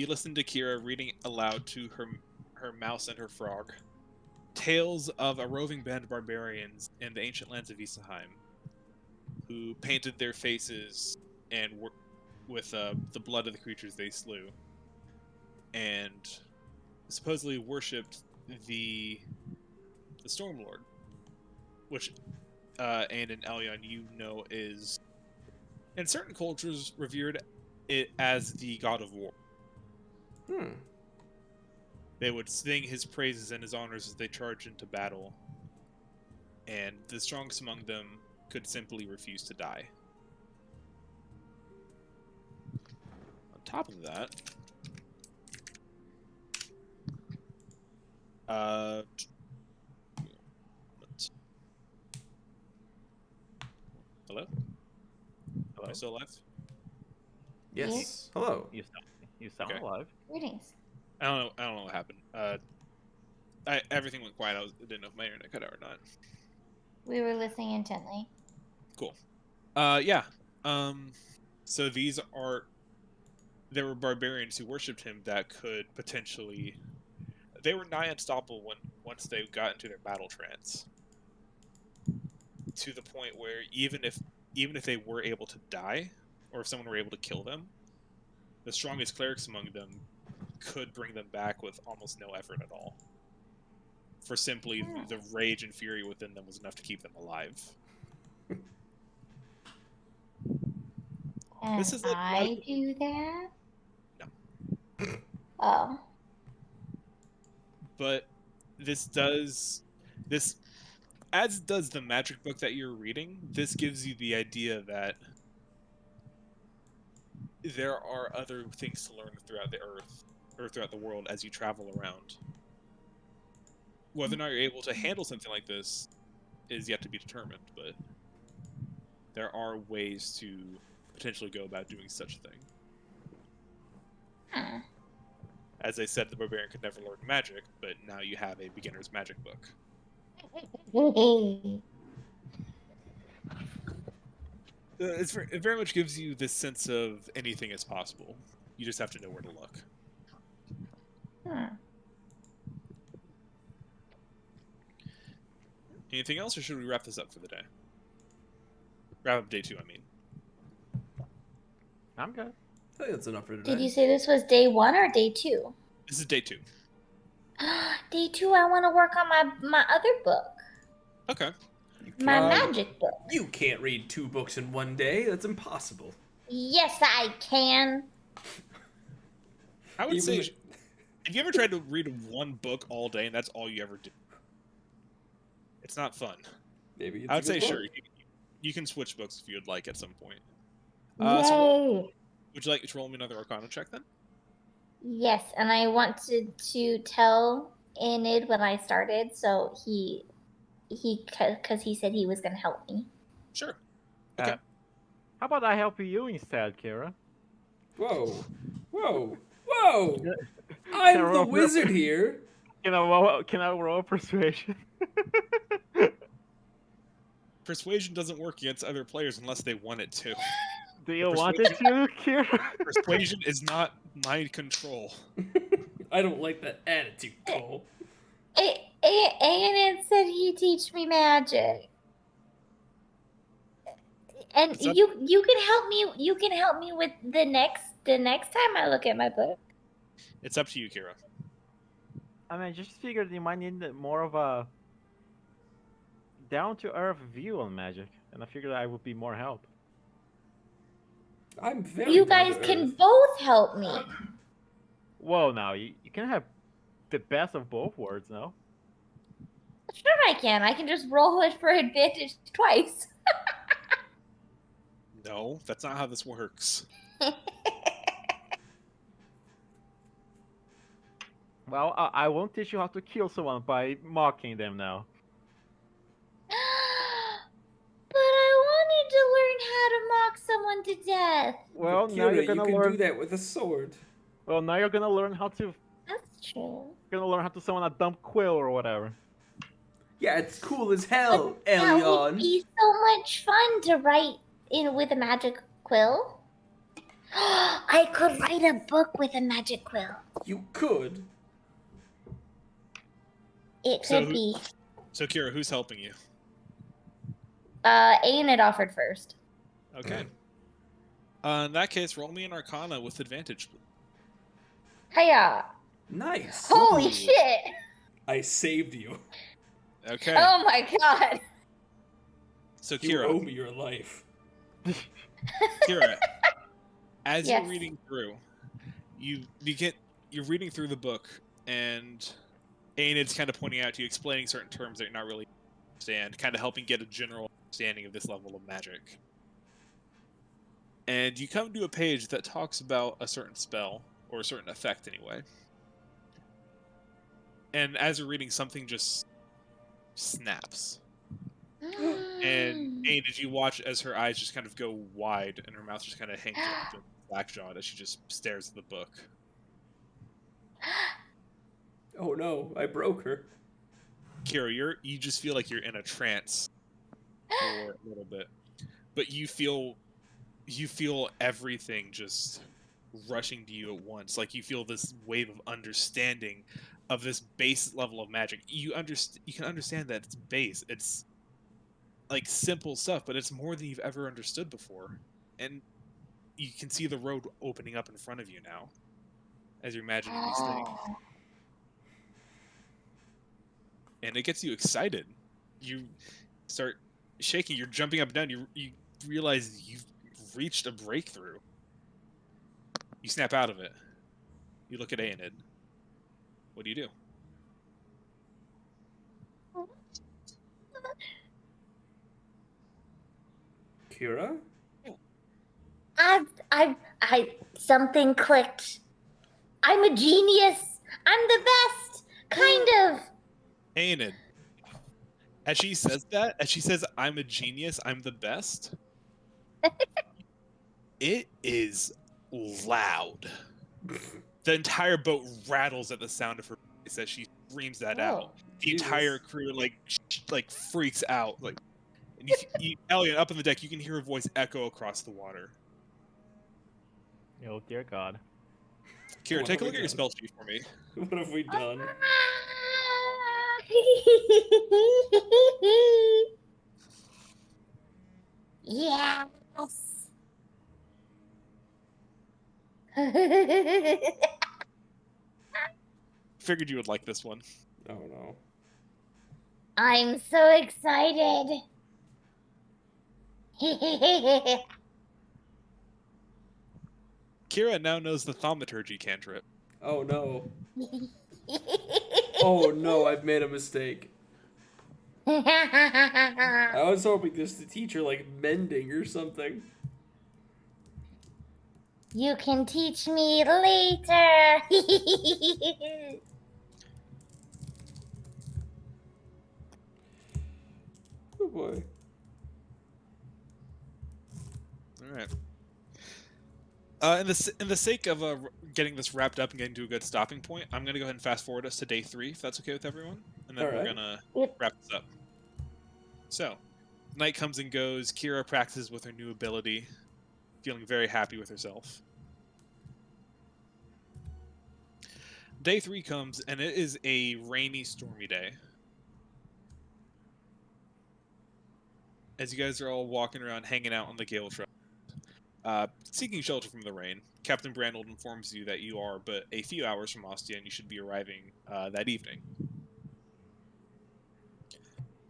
listen to Kira reading aloud to her mouse and her frog. Tales of a roving band of barbarians in the ancient lands of Isaheim, who painted their faces and with the blood of the creatures they slew, and supposedly worshipped the Stormlord, which and in Elyon you know is in certain cultures revered it as the god of war. They would sing his praises and his honors as they charge into battle. and the strongest among them could simply refuse to die. On top of that, hello? Am I still alive? Yes. Hello. You sound Okay. alive. Greetings. I don't know what happened. Everything went quiet. I didn't know if my internet cut out or not. We were listening intently. Cool. Yeah. So there were barbarians who worshipped him that could potentially. They were nigh unstoppable once they got into their battle trance. To the point where even if they were able to die, or if someone were able to kill them, the strongest clerics among them could bring them back with almost no effort at all. For simply the rage and fury within them was enough to keep them alive. And This is I do that? No. Oh. But this, as does the magic book that you're reading, this gives you the idea that there are other things to learn throughout the earth, or throughout the world as you travel around. Whether or not you're able to handle something like this is yet to be determined, but there are ways to potentially go about doing such a thing. Hmm. As I said, the barbarian could never learn magic, but now you have a beginner's magic book. It very much gives you this sense of anything is possible. You just have to know where to look. Hmm. Anything else, or should we wrap this up for the day? Wrap up day 2, I mean. I'm good. I think that's enough for today. Did you say this was day 1 or day 2? This is day 2. Day 2, I want to work on my other book. Okay. My Um, magic book. You can't read 2 books in one day. That's impossible. Yes, I can. I would Even say, the- have you ever tried to read one book all day and that's all you ever do? It's not fun. Maybe it's I would a good say book. sure. You can switch books if you'd like at some point. Yay. So would you like to roll me another Arcana check then? Yes, and I wanted to tell Enid when I started, so because he said he was going to help me. Sure. Okay. How about I help you instead, Kira? Whoa. Whoa. Whoa. Can I'm I the roll- wizard here. Can I roll persuasion? Persuasion doesn't work against other players unless they want it to. Do you want it to, Kira? Persuasion is not mind control. I don't like that attitude, Cole. Enid said he'd teach me magic. And It's up- you can help me. You can help me with the next time I look at my book. It's up to you, Kira. I mean, I just figured you might need more of a down-to-earth view on magic, and I figured I would be more help. I'm very You down guys to can earth. both help me. Whoa, now you can have the best of both worlds, no? Sure, I can. I can just roll it for advantage twice. No, that's not how this works. Well, I won't teach you how to kill someone by mocking them now. But I wanted to learn how to mock someone to death. Well, But now Kira, you're gonna you can learn. do that with a sword. Well, now you're gonna learn how to That's true. summon a dumb quill or whatever. Yeah, it's cool as hell, That would Elion. be so much fun to write in with a magic quill. I could write a book with a magic quill. You could. It So could who- be. So, Kira, who's helping you? Enid offered first. Okay. In that case, roll me an Arcana with advantage. Hiya! Nice. Holy Ooh. shit! I saved you. Okay. Oh my god! So, You Kira, owe me your life. Kira, as Yes. you're reading through, you're reading through the book, and Enid's kind of pointing out to you, explaining certain terms that you're not really understand, kind of helping get a general understanding of this level of magic. And you come to a page that talks about a certain spell, or a certain effect anyway. And as you're reading, something just snaps. And did you watch as her eyes just kind of go wide and her mouth just kind of hangs open, slack-jawed, as she just stares at the book? Oh no, I broke her. Kira, you just feel like you're in a trance for a little bit, but you feel everything just rushing to you at once. Like you feel this wave of understanding of this base level of magic. You can understand that it's base. It's like simple stuff, but it's more than you've ever understood before. And you can see the road opening up in front of you now as you're imagining these things. And it gets you excited. You start shaking, you're jumping up and down, you realize you've reached a breakthrough. You snap out of it. You look at Aenid. What do you do? Kira? Something clicked. I'm a genius. I'm the best. Kind of. Aenid. As she says that, as she says, I'm a genius, I'm the best, it is loud. The entire boat rattles at the sound of her voice as she screams that out. The entire crew like freaks out. Like, and you Elliot, up on the deck, you can hear her voice echo across the water. Oh dear God. Kira, take a look at your spell sheet for me. What have we done? Yes. Figured you would like this one. Oh no. I'm so excited. Kira now knows the thaumaturgy cantrip. Oh no. Oh no, I've made a mistake. I was hoping just to teach her like mending or something. You can teach me later. Oh boy. All right. In the sake of getting this wrapped up and getting to a good stopping point, I'm gonna go ahead and fast forward us to day 3, if that's okay with everyone, and then we're gonna wrap this up. So, night comes and goes. Kira practices with her new ability, feeling very happy with herself. Day 3 comes, and it is a rainy, stormy day. As you guys are all walking around, hanging out on the gale truck, seeking shelter from the rain, Captain Brandold informs you that you are but a few hours from Ostia, and you should be arriving that evening.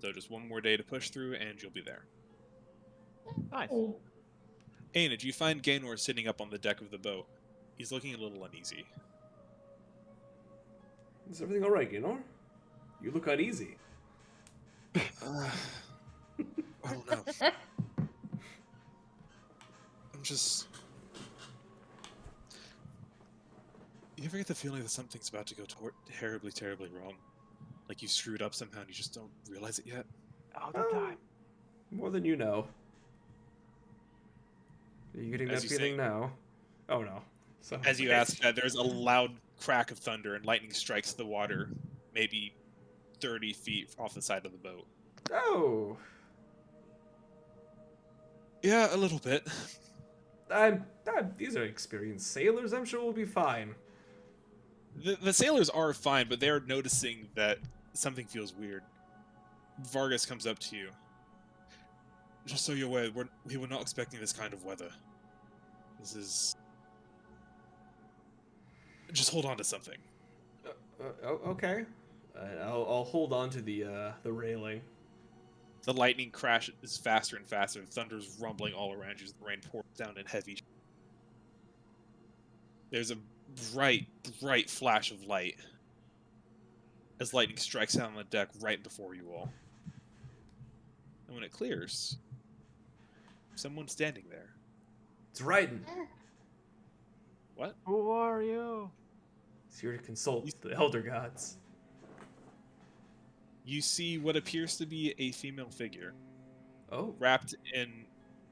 So just one more day to push through, and you'll be there. Nice. Aenid, you find Gaynor sitting up on the deck of the boat. He's looking a little uneasy. Is everything alright, Gaynor? You look uneasy. I don't know. I'm just... You ever get the feeling that something's about to go terribly, terribly wrong? Like you screwed up somehow and you just don't realize it yet? All the time. More than you know. Are you getting that feeling now? Oh no. As you ask that, there's a loud crack of thunder and lightning strikes the water, maybe 30 feet off the side of the boat. Oh. Yeah, a little bit. These are experienced sailors. I'm sure we'll be fine. The sailors are fine, but they're noticing that something feels weird. Vargas comes up to you. Just so you're aware, we were not expecting this kind of weather. This is... Just hold on to something. Okay. I'll hold on to the railing. The lightning crashes faster and faster. The thunder's rumbling all around you as the rain pours down in heavy. There's a bright, bright flash of light as lightning strikes down on the deck right before you all. And when it clears, someone's standing there. It's Raiden. What? Who are you? He's here to consult the Elder Gods. You see what appears to be a female figure, Oh. wrapped in,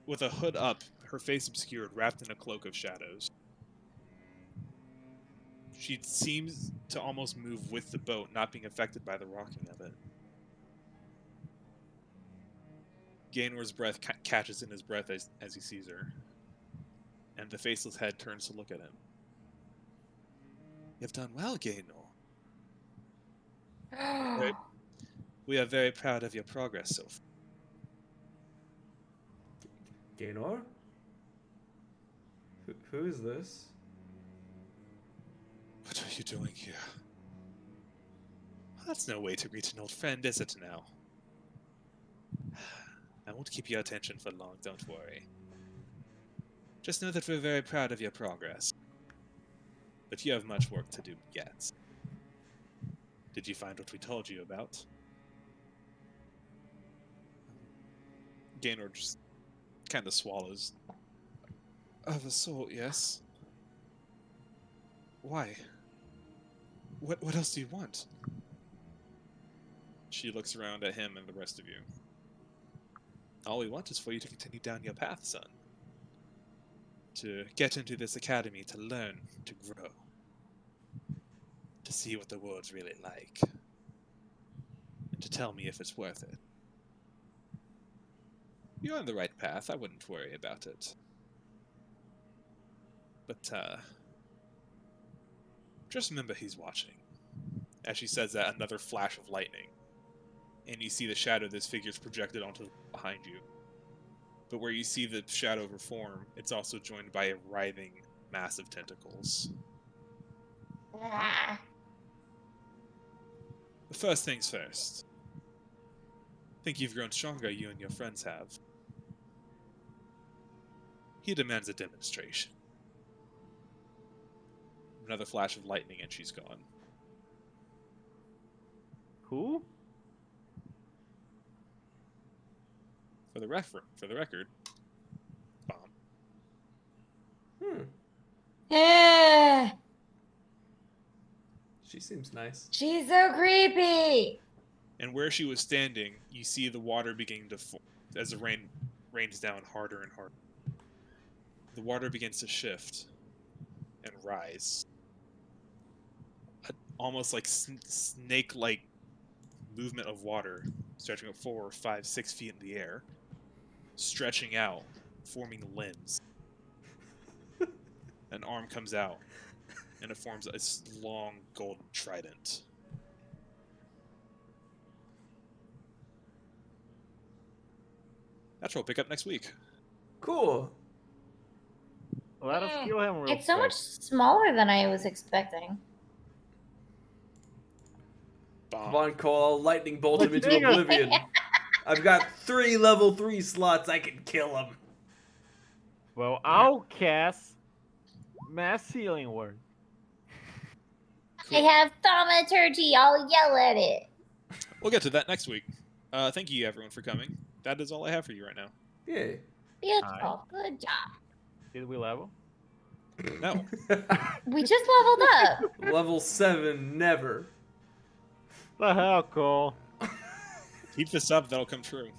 with a hood up, her face obscured, wrapped in a cloak of shadows. She seems to almost move with the boat, not being affected by the rocking of it. Gaenor's breath catches in his breath as he sees her, and the faceless head turns to look at him. You've done well, Gaenor. We are very proud of your progress so far. Gaenor? Who is this? What are you doing here? That's no way to greet an old friend, is it now? I won't keep your attention for long, don't worry. Just know that we're very proud of your progress. But you have much work to do yet. Did you find what we told you about? Gaenor just kind of swallows. Of a sort, yes. Why? What else do you want? She looks around at him and the rest of you. All we want is for you to continue down your path, son. To get into this academy, to learn, to grow. To see what the world's really like. And to tell me if it's worth it. You're on the right path, I wouldn't worry about it. But, just remember he's watching. As she says that, another flash of lightning. And you see the shadow of this figure's projected onto behind you. But where you see the shadow reform, it's also joined by a writhing mass of tentacles. Ah. The first things first. Think you've grown stronger, you and your friends have. He demands a demonstration. Another flash of lightning and she's gone. Who? For the record, bomb. She seems nice. She's so creepy. And where she was standing, you see the water beginning to fall as the rain rains down harder and harder. The water begins to shift and rise. Almost like snake-like movement of water, stretching up 4, 5, 6 feet in the air, stretching out, forming limbs. An arm comes out, and it forms a long golden trident. That's what we'll pick up next week. Cool. Let us kill him real It's so quick. much smaller than I was expecting. Bomb. Come on, Cole. I'll lightning bolt him Let's into do it. oblivion. I've got 3 level 3 slots. I can kill him. Well, I'll cast Mass Healing Word. I have thaumaturgy. I'll yell at it. We'll get to that next week. Thank you, everyone, for coming. That is all I have for you right now. Yeah. Beautiful. Good job. Did we level? No. We just leveled up. Level 7, never. The hell, Cole? Keep this up, that'll come true.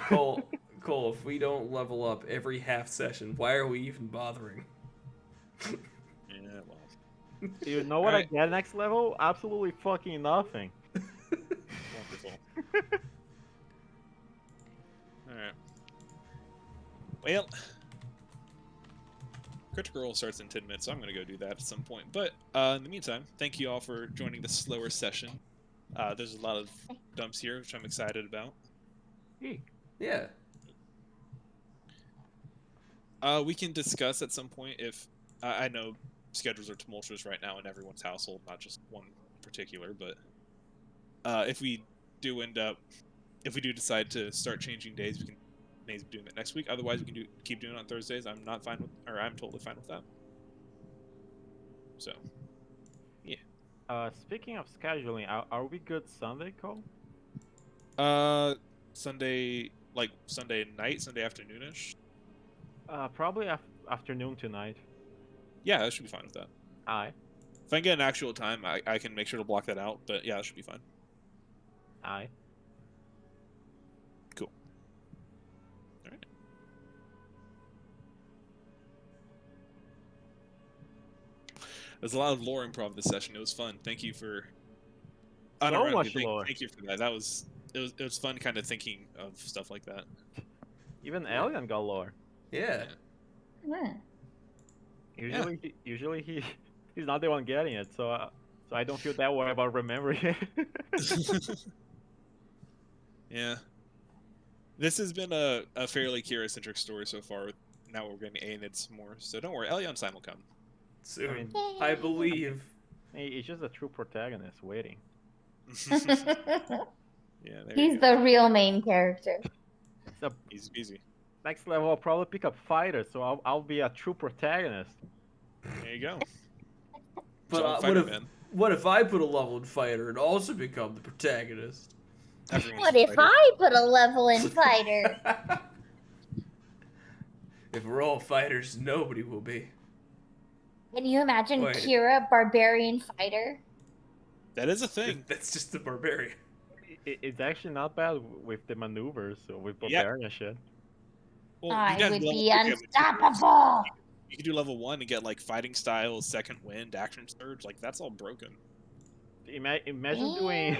Cole, if we don't level up every half session, why are we even bothering? Yeah, well. You know what I Alright. get next level? Absolutely fucking nothing. Wonderful. Alright. Well, Critical Role starts in 10 minutes, so I'm going to go do that at some point. But in the meantime, thank you all for joining the slower session. There's a lot of dumps here, which I'm excited about. Yeah. We can discuss at some point if... I know schedules are tumultuous right now in everyone's household, not just one in particular, but if we do decide to start changing days, we can maybe doing it next week. Otherwise, we can keep doing it on Thursdays. I'm totally fine with that. So, yeah. Speaking of scheduling, are we good Sunday, Cole? Sunday, like Sunday night, Sunday afternoonish? Probably afternoon tonight. Yeah, that should be fine with that. Aye. If I can get an actual time, I can make sure to block that out. But yeah, that should be fine. Aye. Cool. All right. There's a lot of lore improv this session. It was fun. Thank you for. So much lore. Thank you for that. It was fun, kind of thinking of stuff like that. Even Alien got lore. Yeah. Hmm. Usually he's not the one getting it, so I don't feel that way about remembering it. Yeah. This has been a fairly Kira-centric story so far. Now we're getting Aenids more, so don't worry. Elyon will come. Soon. I mean- I believe. Hey, he's just a true protagonist waiting. Yeah, there He's you go. the real main character. So Easy peasy. next level, I'll probably pick up fighter, so I'll be a true protagonist. There you go. But Jump what fighter, if man. what if I put a level in fighter and also become the protagonist? Everyone's What a if fighter. I put a level in fighter? If we're all fighters, nobody will be. Can you imagine Wait. Kira, barbarian fighter? That is a thing. That's just the barbarian. It's actually not bad with the maneuvers, or with Yeah. barbarian shit. Well, I you'd have would level be 2 to get unstoppable. You could do level 1 and get like fighting styles, second wind, action surge. Like that's all broken. Imagine doing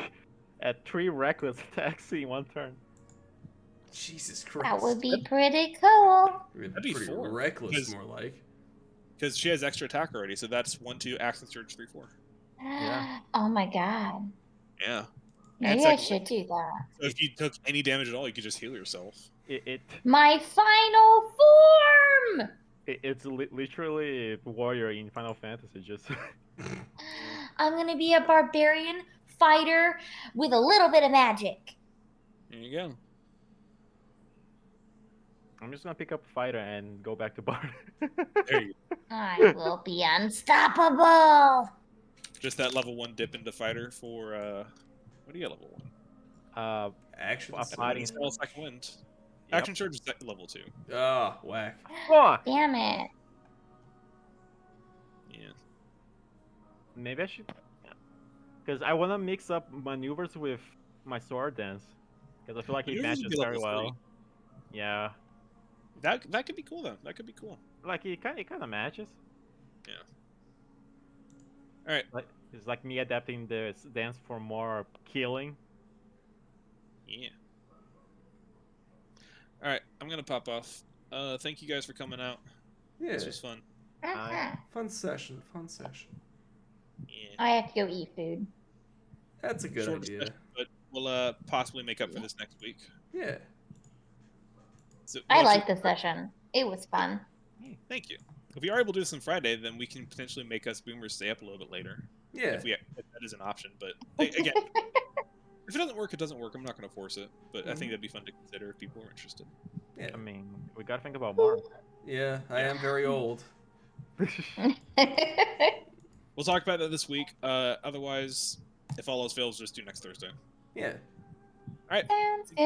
3 reckless attacks in one turn. Jesus Christ. That would be pretty cool. That'd be pretty 4, reckless, because- more like. Because she has extra attack already, so that's 1, 2, action surge, 3, 4. Yeah. Oh my god. Yeah. Maybe And I second should do that. So if you took any damage at all, you could just heal yourself. My final form! It's literally warrior in Final Fantasy. Just I'm gonna be a barbarian fighter with a little bit of magic. There you go. I'm just gonna pick up fighter and go back to bard. There you go. I will be unstoppable. Just that level 1 dip into fighter for what do you get level 1? Action. Fighting. Spell second wind. Yep. Action surge is level 2. Ah, whack. Fuck! Damn it. Yeah. Maybe I should, because I wanna mix up maneuvers with my sword dance, because I feel like it Maneuvers would matches be very level 3. well. Yeah, That could be cool though. That could be cool. like it kind of matches. All right. Like it's like me adapting the dance for more killing. Yeah. All right. I'm gonna pop off. Thank you guys for coming out. Yeah. This was fun. Fun session. Fun session. Yeah. I have to go eat food. That's a good Short idea. session, but we'll possibly make up for this next week. Yeah. So, I well, like the session. It was fun. Thank you. If we are able to do this on Friday, then we can potentially make us boomers stay up a little bit later. Yeah. If that is an option, but again, if it doesn't work, it doesn't work. I'm not going to force it, but I think that'd be fun to consider if people are interested. Yeah. I mean, we gotta think about Mark. Yeah. I am very old. We'll talk about that this week. Otherwise, if all else fails, just do next Thursday. Yeah. Sounds good.